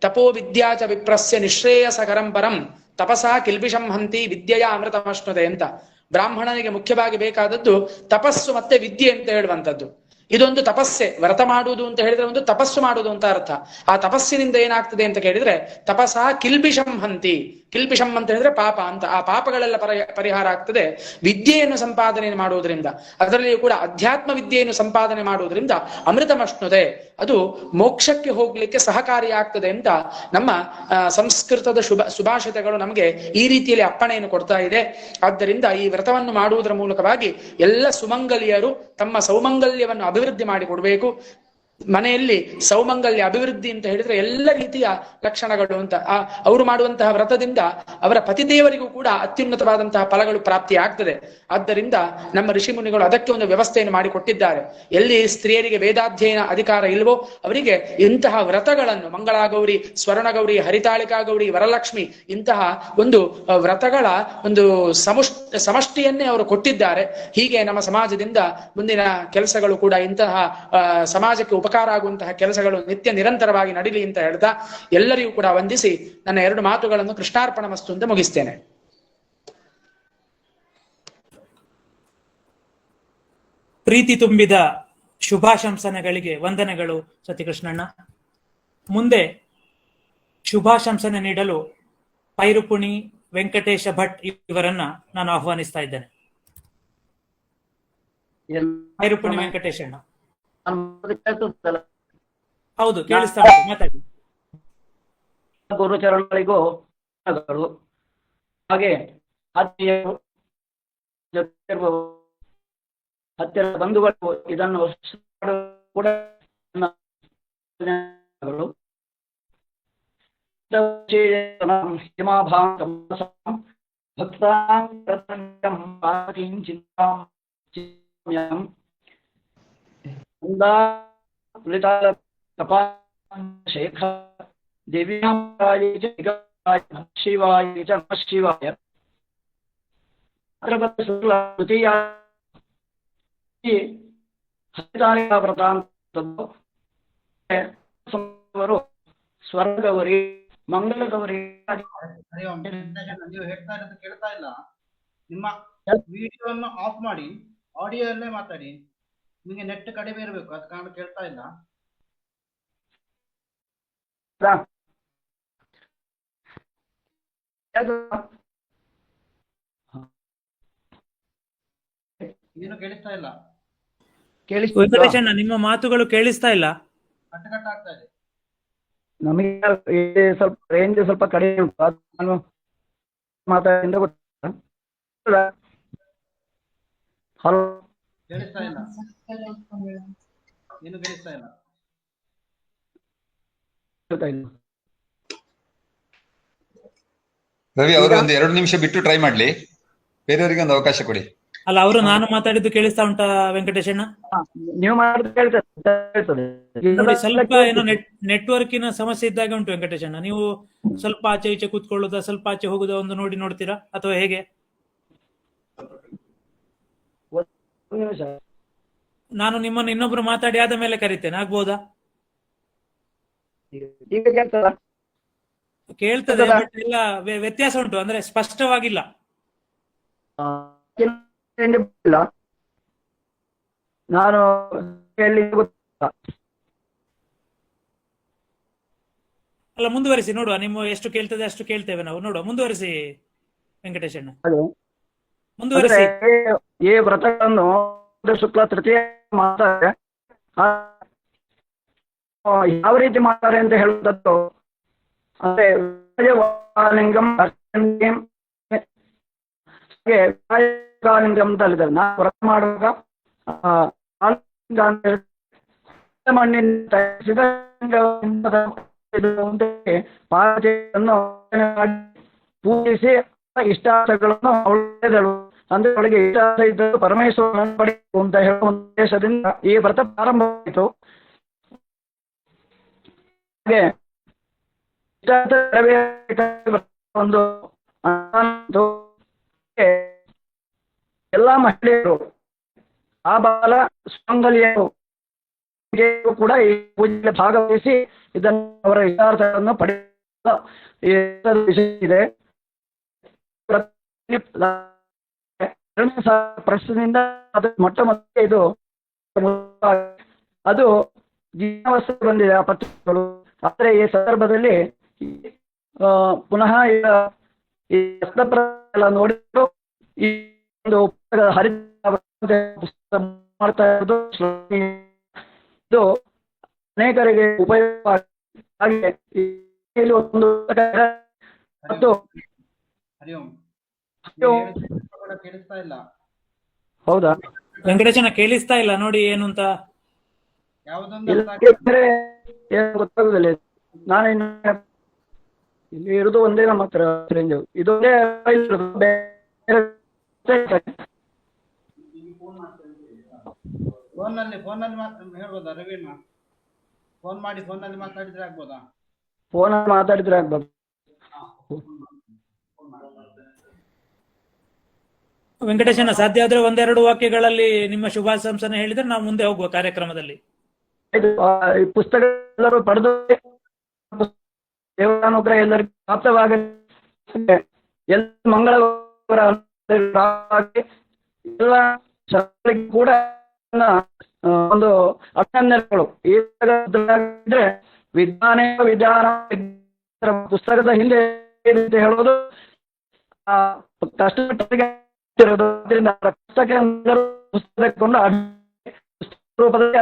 S11: ತಪೋ ವಿದ್ಯಾಚ ವಿಪ್ರಸ್ಯ ನಿಶ್ರೇಯಸಕರಂ ಪರಂ ತಪಸಾ ಕಿಲ್ಬಿಷಂ ಹಂತಿ ವಿದ್ಯೆಯ ಅಮೃತಮಶ್ನುತೆ ಅಂತ. ಬ್ರಾಹ್ಮಣನಿಗೆ ಮುಖ್ಯವಾಗಿ ಬೇಕಾದದ್ದು ತಪಸ್ಸು ಮತ್ತೆ ವಿದ್ಯೆ ಅಂತ ಹೇಳುವಂಥದ್ದು. ಇದೊಂದು ತಪಸ್ಸೆ. ವ್ರತ ಮಾಡುವುದು ಅಂತ ಹೇಳಿದ್ರೆ ಒಂದು ತಪಸ್ಸು ಮಾಡುವುದು ಅಂತ ಅರ್ಥ. ಆ ತಪಸ್ಸಿನಿಂದ ಏನಾಗ್ತದೆ ಅಂತ ಕೇಳಿದ್ರೆ ತಪಸಾ ಕಿಲ್ಬಿಷಂ ಹಂತಿ. ಕಿಲ್ಬಿಷಂ ಅಂತ ಹೇಳಿದ್ರೆ ಪಾಪ ಅಂತ. ಆ ಪಾಪಗಳೆಲ್ಲ ಪರಿಹಾರ ಆಗ್ತದೆ ವಿದ್ಯೆಯನ್ನು ಸಂಪಾದನೆ ಮಾಡುವುದರಿಂದ. ಅದರಲ್ಲಿಯೂ ಕೂಡ ಅಧ್ಯಾತ್ಮ ವಿದ್ಯೆಯನ್ನು ಸಂಪಾದನೆ ಮಾಡುವುದರಿಂದ ಅಮೃತಮಶ್ನುತೆ, ಅದು ಮೋಕ್ಷಕ್ಕೆ ಹೋಗ್ಲಿಕ್ಕೆ ಸಹಕಾರಿಯಾಗ್ತದೆ ಅಂತ ನಮ್ಮ ಸಂಸ್ಕೃತದ ಸುಭಾಷಿತಗಳು ನಮಗೆ ಈ ರೀತಿಯಲ್ಲಿ ಅಪ್ಪಣೆಯನ್ನು ಕೊಡ್ತಾ ಇದೆ. ಆದ್ದರಿಂದ ಈ ವ್ರತವನ್ನು ಮಾಡುವುದರ ಮೂಲಕವಾಗಿ ಎಲ್ಲ ಸುಮಂಗಲಿಯರು ತಮ್ಮ ಸೌಮಂಗಲ್ಯವನ್ನು ಅಭಿವೃದ್ಧಿ ಮಾಡಿಕೊಡ್ಬೇಕು. ಮನೆಯಲ್ಲಿ ಸೌಮಂಗಲ್ಯ ಅಭಿವೃದ್ಧಿ ಅಂತ ಹೇಳಿದ್ರೆ ಎಲ್ಲ ರೀತಿಯ ಲಕ್ಷಣಗಳು ಅಂತ. ಅವರು ಮಾಡುವಂತಹ ವ್ರತದಿಂದ ಅವರ ಪತಿದೇವರಿಗೂ ಕೂಡ ಅತ್ಯುನ್ನತವಾದಂತಹ ಫಲಗಳು ಪ್ರಾಪ್ತಿ ಆಗ್ತದೆ. ಆದ್ದರಿಂದ ನಮ್ಮ ಋಷಿ ಮುನಿಗಳು ಅದಕ್ಕೆ ಒಂದು ವ್ಯವಸ್ಥೆಯನ್ನು ಮಾಡಿಕೊಟ್ಟಿದ್ದಾರೆ. ಎಲ್ಲಿ ಸ್ತ್ರೀಯರಿಗೆ ವೇದಾಧ್ಯಯನ ಅಧಿಕಾರ ಇಲ್ವೋ ಅವರಿಗೆ ಇಂತಹ ವ್ರತಗಳನ್ನು ಮಂಗಳಾಗೌರಿ, ಸ್ವರ್ಣಗೌರಿ, ಹರಿತಾಳಿಕಾ ಗೌರಿ, ವರಲಕ್ಷ್ಮಿ ಇಂತಹ ಒಂದು ವ್ರತಗಳ ಒಂದು ಸಮಷ್ಟಿಯನ್ನೇ ಅವರು ಕೊಟ್ಟಿದ್ದಾರೆ. ಹೀಗೆ ನಮ್ಮ ಸಮಾಜದಿಂದ ಮುಂದಿನ ಕೆಲಸಗಳು ಕೂಡ ಇಂತಹ ಸಮಾಜಕ್ಕೆ ಉಪಕಾರ ಆಗುವಂತಹ ಕೆಲಸಗಳು ನಿತ್ಯ ನಿರಂತರವಾಗಿ ನಡೀಲಿ ಅಂತ ಹೇಳ್ತಾ ಎಲ್ಲರಿಗೂ ಕೂಡ ವಂದಿಸಿ ನನ್ನ 2 ಮಾತುಗಳನ್ನು ಕೃಷ್ಣಾರ್ಪಣ ಮಸ್ತು ಅಂತ ಮುಗಿಸ್ತೇನೆ.
S1: ಪ್ರೀತಿ ತುಂಬಿದ ಶುಭಾಶಂಸನೆಗಳಿಗೆ ವಂದನೆಗಳು ಸತಿಕೃಷ್ಣಣ್ಣ. ಮುಂದೆ ಶುಭಾಶಂಸನೆ ನೀಡಲು ಪೈರುಪುಣಿ ವೆಂಕಟೇಶ ಭಟ್ ಇವರನ್ನ ನಾನು ಆಹ್ವಾನಿಸ್ತಾ ಇದ್ದೇನೆ. ಪೈರುಪುಣಿ ವೆಂಕಟೇಶಣ್ಣ. ಹೌದು, ಕೇಳಿಸ್ತಾ ಮಾತಾಡಿ.
S9: ಗುರುಚರಣಗಳಿಗೂ ಹಾಗೆ ಹತ್ತಿರ ಬಂಧುಗಳು ಇದನ್ನು ಕೂಡ ಶಿವಾಯ ಚ ನಮಃ ಶಿವಾಯ. ಹರಿತಾಳಿಕಾ ವ್ರತ ಅಂತವರು ಸ್ವರ್ಗೌರಿ, ಮಂಗಳಗೌರಿ.
S12: ನೀವು ಹೇಳ್ತಾ ಇರೋದು ಕೇಳ್ತಾ ಇಲ್ಲ. ನಿಮ್ಮ ವಿಡಿಯೋವನ್ನು ಆಫ್ ಮಾಡಿ ಆಡಿಯೋ ಅಲ್ಲೇ ಮಾತಾಡಿ. ನಿಮಗೆ ನೆಟ್ ಕಡಿಮೆ ಇರಬೇಕು, ಅದ ಕಾರಣ ಕೇಳ್ತಾ ಇಲ್ಲ. ಏನು ಕೇಳಿಸ್ತಾ ಇಲ್ಲ.
S1: ವೆಂಕಟೇಶಣ್ಣ, ನಿಮ್ಮ ಮಾತುಗಳು ಕೇಳಿಸ್ತಾ ಇಲ್ಲ.
S12: ಕಟ್ಟ ಕಟ್ಟ ಆಗ್ತಾ ಇದೆ.
S9: ನಮಗೆ ಸ್ವಲ್ಪ ರೇಂಜ್ ಸ್ವಲ್ಪ ಕಡಿಮೆ ಉಂಟು. ನಾನು ಮಾತಾಡಿದ ಗೊತ್ತಿಲ್ಲ. ಹಲೋ,
S12: ಕೇಳಿಸ್ತಾ ಇಲ್ಲ. ಏನು ಕೇಳಿಸ್ತಾ ಇಲ್ಲ.
S2: ರವಿ ಅವರು ಒಂದು 2 ನಿಮಿಷ ಬಿಟ್ಟು ಟ್ರೈ ಮಾಡ್ಲಿ, ಬೇರೆಯವರಿಗೆ ಒಂದು ಅವಕಾಶ ಕೊಡಿ.
S1: ಅಲ್ಲ, ಅವರು ನಾನು ಮಾತಾಡಿದ್ದು ಕೇಳಿಸ್ತಾ ಉಂಟಾ ವೆಂಕಟೇಶಣ್ಣ?
S9: ನೀವು ಮಾಡಿದ್ರೆ
S1: ನೋಡಿ, ಸ್ವಲ್ಪ ಏನೋ ನೆಟ್ವರ್ಕಿನ ಸಮಸ್ಯೆ ಇದ್ದಾಗ ಉಂಟು ವೆಂಕಟೇಶಣ್ಣ. ನೀವು ಸ್ವಲ್ಪ ಆಚೆ ಈಚೆ ಕೂತ್ಕೊಳ್ಳೋದಾ, ಸ್ವಲ್ಪ ಆಚೆ ಹೋಗುದಾ ಒಂದು ನೋಡ್ತೀರಾ ಅಥವಾ ಹೇಗೆ? ನಾನು ನಿಮ್ಮನ್ನು ಇನ್ನೊಬ್ರು ಮಾತಾಡಿ ಆದ ಮೇಲೆ ಕರಿತೇನೆ, ಆಗ್ಬೋದಾ? ಕೇಳ್ತದೆ, ಬಟ್ ಎಲ್ಲ ವ್ಯತ್ಯಾಸ ಉಂಟು, ಅಂದ್ರೆ ಸ್ಪಷ್ಟವಾಗಿಲ್ಲ.
S9: ನಾನು
S1: ಅಲ್ಲ, ಮುಂದುವರಿಸಿ ನೋಡುವ. ನಿಮ್ಮ ಎಷ್ಟು ಕೇಳ್ತದೆ ಅಷ್ಟು ಕೇಳ್ತೇವೆ ನಾವು. ನೋಡುವ, ಮುಂದುವರಿಸಿ ವೆಂಕಟೇಶಣ್ಣ, ಮುಂದುವರಿಸಿ.
S9: ಈ ವ್ರತಗಳನ್ನು ಶುಕ್ಲ ತೃತೀಯ ಮಾಡ್ತಾರೆ. ಯಾವ ರೀತಿ ಮಾಡ್ತಾರೆ ಅಂತ ಹೇಳುವುದು ಅಂದ್ರೆ ಲಿಂಗಂ ಲಿಂಗಂ ಅಂತ ಹೇಳಿದ್ದಾರೆ. ನಾವು ವ್ರತ ಮಾಡುವಾಗ ಮಣ್ಣಿನ ತಯಾರಿಸಿದ ಪಾರ್ವತಿಯನ್ನು ಪೂಜಿಸಿ ಇಷ್ಟಾರ್ಥಗಳನ್ನು ಒಳ್ಳೆಯದಳು ಅಂದ್ರೆ ಅವಳಿಗೆ ಇಷ್ಟಾರ್ಥ ಇದ್ದರೂ ಪರಮೇಶ್ವರನ ಪಡೆಯಬೇಕು ಅಂತ ಹೇಳುವ ಉದ್ದೇಶದಿಂದ ಈ ವ್ರತ ಪ್ರಾರಂಭವಾಯಿತು. ಹಾಗೆ ಒಂದು ಎಲ್ಲ ಮಹಿಳೆಯರು ಆ ಬಾಲ ಸುಮಂಗಲಿಯರು ಕೂಡ ಈ ಪೂಜೆಯಲ್ಲಿ ಭಾಗವಹಿಸಿ ಇದನ್ನು ಅವರ ಇಷ್ಟಾರ್ಥಗಳನ್ನು ಪಡೆಯುವ ವಿಷಯ ಇದೆ. ಪ್ರಶ್ನೆಯಿಂದ ಅದು ಮೊಟ್ಟ ಮೊದಲೇ ಇದು ಅದು ಜೀವನಾವಸ್ಥೆ ಬಂದಿದೆ ಆ ಪತ್ರಿಕೆಗಳು. ಆದರೆ ಈ ಸಂದರ್ಭದಲ್ಲಿ ಪುನಃ ಈ ಎಲ್ಲ ನೋಡಿದ್ರು ಈ ಒಂದು ಪುಸ್ತಕ ಮಾಡ್ತಾ ಇರೋದು ಇದು ಅನೇಕರಿಗೆ ಉಪಯೋಗ. ಹಾಗೆ ಒಂದು ಮತ್ತು
S12: ಕೇಳಿಸ್ತಾ ಇಲ್ಲ.
S9: ಹೌದಾ
S1: ವೆಂಕಟೇಶನ ಕೇಳಿಸ್ತಾ ಇಲ್ಲ ನೋಡಿ ಏನು ಅಂತ.
S9: ಏನು ಗೊತ್ತಾಗುದಿಲ್ಲ. ನಾನು ಇಲ್ಲಿ ಇರುವುದು ಒಂದೇ ನಮ್ಮ ಹತ್ರ ರೇಂಜ್ ಇದೊಂದೇ.
S12: ಫೋನಲ್ಲಿ ಹೇಳ್ಬೋದಾ ರವೀಣ? ಫೋನಲ್ಲಿ ಮಾತಾಡಿದ್ರೆ ಆಗ್ಬೋದಾ?
S9: ಫೋನಲ್ಲಿ ಮಾತಾಡಿದ್ರೆ ಆಗ್ಬೋದು.
S1: ವೆಂಕಟೇಶನ ಸಾಧ್ಯ ಆದ್ರೆ ಒಂದೆರಡು ವಾಕ್ಯಗಳಲ್ಲಿ ನಿಮ್ಮ ಶುಭಾಶಂಸನೆ ಹೇಳಿದ್ರೆ ನಾವು ಮುಂದೆ ಹೋಗುವ ಕಾರ್ಯಕ್ರಮದಲ್ಲಿ.
S9: ಈ ಪುಸ್ತಕ ಎಲ್ಲರೂ ಪಡೆದು ದೇವರಾನುಗ್ರಹ ಎಲ್ಲರಿಗೂ ಪ್ರಾಪ್ತವಾಗ ಎಲ್ಲ ಮಂಗಳವಾರ ಎಲ್ಲ ಕೂಡ ಒಂದು ಅಭಿನಂದನೆಗಳು. ಇದ್ರೆ ವಿಧಾನ ಪುಸ್ತಕದ ಹಿಂದೆ ಹೇಳೋದು ಕಷ್ಟಪಟ್ಟಿಗೆ ಪುಸ್ತಕವನ್ನು ರೂಪದಲ್ಲಿ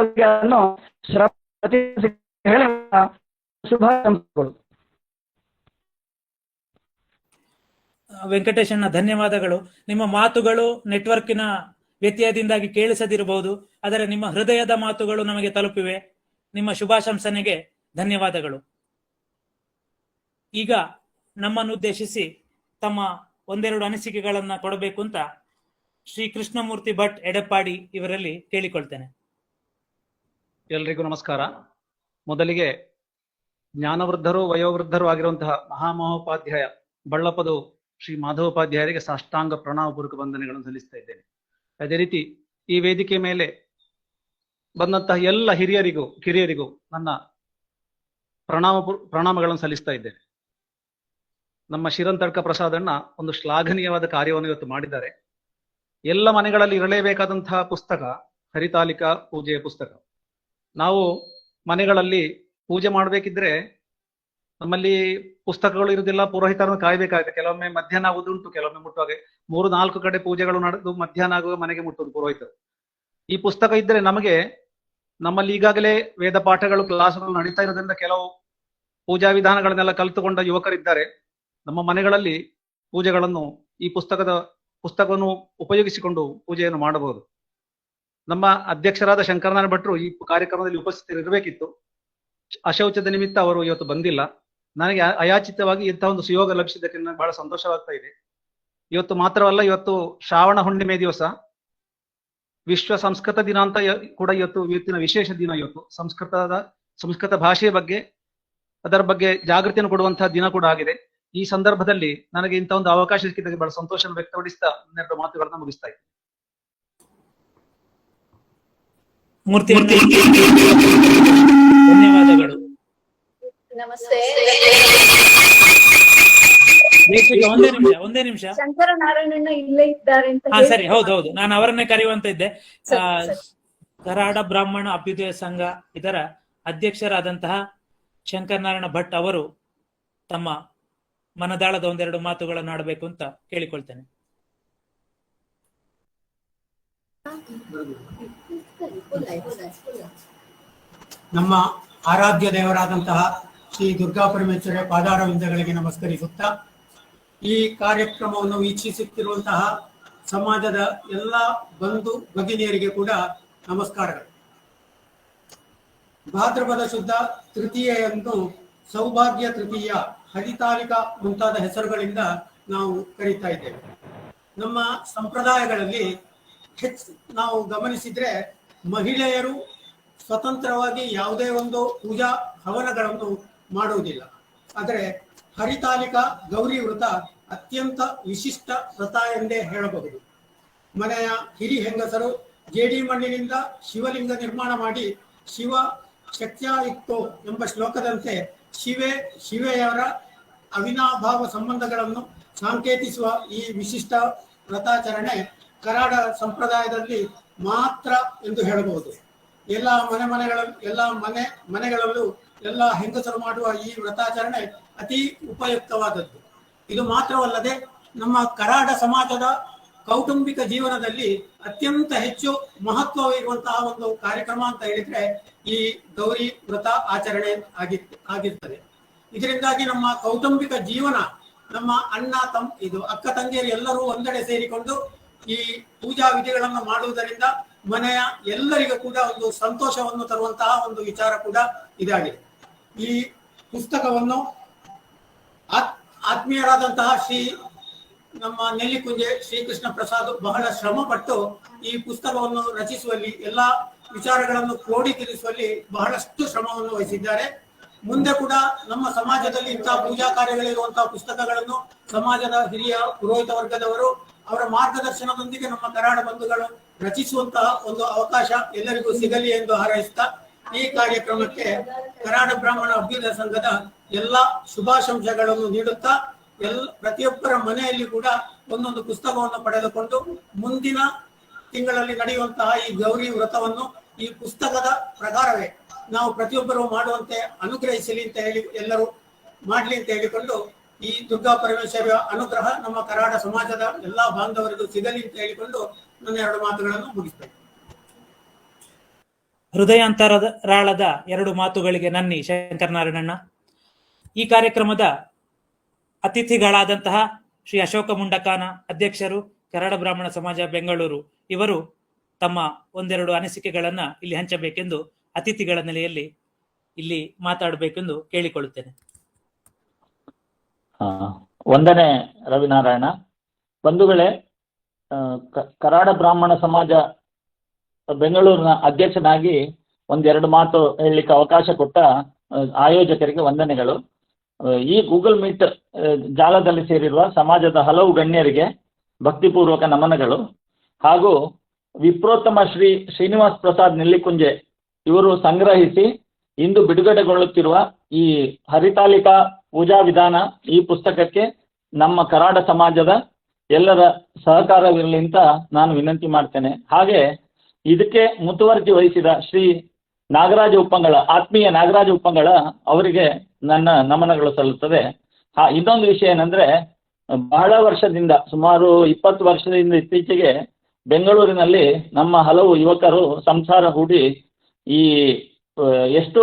S9: ಹೇಳಿ ಶುಭಾಶಂಸೆಗಳು.
S1: ವೆಂಕಟೇಶಣ್ಣ ಧನ್ಯವಾದಗಳು. ನಿಮ್ಮ ಮಾತುಗಳು ನೆಟ್ವರ್ಕಿನ ವ್ಯತ್ಯಯದಿಂದಾಗಿ ಕೇಳಿಸದಿರಬಹುದು, ಆದರೆ ನಿಮ್ಮ ಹೃದಯದ ಮಾತುಗಳು ನಮಗೆ ತಲುಪಿವೆ. ನಿಮ್ಮ ಶುಭಾಶಂಸನೆಗೆ ಧನ್ಯವಾದಗಳು. ಈಗ ನಮ್ಮನ್ನುದ್ದೇಶಿಸಿ ತಮ್ಮ ಒಂದೆರಡು ಅನಿಸಿಕೆಗಳನ್ನ ಕೊಡಬೇಕು ಅಂತ ಶ್ರೀ ಕೃಷ್ಣಮೂರ್ತಿ ಭಟ್ ಎಡಪ್ಪಾಡಿ ಇವರಲ್ಲಿ ಕೇಳಿಕೊಳ್ತೇನೆ.
S13: ಎಲ್ರಿಗೂ ನಮಸ್ಕಾರ. ಮೊದಲಿಗೆ ಜ್ಞಾನವೃದ್ಧರು ವಯೋವೃದ್ಧರು ಆಗಿರುವಂತಹ ಮಹಾಮಹೋಪಾಧ್ಯಾಯ ಬಳ್ಳಪ್ಪದು ಶ್ರೀ ಮಾಧವೋಪಾಧ್ಯಾಯರಿಗೆ ಸಾಷ್ಟಾಂಗ ಪ್ರಣಾಮಪೂರ್ವಕ ವಂದನೆಗಳನ್ನು ಸಲ್ಲಿಸ್ತಾ ಇದ್ದೇನೆ. ಅದೇ ರೀತಿ ಈ ವೇದಿಕೆ ಮೇಲೆ ಬಂದಂತಹ ಎಲ್ಲ ಹಿರಿಯರಿಗೂ ಕಿರಿಯರಿಗೂ ನನ್ನ ಪ್ರಣಾಮಗಳನ್ನು ಸಲ್ಲಿಸ್ತಾ ಇದ್ದೇನೆ. ನಮ್ಮ ಶಿರಂತಡ್ಕ ಪ್ರಸಾದಣ್ಣ ಒಂದು ಶ್ಲಾಘನೀಯವಾದ ಕಾರ್ಯವನ್ನು ಇವತ್ತು ಮಾಡಿದ್ದಾರೆ. ಎಲ್ಲ ಮನೆಗಳಲ್ಲಿ ಇರಲೇಬೇಕಾದಂತಹ ಪುಸ್ತಕ ಹರಿತಾಲಿಕಾ ಪೂಜೆಯ ಪುಸ್ತಕ. ನಾವು ಮನೆಗಳಲ್ಲಿ ಪೂಜೆ ಮಾಡಬೇಕಿದ್ರೆ ನಮ್ಮಲ್ಲಿ ಪುಸ್ತಕಗಳು ಇರುವುದಿಲ್ಲ, ಪುರೋಹಿತರನ್ನು ಕಾಯ್ಬೇಕಾಗುತ್ತೆ. ಕೆಲವೊಮ್ಮೆ ಮಧ್ಯಾಹ್ನ ಆಗುದುಂಟು, ಕೆಲವೊಮ್ಮೆ ಮುಟ್ಟುವಾಗ 3-4 ಕಡೆ ಪೂಜೆಗಳು ನಡೆದು ಮಧ್ಯಾಹ್ನ ಆಗುವ ಮನೆಗೆ ಮುಟ್ಟುವುದು ಪುರೋಹಿತರು. ಈ ಪುಸ್ತಕ ಇದ್ರೆ ನಮಗೆ ನಮ್ಮಲ್ಲಿ ಈಗಾಗಲೇ ವೇದ ಪಾಠಗಳು ಕ್ಲಾಸ್ಗಳು ನಡೀತಾ ಇರೋದ್ರಿಂದ ಕೆಲವು ಪೂಜಾ ವಿಧಾನಗಳನ್ನೆಲ್ಲ ಕಲಿತುಕೊಂಡ ಯುವಕರಿದ್ದಾರೆ. ನಮ್ಮ ಮನೆಗಳಲ್ಲಿ ಪೂಜೆಗಳನ್ನು ಈ ಪುಸ್ತಕವನ್ನು ಉಪಯೋಗಿಸಿಕೊಂಡು ಪೂಜೆಯನ್ನು ಮಾಡಬಹುದು. ನಮ್ಮ ಅಧ್ಯಕ್ಷರಾದ ಶಂಕರನಾರಾಯಣ ಭಟ್ರು ಈ ಕಾರ್ಯಕ್ರಮದಲ್ಲಿ ಉಪಸ್ಥಿತರಿರಬೇಕಿತ್ತು. ಅಶೌಚದ ನಿಮಿತ್ತ ಅವರು ಇವತ್ತು ಬಂದಿಲ್ಲ. ನನಗೆ ಅಯಾಚಿತವಾಗಿ ಇಂತಹ ಒಂದು ಸುಯೋಗ ಲಭಿಸಿದ್ದಕ್ಕೆ ನನಗೆ ಬಹಳ ಸಂತೋಷವಾಗ್ತಾ ಇದೆ. ಇವತ್ತು ಮಾತ್ರವಲ್ಲ, ಇವತ್ತು ಶ್ರಾವಣ ಹುಣ್ಣಿಮೆ ದಿವಸ, ವಿಶ್ವ ಸಂಸ್ಕೃತ ದಿನ ಅಂತ ಕೂಡ ಇವತ್ತಿನ ವಿಶೇಷ ದಿನ. ಇವತ್ತು ಸಂಸ್ಕೃತ ಭಾಷೆಯ ಬಗ್ಗೆ, ಅದರ ಬಗ್ಗೆ ಜಾಗೃತಿಯನ್ನು ಕೊಡುವಂತಹ ದಿನ ಕೂಡ ಆಗಿದೆ. ಈ ಸಂದರ್ಭದಲ್ಲಿ ನನಗೆ ಇಂಥ ಒಂದು ಅವಕಾಶ ಸಿಕ್ಕಿದ್ದಕ್ಕೆ ಬಹಳ ಸಂತೋಷವನ್ನು ವ್ಯಕ್ತಪಡಿಸ್ತಾ ಒಂದೆರಡು ಮಾತುಗಳನ್ನ ಮುಗಿಸ್ತಾ ಇದ್ದೀನಿ.
S1: ಧನ್ಯವಾದಗಳು.
S14: ನಮಸ್ತೆ.
S1: ಒಂದೇ ನಿಮಿಷ.
S14: ಶಂಕರನಾರಾಯಣಣ್ಣ ಇಲ್ಲೇ ಇದ್ದಾರೆ ಅಂತ.
S1: ಸರಿ, ಹೌದು, ನಾನು ಅವರನ್ನೇ ಕರೆಯುವಂತ ಇದ್ದೆ. ಕರಾಡ ಬ್ರಾಹ್ಮಣ ಅಭ್ಯುದಯ ಸಂಘ ಇದರ ಅಧ್ಯಕ್ಷರಾದಂತಹ ಶಂಕರನಾರಾಯಣ ಭಟ್ ಅವರು ತಮ್ಮ ಮನದಾಳದ ಒಂದೆರಡು ಮಾತುಗಳನ್ನು ಆಡಬೇಕು ಅಂತ ಕೇಳಿಕೊಳ್ತೇನೆ.
S15: ನಮ್ಮ ಆರಾಧ್ಯ ದೇವರಾದಂತಹ ಶ್ರೀ ದುರ್ಗಾ ಪರಮೇಶ್ವರ ಪಾದಾರವಿಂದಗಳಿಗೆ ನಮಸ್ಕರಿಸುತ್ತಾ, ಈ ಕಾರ್ಯಕ್ರಮವನ್ನು ವೀಕ್ಷಿಸುತ್ತಿರುವಂತಹ ಸಮಾಜದ ಎಲ್ಲ ಬಂಧು ಭಗಿನಿಯರಿಗೆ ಕೂಡ ನಮಸ್ಕಾರಗಳು. ಭಾದ್ರಪದ ಶುದ್ಧ ತೃತೀಯೆಯನ್ನು ಸೌಭಾಗ್ಯ ತೃತೀಯ, ಹರಿತಾಲಿಕಾ ಮುಂತಾದ ಹೆಸರುಗಳಿಂದ ನಾವು ಕರೀತಾ ಇದ್ದೇವೆ. ನಮ್ಮ ಸಂಪ್ರದಾಯಗಳಲ್ಲಿ ನಾವು ಗಮನಿಸಿದ್ರೆ ಮಹಿಳೆಯರು ಸ್ವತಂತ್ರವಾಗಿ ಯಾವುದೇ ಒಂದು ಪೂಜಾ ಹವನಗಳನ್ನು ಮಾಡುವುದಿಲ್ಲ. ಆದರೆ ಹರಿತಾಲಿಕಾ ಗೌರಿ ವ್ರತ ಅತ್ಯಂತ ವಿಶಿಷ್ಟ ವ್ರತ ಎಂದೇ ಹೇಳಬಹುದು. ಮನೆಯ ಹಿರಿ ಹೆಂಗಸರು ಜೇಡಿ ಮಣ್ಣಿನಿಂದ ಶಿವಲಿಂಗ ನಿರ್ಮಾಣ ಮಾಡಿ ಶಿವ ಶಕ್ತ್ಯಾಯುಕ್ತೋ ಎಂಬ ಶ್ಲೋಕದಂತೆ ಶಿವೆಯವರ ಅವಿನಾಭಾವ ಸಂಬಂಧಗಳನ್ನು ಸಾಂಕೇತಿಸುವ ಈ ವಿಶಿಷ್ಟ ವ್ರತಾಚರಣೆ ಕರಾಡ ಸಂಪ್ರದಾಯದಲ್ಲಿ ಮಾತ್ರ ಎಂದು ಹೇಳಬಹುದು. ಎಲ್ಲ ಮನೆಗಳಲ್ಲೂ ಎಲ್ಲ ಹೆಂಗಸರು ಮಾಡುವ ಈ ವ್ರತಾಚರಣೆ ಅತಿ ಉಪಯುಕ್ತವಾದದ್ದು. ಇದು ಮಾತ್ರವಲ್ಲದೆ ನಮ್ಮ ಕರಾಡ ಸಮಾಜದ ಕೌಟುಂಬಿಕ ಜೀವನದಲ್ಲಿ ಅತ್ಯಂತ ಹೆಚ್ಚು ಮಹತ್ವವಿರುವಂತಹ ಒಂದು ಕಾರ್ಯಕ್ರಮ ಅಂತ ಹೇಳಿದ್ರೆ ಈ ಗೌರಿ ವ್ರತ ಆಚರಣೆ ಆಗಿರ್ತದೆ. ಇದರಿಂದಾಗಿ ನಮ್ಮ ಕೌಟುಂಬಿಕ ಜೀವನ, ನಮ್ಮ ಅಕ್ಕ ತಂಗಿಯರು ಎಲ್ಲರೂ ಒಂದೆಡೆ ಸೇರಿಕೊಂಡು ಈ ಪೂಜಾ ವಿಧಿಗಳನ್ನು ಮಾಡುವುದರಿಂದ ಮನೆಯ ಎಲ್ಲರಿಗೂ ಕೂಡ ಒಂದು ಸಂತೋಷವನ್ನು ತರುವಂತಹ ಒಂದು ವಿಚಾರ ಕೂಡ ಇದಾಗಿದೆ. ಈ ಪುಸ್ತಕವನ್ನು ಆತ್ಮೀಯರಾದಂತಹ ನಮ್ಮ ನೆಲ್ಲಿಕುಂಜೆ ಶ್ರೀಕೃಷ್ಣ ಪ್ರಸಾದ್ ಬಹಳ ಶ್ರಮ ಪಟ್ಟು ಈ ಪುಸ್ತಕವನ್ನು ರಚಿಸುವಲ್ಲಿ, ಎಲ್ಲಾ ವಿಚಾರಗಳನ್ನು ಕ್ರೋಢೀಕರಿಸುವಲ್ಲಿ ಬಹಳಷ್ಟು ಶ್ರಮವನ್ನು ವಹಿಸಿದ್ದಾರೆ. ಮುಂದೆ ಕೂಡ ನಮ್ಮ ಸಮಾಜದಲ್ಲಿ ಇಂತಹ ಪೂಜಾ ಕಾರ್ಯಗಳಿರುವಂತಹ ಪುಸ್ತಕಗಳನ್ನು ಸಮಾಜದ ಹಿರಿಯ ಪುರೋಹಿತ ವರ್ಗದವರು ಅವರ ಮಾರ್ಗದರ್ಶನದೊಂದಿಗೆ ನಮ್ಮ ಕರಾಡ ಬಂಧುಗಳು ರಚಿಸುವಂತಹ ಒಂದು ಅವಕಾಶ ಎಲ್ಲರಿಗೂ ಸಿಗಲಿ ಎಂದು ಹಾರೈಸುತ್ತಾ ಈ ಕಾರ್ಯಕ್ರಮಕ್ಕೆ ಕರಾಡ ಬ್ರಾಹ್ಮಣ ಅಭ್ಯುದಯ ಸಂಘದ ಎಲ್ಲಾ ಶುಭಾಶಂಸೆಗಳನ್ನು ನೀಡುತ್ತಾ ಪ್ರತಿಯೊಬ್ಬರ ಮನೆಯಲ್ಲಿ ಕೂಡ ಒಂದೊಂದು ಪುಸ್ತಕವನ್ನು ಪಡೆದುಕೊಂಡು ಮುಂದಿನ ತಿಂಗಳಲ್ಲಿ ನಡೆಯುವಂತಹ ಈ ಗೌರಿ ವ್ರತವನ್ನು ಈ ಪುಸ್ತಕದ ಪ್ರಕಾರವೇ ನಾವು ಪ್ರತಿಯೊಬ್ಬರು ಮಾಡುವಂತೆ ಅನುಗ್ರಹಿಸಲಿ ಅಂತ ಹೇಳಿ, ಎಲ್ಲರೂ ಮಾಡ್ಲಿ ಅಂತ ಹೇಳಿಕೊಂಡು ಈ ದುರ್ಗಾ ಪರಮೇಶ್ವರಿಯ ಅನುಗ್ರಹ ನಮ್ಮ ಕರಾಡ ಸಮಾಜದ ಎಲ್ಲಾ ಬಾಂಧವರಿಗೂ ಸಿಗಲಿ ಅಂತ ಹೇಳಿಕೊಂಡು ನನ್ನ 2 ಮಾತುಗಳನ್ನು ಮುಗಿಸ್ತೇನೆ.
S1: ಹೃದಯಾಂತರಾಳದ 2 ಮಾತುಗಳಿಗೆ ನನ್ನಿ ಶಂಕರನಾರಾಯಣಣ್ಣ. ಈ ಕಾರ್ಯಕ್ರಮದ ಅತಿಥಿಗಳಾದಂತಹ ಶ್ರೀ ಅಶೋಕ ಮುಂಡಕಾನ, ಅಧ್ಯಕ್ಷರು, ಕರಾಡ ಬ್ರಾಹ್ಮಣ ಸಮಾಜ ಬೆಂಗಳೂರು, ಇವರು ತಮ್ಮ 1-2 ಅನಿಸಿಕೆಗಳನ್ನ ಇಲ್ಲಿ ಹಂಚಬೇಕೆಂದು ಅತಿಥಿಗಳ ನೆಲೆಯಲ್ಲಿ ಇಲ್ಲಿ ಮಾತಾಡಬೇಕೆಂದು ಕೇಳಿಕೊಳ್ಳುತ್ತೇನೆ.
S16: ವಂದನೆ ರವಿನಾರಾಯಣ. ಬಂಧುಗಳೇ, ಕರಾಡ ಬ್ರಾಹ್ಮಣ ಸಮಾಜ ಬೆಂಗಳೂರಿನ ಅಧ್ಯಕ್ಷನಾಗಿ 1-2 ಮಾತು ಹೇಳಲಿಕ್ಕೆ ಅವಕಾಶ ಕೊಟ್ಟ ಆಯೋಜಕರಿಗೆ ವಂದನೆಗಳು. ಈ ಗೂಗಲ್ ಮೀಟ್ ಜಾಲದಲ್ಲಿ ಸೇರಿರುವ ಸಮಾಜದ ಹಲವು ಗಣ್ಯರಿಗೆ ಭಕ್ತಿಪೂರ್ವಕ ನಮನಗಳು. ಹಾಗೂ ವಿಪ್ರೋತ್ತಮ ಶ್ರೀನಿವಾಸ್ ಪ್ರಸಾದ್ ನೆಲ್ಲಿಕುಂಜೆ ಇವರು ಸಂಗ್ರಹಿಸಿ ಇಂದು ಬಿಡುಗಡೆಗೊಳ್ಳುತ್ತಿರುವ ಈ ಹರಿತಾಲಿಕಾ ಪೂಜಾ ವಿಧಾನ ಈ ಪುಸ್ತಕಕ್ಕೆ ನಮ್ಮ ಕರಾಡ ಸಮಾಜದ ಎಲ್ಲರ ಸಹಕಾರವಿರಲಿ ಅಂತ ನಾನು ವಿನಂತಿ ಮಾಡ್ತೇನೆ. ಹಾಗೆ ಇದಕ್ಕೆ ಮುತುವರ್ಜಿ ವಹಿಸಿದ ಶ್ರೀ ನಾಗರಾಜ ಉಪ್ಪಂಗಳ, ಆತ್ಮೀಯ ನಾಗರಾಜ ಉಪ್ಪಂಗಳ ಅವರಿಗೆ ನನ್ನ ನಮನಗಳು ಸಲ್ಲುತ್ತದೆ. ಇನ್ನೊಂದು ವಿಷಯ ಏನಂದ್ರೆ, ಬಹಳ ವರ್ಷದಿಂದ, ಸುಮಾರು 20 ವರ್ಷದಿಂದ ಇತ್ತೀಚೆಗೆ ಬೆಂಗಳೂರಿನಲ್ಲಿ ನಮ್ಮ ಹಲವು ಯುವಕರು ಸಂಸಾರ ಹೂಡಿ ಈ ಎಷ್ಟು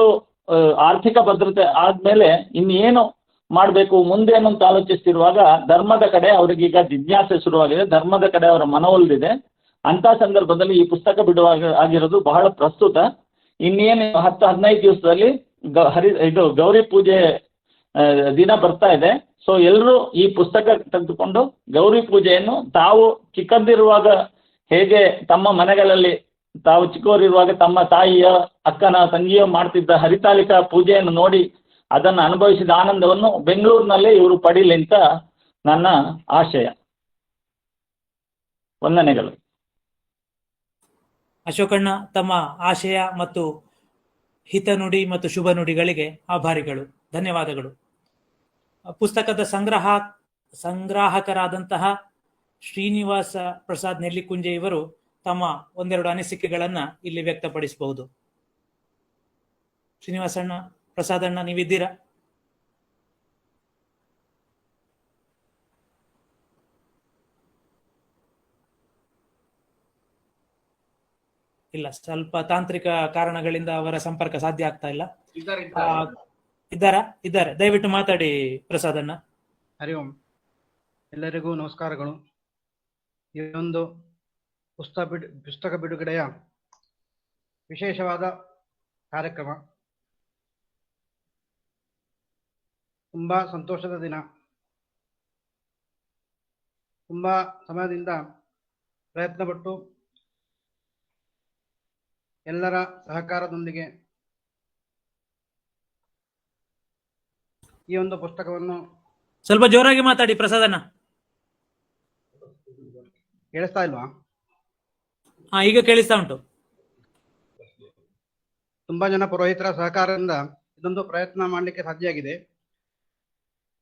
S16: ಆರ್ಥಿಕ ಭದ್ರತೆ ಆದ್ಮೇಲೆ ಇನ್ನೇನು ಮಾಡಬೇಕು ಮುಂದೇನು ಅಂತ ಆಲೋಚಿಸ್ತಿರುವಾಗ ಧರ್ಮದ ಕಡೆ ಅವರಿಗೀಗ ಜಿಜ್ಞಾಸೆ ಶುರುವಾಗಿದೆ, ಧರ್ಮದ ಕಡೆ ಅವರ ಮನವೊಲಿದಿದೆ. ಅಂತ ಸಂದರ್ಭದಲ್ಲಿ ಈ ಪುಸ್ತಕ ಆಗಿರೋದು ಬಹಳ ಪ್ರಸ್ತುತ. ಇನ್ನೇನು 10-15 ದಿವಸದಲ್ಲಿ ಇದು ಗೌರಿ ಪೂಜೆ ದಿನ ಬರ್ತಾ ಇದೆ. ಸೊ ಎಲ್ಲರೂ ಈ ಪುಸ್ತಕ ತೆಗೆದುಕೊಂಡು ಗೌರಿ ಪೂಜೆಯನ್ನು ತಾವು ಚಿಕ್ಕದಿರುವಾಗ ಹೇಗೆ ತಮ್ಮ ಮನೆಗಳಲ್ಲಿ ತಾವು ಚಿಕ್ಕವರಿರುವಾಗ ತಮ್ಮ ತಾಯಿಯ, ಅಕ್ಕನ, ತಂಗಿಯ ಮಾಡ್ತಿದ್ದ ಹರಿತಾಲಿಕಾ ಪೂಜೆಯನ್ನು ನೋಡಿ ಅದನ್ನು ಅನುಭವಿಸಿದ ಆನಂದವನ್ನು ಬೆಂಗಳೂರಿನಲ್ಲೇ ಇವರು ಪಡೀಲಿ ಅಂತ ನನ್ನ ಆಶಯ. ವಂದನೆಗಳು.
S1: ಅಶೋಕಣ್ಣ, ತಮ್ಮ ಆಶಯ ಮತ್ತು ಹಿತನುಡಿ ಮತ್ತು ಶುಭ ನುಡಿಗಳಿಗೆ ಆಭಾರಿಗಳು, ಧನ್ಯವಾದಗಳು. ಪುಸ್ತಕದ ಸಂಗ್ರಾಹಕರಾದಂತಹ ಶ್ರೀನಿವಾಸ ಪ್ರಸಾದ್ ನೆಲ್ಲಿಕುಂಜೆ ಇವರು ತಮ್ಮ 1-2 ಅನಿಸಿಕೆಗಳನ್ನ ಇಲ್ಲಿ ವ್ಯಕ್ತಪಡಿಸಬಹುದು. ಶ್ರೀನಿವಾಸಣ್ಣ, ಪ್ರಸಾದಣ್ಣ, ನೀವಿದ್ದೀರಾ? ಇಲ್ಲ, ಸ್ವಲ್ಪ ತಾಂತ್ರಿಕ ಕಾರಣಗಳಿಂದ ಅವರ ಸಂಪರ್ಕ ಸಾಧ್ಯ ಆಗ್ತಾ ಇಲ್ಲ. ಇದ್ದಾರೆ, ದಯವಿಟ್ಟು ಮಾತಾಡಿ ಪ್ರಸಾದಣ್ಣ.
S12: ಹರಿ ಓಂ. ಎಲ್ಲರಿಗೂ ನಮಸ್ಕಾರಗಳು. ಈ ಒಂದು ಪುಸ್ತಕ ಬಿಡುಗಡೆಯ ವಿಶೇಷವಾದ ಕಾರ್ಯಕ್ರಮ, ತುಂಬಾ ಸಂತೋಷದ ದಿನ. ತುಂಬಾ ಸಮಯದಿಂದ ಪ್ರಯತ್ನಪಟ್ಟು ಎಲ್ಲರ ಸಹಕಾರದೊಂದಿಗೆ ಈ ಒಂದು ಪುಸ್ತಕವನ್ನು.
S1: ಸ್ವಲ್ಪ ಜೋರಾಗಿ ಮಾತಾಡಿ ಪ್ರಸಾದಣ್ಣ.
S12: ಕೇಳಿಸ್ತಾ ಇಲ್ವಾ?
S1: ಈಗ ಕೇಳಿಸ್ತಾ ಉಂಟು.
S12: ತುಂಬಾ ಜನ ಪುರೋಹಿತರ ಸಹಕಾರದಿಂದ ಇದೊಂದು ಪ್ರಯತ್ನ ಮಾಡಲಿಕ್ಕೆ ಸಾಧ್ಯ ಆಗಿದೆ.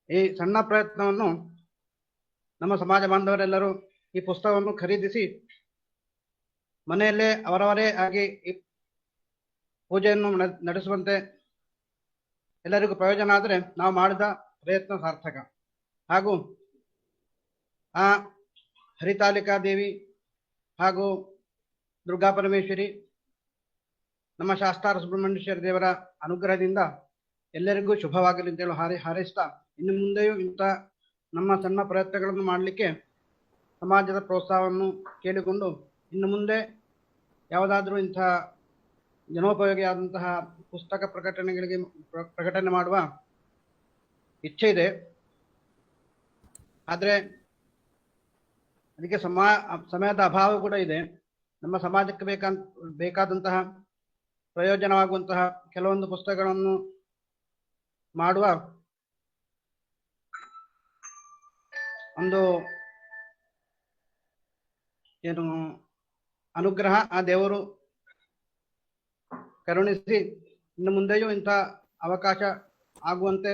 S12: ಈ ಸಣ್ಣ ಪ್ರಯತ್ನವನ್ನು ನಮ್ಮ ಸಮಾಜ ಬಾಂಧವರೆಲ್ಲರೂ ಈ ಪುಸ್ತಕವನ್ನು ಖರೀದಿಸಿ ಮನೆಯಲ್ಲೇ ಅವರವರೇ ಆಗಿ ಪೂಜೆಯನ್ನು ನಡೆಸುವಂತೆ ಎಲ್ಲರಿಗೂ ಪ್ರಯೋಜನ ಆದರೆ ನಾವು ಮಾಡಿದ ಪ್ರಯತ್ನ ಸಾರ್ಥಕ. ಹಾಗೂ ಆ ಹರಿತಾಲಿಕಾ ದೇವಿ ಹಾಗೂ ದುರ್ಗಾ ಪರಮೇಶ್ವರಿ ನಮ್ಮ ಶಾಸ್ತಾರ ಸುಬ್ರಹ್ಮಣ್ಯೇಶ್ವರ ದೇವರ ಅನುಗ್ರಹದಿಂದ ಎಲ್ಲರಿಗೂ ಶುಭವಾಗಲಿ ಅಂತೇಳಿ ಹಾರೈಸ್ತಾ, ಇನ್ನು ಮುಂದೆಯೂ ಇಂಥ ನಮ್ಮ ಸಣ್ಣ ಪ್ರಯತ್ನಗಳನ್ನು ಮಾಡಲಿಕ್ಕೆ ಸಮಾಜದ ಪ್ರೋತ್ಸಾಹವನ್ನು ಕೇಳಿಕೊಂಡು ಇನ್ನು ಮುಂದೆ ಯಾವುದಾದ್ರೂ ಇಂಥ ಜನೋಪಯೋಗಿಯಾದಂತಹ ಪುಸ್ತಕ ಪ್ರಕಟಣೆ ಮಾಡುವ ಇಚ್ಛೆ ಇದೆ. ಆದರೆ ಅದಕ್ಕೆ ಸಮಯದ ಅಭಾವ ಕೂಡ ಇದೆ. ನಮ್ಮ ಸಮಾಜಕ್ಕೆ ಬೇಕಾದಂತಹ ಪ್ರಯೋಜನವಾಗುವಂತಹ ಕೆಲವೊಂದು ಪುಸ್ತಕಗಳನ್ನು ಮಾಡುವ ಒಂದು ಏನು ಅನುಗ್ರಹ ಆ ದೇವರು ಕರುಣಿಸಿ ಇನ್ನು ಮುಂದೆಯೂ ಇಂಥ ಅವಕಾಶ ಆಗುವಂತೆ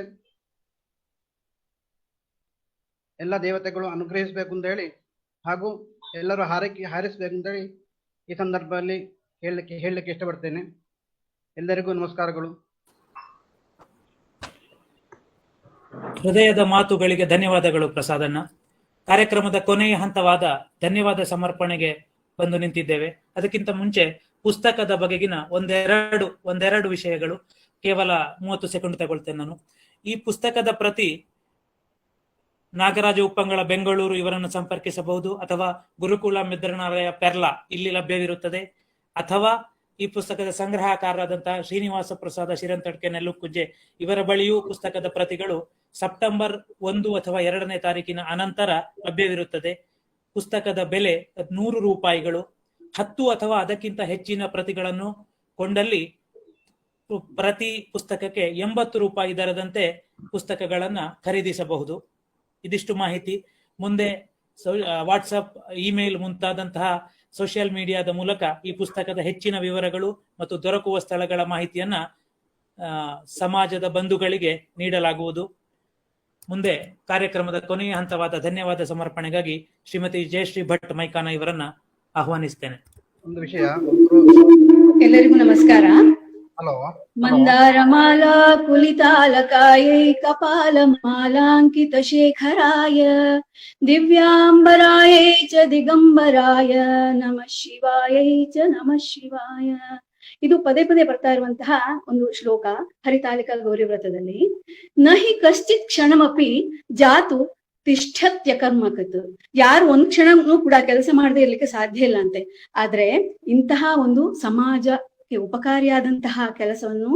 S12: ಎಲ್ಲ ದೇವತೆಗಳು ಅನುಗ್ರಹಿಸಬೇಕು ಅಂತ ಹೇಳಿ, ಹಾಗೂ ಎಲ್ಲರೂ ಹಾರೈಸಬೇಕು ಅಂತೇಳಿ ಈ ಸಂದರ್ಭದಲ್ಲಿ ಹೇಳಲಿಕ್ಕೆ ಇಷ್ಟಪಡ್ತೇನೆ. ಎಲ್ಲರಿಗೂ ನಮಸ್ಕಾರಗಳು.
S1: ಹೃದಯದ ಮಾತುಗಳಿಗೆ ಧನ್ಯವಾದಗಳು ಪ್ರಸಾದಣ್ಣ. ಕಾರ್ಯಕ್ರಮದ ಕೊನೆಯ ಹಂತವಾದ ಧನ್ಯವಾದ ಸಮರ್ಪಣೆಗೆ ಬಂದು ನಿಂತಿದ್ದೇವೆ. ಅದಕ್ಕಿಂತ ಮುಂಚೆ ಪುಸ್ತಕದ ಬಗೆಗಿನ ಒಂದೆರಡು ವಿಷಯಗಳು, ಕೇವಲ 30 ಸೆಕೆಂಡ್ ತಗೊಳ್ತೇನೆ ನಾನು. ಈ ಪುಸ್ತಕದ ಪ್ರತಿ ನಾಗರಾಜ ಉಪ್ಪಂಗಳ ಬೆಂಗಳೂರು ಇವರನ್ನು ಸಂಪರ್ಕಿಸಬಹುದು, ಅಥವಾ ಗುರುಕುಲ ಮಿತ್ರನಾಲಯ ಪೆರ್ಲಾ ಇಲ್ಲಿ ಲಭ್ಯವಿರುತ್ತದೆ, ಅಥವಾ ಈ ಪುಸ್ತಕದ ಸಂಗ್ರಹಕಾರರಾದಂತಹ ಶ್ರೀನಿವಾಸ ಪ್ರಸಾದ ಶಿರಂತಡ್ಕೆ ನೆಲ್ಲುಕುಂಜೆ ಇವರ ಬಳಿಯೂ ಪುಸ್ತಕದ ಪ್ರತಿಗಳು ಸೆಪ್ಟೆಂಬರ್ 1 ಅಥವಾ 2ನೇ ತಾರೀಕಿನ ಅನಂತರ ಲಭ್ಯವಿರುತ್ತದೆ. ಪುಸ್ತಕದ ಬೆಲೆ 100 ರೂಪಾಯಿಗಳು. 10 ಅಥವಾ ಅದಕ್ಕಿಂತ ಹೆಚ್ಚಿನ ಪ್ರತಿಗಳನ್ನು ಕೊಂಡಲ್ಲಿ ಪ್ರತಿ ಪುಸ್ತಕಕ್ಕೆ 80 ರೂಪಾಯಿ ದರದಂತೆ ಪುಸ್ತಕಗಳನ್ನ ಖರೀದಿಸಬಹುದು. ಇದಿಷ್ಟು ಮಾಹಿತಿ. ಮುಂದೆ ವಾಟ್ಸಪ್, ಇಮೇಲ್ ಮುಂತಾದಂತಹ ಸೋಷಿಯಲ್ ಮೀಡಿಯಾದ ಮೂಲಕ ಈ ಪುಸ್ತಕದ ಹೆಚ್ಚಿನ ವಿವರಗಳು ಮತ್ತು ದೊರಕುವ ಸ್ಥಳಗಳ ಮಾಹಿತಿಯನ್ನ ಸಮಾಜದ ಬಂಧುಗಳಿಗೆ ನೀಡಲಾಗುವುದು. ಮುಂದೆ ಕಾರ್ಯಕ್ರಮದ ಕೊನೆಯ ಹಂತವಾದ ಧನ್ಯವಾದ ಸಮರ್ಪಣೆಗಾಗಿ ಶ್ರೀಮತಿ ಜಯಶ್ರೀ ಭಟ್ ಮೈಕಾನ ಇವರನ್ನ ಆಹ್ವಾನಿಸ್ತೇನೆ.
S12: ಒಂದು ವಿಷಯ.
S17: ಎಲ್ಲರಿಗೂ ನಮಸ್ಕಾರ.
S12: ಹಲೋ.
S17: ಮಂದಾರಮಾಲಾ ಕುಲಿತಾಲಕಾಯೈ ಕಪಾಲಮಾಲಾಂಕಿತ ಶೇಖರಾಯ ದಿವ್ಯಾಂಬರಾಯೈ ಚ ದಿಗಂಬರಾಯ ನಮಃ ಶಿವಾಯೈ ಚ ನಮಃ ಶಿವಾಯ. ಇದು ಪದೇ ಪದೇ ಬರ್ತಾ ಇರುವಂತಹ ಒಂದು ಶ್ಲೋಕ ಹರಿತಾಲಿಕಾ ಗೌರಿ ವ್ರತದಲ್ಲಿ. ನಹಿ ಕಶ್ಚಿತ್ ಕ್ಷಣಮಪಿ ಜಾತು ತಿಷ್ಠತ್ಯ ಕರ್ಮಕತ್. ಯಾರು ಒಂದ್ ಕ್ಷಣನೂ ಕೂಡ ಕೆಲಸ ಮಾಡದೆ ಇರ್ಲಿಕ್ಕೆ ಸಾಧ್ಯ ಇಲ್ಲ ಅಂತೆ. ಆದ್ರೆ ಇಂತಹ ಒಂದು ಸಮಾಜಕ್ಕೆ ಉಪಕಾರಿಯಾದಂತಹ ಕೆಲಸವನ್ನು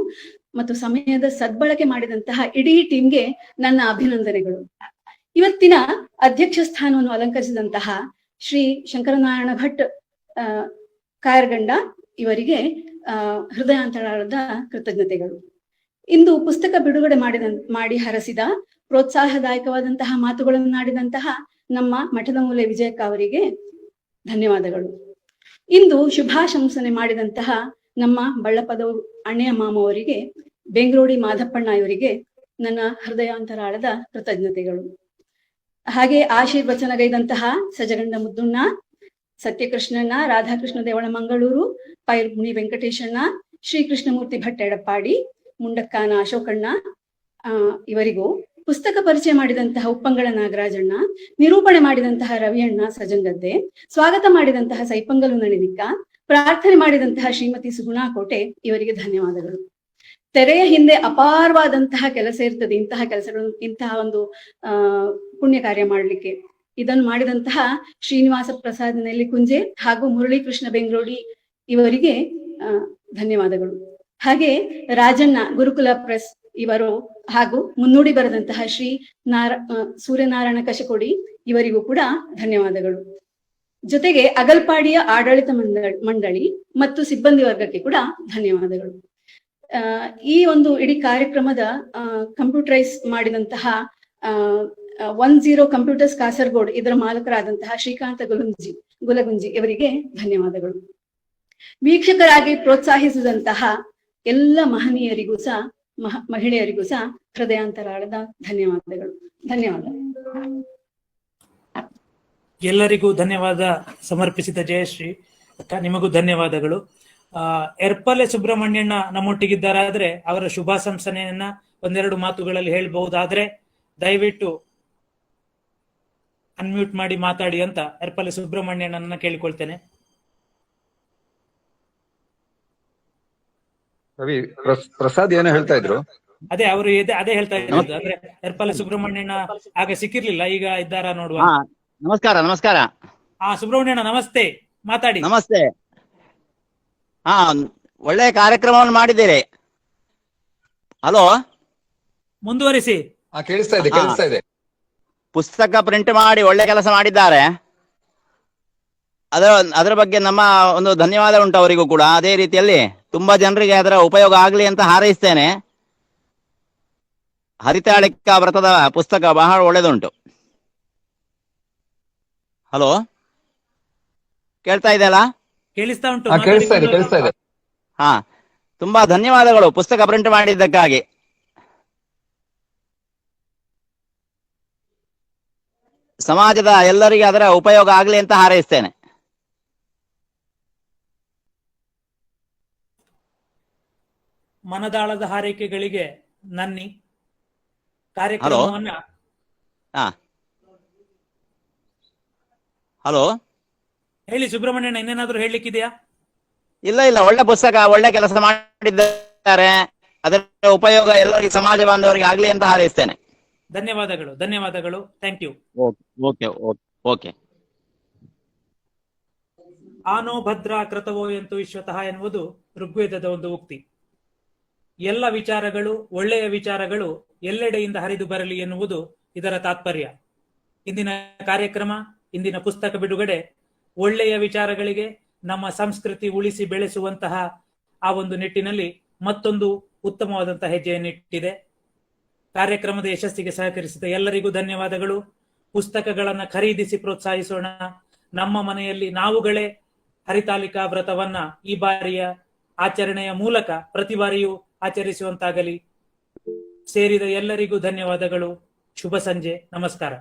S17: ಮತ್ತು ಸಮಯದ ಸದ್ಬಳಕೆ ಮಾಡಿದಂತಹ ಇಡೀ ಟೀಮ್ಗೆ ನನ್ನ ಅಭಿನಂದನೆಗಳು. ಇವತ್ತಿನ ಅಧ್ಯಕ್ಷ ಸ್ಥಾನವನ್ನು ಅಲಂಕರಿಸಿದಂತಹ ಶ್ರೀ ಶಂಕರನಾರಾಯಣ ಭಟ್ ಕಾಯರ್ಗಂಡ ಇವರಿಗೆ ಹೃದಯಾಂತರಾಳದ ಕೃತಜ್ಞತೆಗಳು. ಇಂದು ಪುಸ್ತಕ ಬಿಡುಗಡೆ ಮಾಡಿ ಹರಸಿದ ಪ್ರೋತ್ಸಾಹದಾಯಕವಾದಂತಹ ಮಾತುಗಳನ್ನಾಡಿದಂತಹ ನಮ್ಮ ಮಠದ ಮೂಲೆ ವಿಜಯಕ್ಕ ಅವರಿಗೆ ಧನ್ಯವಾದಗಳು. ಇಂದು ಶುಭಾಶಂಸನೆ ಮಾಡಿದಂತಹ ನಮ್ಮ ಬಳ್ಳಪದ ಅಣ್ಣೆಯ ಮಾಮ ಅವರಿಗೆ, ಬೆಂಗ್ರೋಡಿ ಮಾಧಪ್ಪಣ್ಣ ಇವರಿಗೆ ನನ್ನ ಹೃದಯಾಂತರಾಳದ ಕೃತಜ್ಞತೆಗಳು. ಹಾಗೆ ಆಶೀರ್ವಚನಗೈದಂತಹ ಸಜಗಂಡ ಮುದ್ದುಣ್ಣ, ಸತ್ಯಕೃಷ್ಣಣ್ಣ, ರಾಧಾಕೃಷ್ಣ ದೇವಳ ಮಂಗಳೂರು, ಪೈರ್ಮುನಿ ವೆಂಕಟೇಶಣ್ಣ, ಶ್ರೀಕೃಷ್ಣಮೂರ್ತಿ ಭಟ್ ಎಡಪ್ಪಾಡಿ, ಮುಂಡಕ್ಕಾನ ಅಶೋಕಣ್ಣ ಇವರಿಗೂ, ಪುಸ್ತಕ ಪರಿಚಯ ಮಾಡಿದಂತಹ ಉಪ್ಪಂಗಳ ನಾಗರಾಜಣ್ಣ, ನಿರೂಪಣೆ ಮಾಡಿದಂತಹ ರವಿಯಣ್ಣ ಸಜಂಗದ್ದೆ, ಸ್ವಾಗತ ಮಾಡಿದಂತಹ ಸೈಪಂಗಲು ನಳಿನಿಕ್ಕ, ಪ್ರಾರ್ಥನೆ ಮಾಡಿದಂತಹ ಶ್ರೀಮತಿ ಸುಗುಣಾ ಕೋಟೆ ಇವರಿಗೆ ಧನ್ಯವಾದಗಳು. ತೆರೆಯ ಹಿಂದೆ ಅಪಾರವಾದಂತಹ ಕೆಲಸ ಇರ್ತದೆ. ಇಂತಹ ಕೆಲಸಗಳು, ಇಂತಹ ಒಂದು ಪುಣ್ಯ ಕಾರ್ಯ ಮಾಡಲಿಕ್ಕೆ ಇದನ್ನು ಮಾಡಿದಂತಹ ಶ್ರೀನಿವಾಸ ಪ್ರಸಾದ್ ನೆಲ್ಲಿಕುಂಜೆ ಹಾಗೂ ಮುರಳೀಕೃಷ್ಣ ಬೆಂಗ್ರೋಡಿ ಇವರಿಗೆ ಧನ್ಯವಾದಗಳು. ಹಾಗೆ ರಾಜಣ್ಣ ಗುರುಕುಲ ಪ್ರೆಸ್ ಇವರು ಹಾಗೂ ಮುನ್ನುಡಿ ಬರೆದಂತಹ ಶ್ರೀ ಸೂರ್ಯನಾರಾಯಣ ಕಶಕೊಡಿ ಇವರಿಗೂ ಕೂಡ ಧನ್ಯವಾದಗಳು. ಜೊತೆಗೆ ಅಗಲ್ಪಾಡಿಯ ಆಡಳಿತ ಮಂಡಳಿ ಮತ್ತು ಸಿಬ್ಬಂದಿ ವರ್ಗಕ್ಕೆ ಕೂಡ ಧನ್ಯವಾದಗಳು. ಈ ಒಂದು ಇಡೀ ಕಾರ್ಯಕ್ರಮದ ಕಂಪ್ಯೂಟರೈಸ್ ಮಾಡಿದಂತಹ 10 ಕಂಪ್ಯೂಟರ್ಸ್ ಕಾಸರಗೋಡು ಇದರ ಮಾಲಕರಾದಂತಹ ಶ್ರೀಕಾಂತ ಗುಲಗುಂಜಿ ಇವರಿಗೆ ಧನ್ಯವಾದಗಳು. ವೀಕ್ಷಕರಾಗಿ ಪ್ರೋತ್ಸಾಹಿಸಿದಂತಹ ಎಲ್ಲ ಮಹನೀಯರಿಗೂ ಸಹ ಮಹಿಳೆಯರಿಗೂ ಸಹ ಹೃದಯಾಂತರಾಳದ ಧನ್ಯವಾದಗಳು.
S1: ಎಲ್ಲರಿಗೂ ಧನ್ಯವಾದ ಸಮರ್ಪಿಸಿದ ಜಯಶ್ರೀ ಅಕ್ಕ, ನಿಮಗೂ ಧನ್ಯವಾದಗಳು. ಎರ್ಪಲೆ ಸುಬ್ರಹ್ಮಣ್ಯಣ್ಣ ನಮ್ಮೊಟ್ಟಿಗಿದ್ದಾರಾದ್ರೆ ಅವರ ಶುಭಾಶಂಸನೆಯನ್ನ ಒಂದೆರಡು ಮಾತುಗಳಲ್ಲಿ ಹೇಳ್ಬಹುದಾದ್ರೆ ದಯವಿಟ್ಟು ಅನ್ಮ್ಯೂಟ್ ಮಾಡಿ ಮಾತಾಡಿ ಅಂತ ಎರ್ಪಲೆ ಸುಬ್ರಹ್ಮಣ್ಯಣ್ಣನ ಕೇಳಿಕೊಳ್ತೇನೆ.
S2: ರವಿ, ಪ್ರಸಾದ್ ಏನೋ ಹೇಳ್ತಾ ಇದ್ರು.
S1: ಅದೇ ಅವರು ಅದೇ ಹೇಳ್ತಾ ಇದ್ರು, ಅಂದ್ರೆ ಎರ್ಪಲೆ ಸುಬ್ರಹ್ಮಣ್ಯಣ್ಣ ಆಗ ಸಿಕ್ಕಿರ್ಲಿಲ್ಲ, ಈಗ ಇದ್ದಾರಾ ನೋಡುವ.
S18: ನಮಸ್ಕಾರ. ನಮಸ್ಕಾರ.
S1: ಸುಬ್ರಹ್ಮಣ್ಯಣ್ಣ ನಮಸ್ತೆ, ಮಾತಾಡಿ.
S18: ನಮಸ್ತೆ. ಒಳ್ಳೆ ಕಾರ್ಯಕ್ರಮವನ್ನು ಮಾಡಿದ್ದೀರಿ. ಹಲೋ,
S1: ಮುಂದುವರಿಸಿ.
S2: ಕೇಳಿಸ್ತಾ ಇದೆ.
S18: ಪುಸ್ತಕ ಪ್ರಿಂಟ್ ಮಾಡಿ ಒಳ್ಳೆ ಕೆಲಸ ಮಾಡಿದ್ದಾರೆ. ಅದರ ಬಗ್ಗೆ ನಮ್ಮ ಒಂದು ಧನ್ಯವಾದ ಉಂಟು ಅವರಿಗೂ ಕೂಡ. ಅದೇ ರೀತಿಯಲ್ಲಿ ತುಂಬಾ ಜನರಿಗೆ ಅದರ ಉಪಯೋಗ ಆಗಲಿ ಅಂತ ಹಾರೈಸ್ತೇನೆ. ಹರಿತಾಳಿಕಾ ವ್ರತದ ಪುಸ್ತಕ ಬಹಳ ಒಳ್ಳೆದುಂಟು. ಹಲೋ, ಕೇಳ್ತಾ ಇದೆಯಲ್ಲ?
S1: ಕೇಳಿಸ್ತಾ ಉಂಟು.
S2: ಕೇಳಿಸ್ತಾ ಇದೆ.
S18: ತುಂಬಾ ಧನ್ಯವಾದಗಳು ಪುಸ್ತಕ ಪ್ರಿಂಟ್ ಮಾಡಿದ್ದಕ್ಕಾಗಿ. ಸಮಾಜದ ಎಲ್ಲರಿಗೆ ಅದರ ಉಪಯೋಗ ಆಗಲಿ ಅಂತ ಹಾರೈಸ್ತೇನೆ.
S1: ಮನದಾಳದ ಹಾರೈಕೆಗಳಿಗೆ ನನ್ನಿ. ಕಾರ್ಯಕ್ರಮವನ್ನ
S18: ಹಲೋ
S1: ಹೇಳಿ ಸುಬ್ರಹ್ಮಣ್ಯಣ್ಣ, ಇನ್ನೇನಾದ್ರೂ ಹೇಳಲಿಕ್ಕಿದೆಯಾ?
S18: ಇಲ್ಲ, ಒಳ್ಳೆ ಪುಸ್ತಕ, ಒಳ್ಳೆ ಕೆಲಸ ಮಾಡಿದ್ದಾರೆ. ಅದರ ಉಪಯೋಗ ಎಲ್ಲರಿಗೆ, ಸಮಾಜ ಬಾಂಧವರಿಗೆ ಆಗ್ಲಿ ಅಂತ ಹಾರೈಸ್ತೇನೆ.
S1: ಧನ್ಯವಾದಗಳು. Thank you.
S18: ಓಕೆ.
S1: ಆನೋ ಭದ್ರಾ ಕೃತವೋ ಎಂತು ವಿಶ್ವತಃ ಎನ್ನುವುದು ಋಗ್ವೇದದ ಒಂದು ಉಕ್ತಿ. ಎಲ್ಲ ವಿಚಾರಗಳು, ಒಳ್ಳೆಯ ವಿಚಾರಗಳು ಎಲ್ಲೆಡೆಯಿಂದ ಹರಿದು ಬರಲಿ ಎನ್ನುವುದು ಇದರ ತಾತ್ಪರ್ಯ. ಇಂದಿನ ಕಾರ್ಯಕ್ರಮ, ಇಂದಿನ ಪುಸ್ತಕ ಬಿಡುಗಡೆ ಒಳ್ಳೆಯ ವಿಚಾರಗಳಿಗೆ, ನಮ್ಮ ಸಂಸ್ಕೃತಿ ಉಳಿಸಿ ಬೆಳೆಸುವಂತಹ ಆ ಒಂದು ನಿಟ್ಟಿನಲ್ಲಿ ಮತ್ತೊಂದು ಉತ್ತಮವಾದಂತಹ ಹೆಜ್ಜೆಯನ್ನಿಟ್ಟಿದೆ. ಕಾರ್ಯಕ್ರಮದ ಯಶಸ್ಸಿಗೆ ಸಹಕರಿಸಿದ ಎಲ್ಲರಿಗೂ ಧನ್ಯವಾದಗಳು. ಪುಸ್ತಕಗಳನ್ನ ಖರೀದಿಸಿ ಪ್ರೋತ್ಸಾಹಿಸೋಣ. ನಮ್ಮ ಮನೆಯಲ್ಲಿ ನಾವುಗಳೇ ಹರಿತಾಲಿಕಾ ವ್ರತವನ್ನ ಈ ಬಾರಿಯ ಆಚರಣೆಯ ಮೂಲಕ ಪ್ರತಿ ಬಾರಿಯೂ ಆಚರಿಸುವಂತಾಗಲಿ. ಸೇರಿದ ಎಲ್ಲರಿಗೂ ಧನ್ಯವಾದಗಳು. ಶುಭ ಸಂಜೆ. ನಮಸ್ಕಾರ.